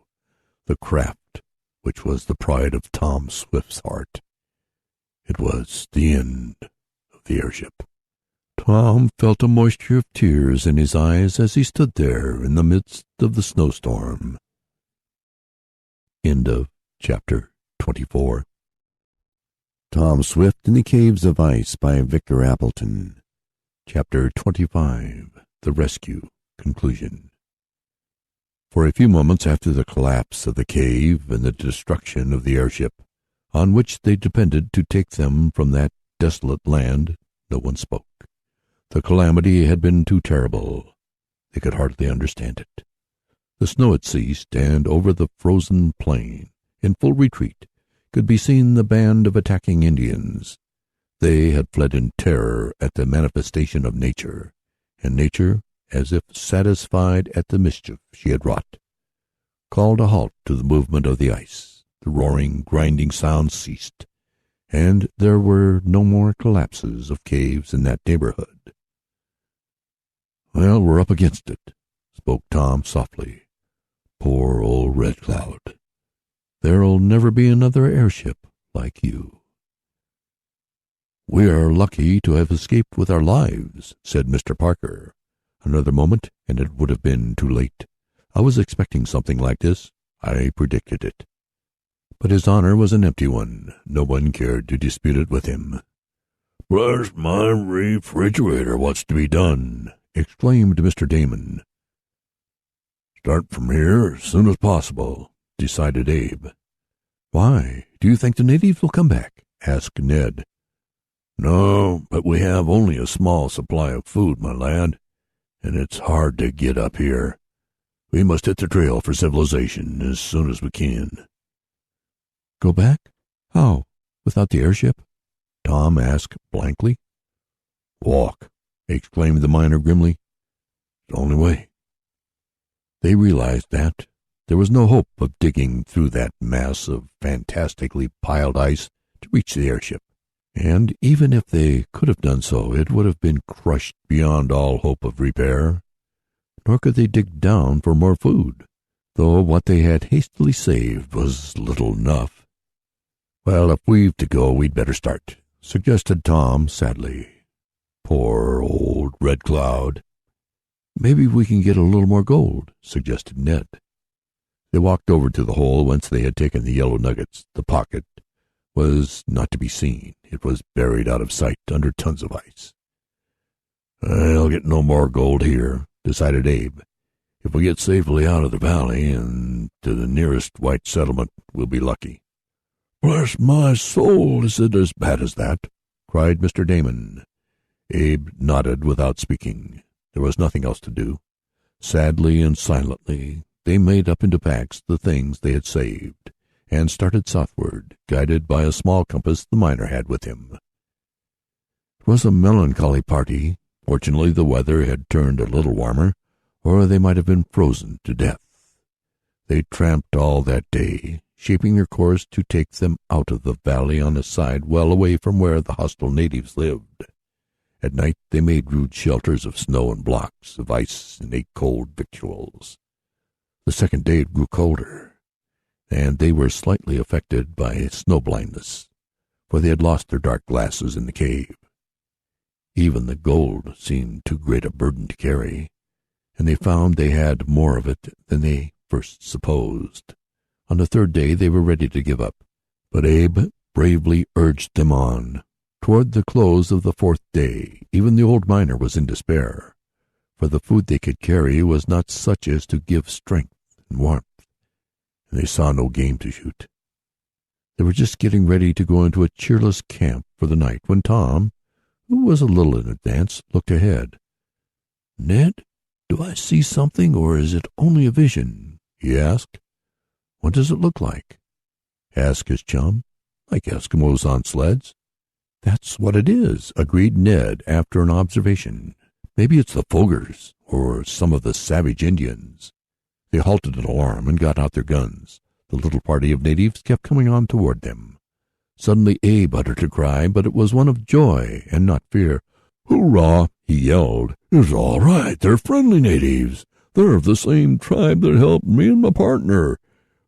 the craft which was the pride of Tom Swift's heart. It was the end of the airship. Tom felt a moisture of tears in his eyes as he stood there in the midst of the snowstorm. End of chapter 24. Tom Swift in the Caves of Ice by Victor Appleton. Chapter 25. The Rescue. Conclusion. For a few moments after the collapse of the cave and the destruction of the airship, on which they depended to take them from that desolate land, no one spoke. The calamity had been too terrible. They could hardly understand it. The snow had ceased, and over the frozen plain, in full retreat, could be seen the band of attacking Indians. They had fled in terror at the manifestation of nature, and nature, as if satisfied at the mischief she had wrought, called a halt to the movement of the ice. The roaring, grinding sound ceased, and there were no more collapses of caves in that neighborhood. "Well, we're up against it," spoke Tom softly. "Poor old Red Cloud. There'll never be another airship like you." "We are lucky to have escaped with our lives," said Mr. Parker. "Another moment, and it would have been too late. I was expecting something like this. I predicted it." But his honor was an empty one. No one cared to dispute it with him. "Bless my refrigerator, what's to be done?" exclaimed Mr. Damon. "Start from here as soon as possible," decided Abe. "Why, do you think the natives will come back?" asked Ned. "No, but we have only a small supply of food, my lad, and it's hard to get up here. We must hit the trail for civilization as soon as we can." "Go back? How? Without the airship?" Tom asked blankly. "Walk," exclaimed the miner grimly. "It's the only way." They realized that there was no hope of digging through that mass of fantastically piled ice to reach the airship, and even if they could have done so, it would have been crushed beyond all hope of repair. Nor could they dig down for more food, though what they had hastily saved was little enough. "Well, if we've to go, we'd better start," suggested Tom sadly. "Poor old Red Cloud." "Maybe we can get a little more gold," suggested Ned. They walked over to the hole whence they had taken the yellow nuggets. The pocket was not to be seen. It was buried out of sight under tons of ice. "I'll get no more gold here," decided Abe. "If we get safely out of the valley and to the nearest white settlement, we'll be lucky." "Bless my soul, is it as bad as that?" cried Mr. Damon. Abe nodded without speaking. There was nothing else to do. Sadly and silently they made up into packs the things they had saved, and started southward, guided by a small compass the miner had with him. It was a melancholy party. Fortunately, the weather had turned a little warmer, or they might have been frozen to death. They tramped all that day, shaping their course to take them out of the valley on a side well away from where the hostile natives lived. At night they made rude shelters of snow and blocks of ice and ate cold victuals. The second day it grew colder, and they were slightly affected by snow blindness, for they had lost their dark glasses in the cave. Even the gold seemed too great a burden to carry, and they found they had more of it than they first supposed. On the third day they were ready to give up, but Abe bravely urged them on. Toward the close of the fourth day, even the old miner was in despair, for the food they could carry was not such as to give strength and warmth, and they saw no game to shoot. They were just getting ready to go into a cheerless camp for the night when Tom, who was a little in advance, looked ahead. "Ned, do I see something, or is it only a vision?" he asked. "What does it look like?" asked his chum. "Like Eskimos on sleds." "That's what it is," agreed Ned after an observation. "Maybe it's the Foggers, or some of the savage Indians." They halted in alarm and got out their guns. The little party of natives kept coming on toward them. Suddenly Abe uttered a cry, but it was one of joy and not fear. "Hurrah!" he yelled. "It's all right. They're friendly natives. They're of the same tribe that helped me and my partner.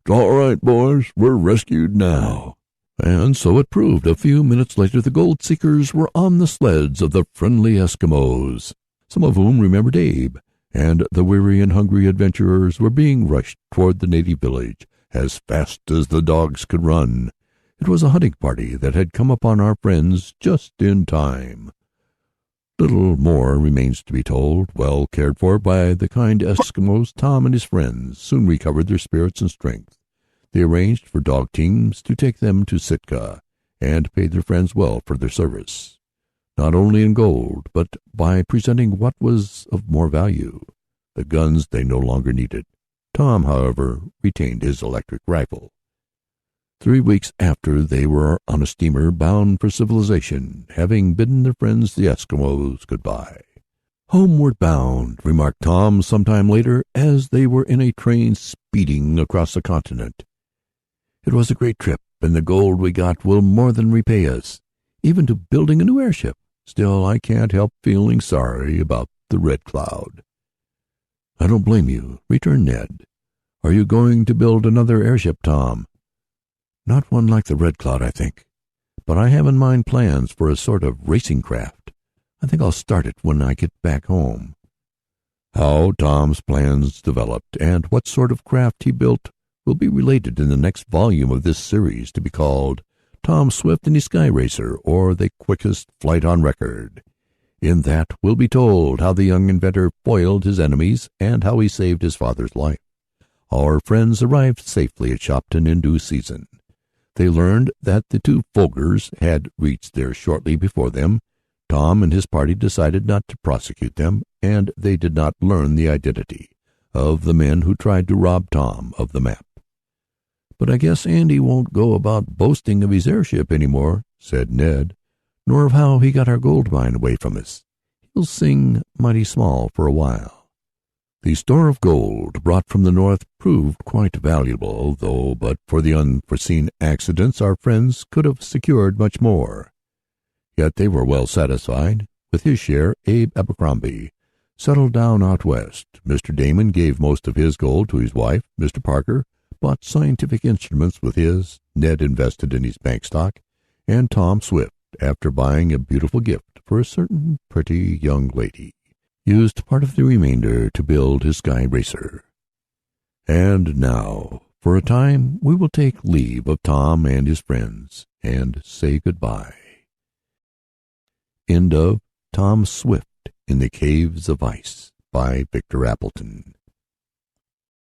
It's all right, boys. We're rescued now." And so it proved. A few minutes later the gold seekers were on the sleds of the friendly Eskimos, some of whom remembered Abe, and the weary and hungry adventurers were being rushed toward the native village as fast as the dogs could run. It was a hunting party that had come upon our friends just in time. Little more remains to be told. Well cared for by the kind Eskimos, Tom and his friends soon recovered their spirits and strength. They arranged for dog teams to take them to Sitka, and paid their friends well for their service, not only in gold, but by presenting what was of more value, the guns they no longer needed. Tom, however, retained his electric rifle. 3 weeks after, they were on a steamer bound for civilization, having bidden their friends the Eskimos goodbye. "Homeward bound," remarked Tom some time later, as they were in a train speeding across the continent. "It was a great trip, and the gold we got will more than repay us, even to building a new airship. Still, I can't help feeling sorry about the Red Cloud." "I don't blame you," returned Ned. "Are you going to build another airship, Tom?" "Not one like the Red Cloud, I think. But I have in mind plans for a sort of racing craft. I think I'll start it when I get back home." How Tom's plans developed, and what sort of craft he built, will be related in the next volume of this series, to be called Tom Swift and his Sky Racer, or the Quickest Flight on Record. In that will be told how the young inventor foiled his enemies, and how he saved his father's life. Our friends arrived safely at Shopton in due season. They learned that the two Foggers had reached there shortly before them. Tom and his party decided not to prosecute them, and they did not learn the identity of the men who tried to rob Tom of the map. "But I guess Andy won't go about boasting of his airship any more," said Ned, "nor of how he got our gold mine away from us. He'll sing mighty small for a while." The store of gold brought from the north proved quite valuable, though but for the unforeseen accidents our friends could have secured much more. Yet they were well satisfied. With his share, Abe Abercrombie settled down out west. Mr. Damon gave most of his gold to his wife. Mr. Parker bought scientific instruments with his. Ned invested in his bank stock, and Tom Swift, after buying a beautiful gift for a certain pretty young lady, used part of the remainder to build his Sky Racer. And now, for a time, we will take leave of Tom and his friends, and say goodbye. End of Tom Swift in the Caves of Ice by Victor Appleton.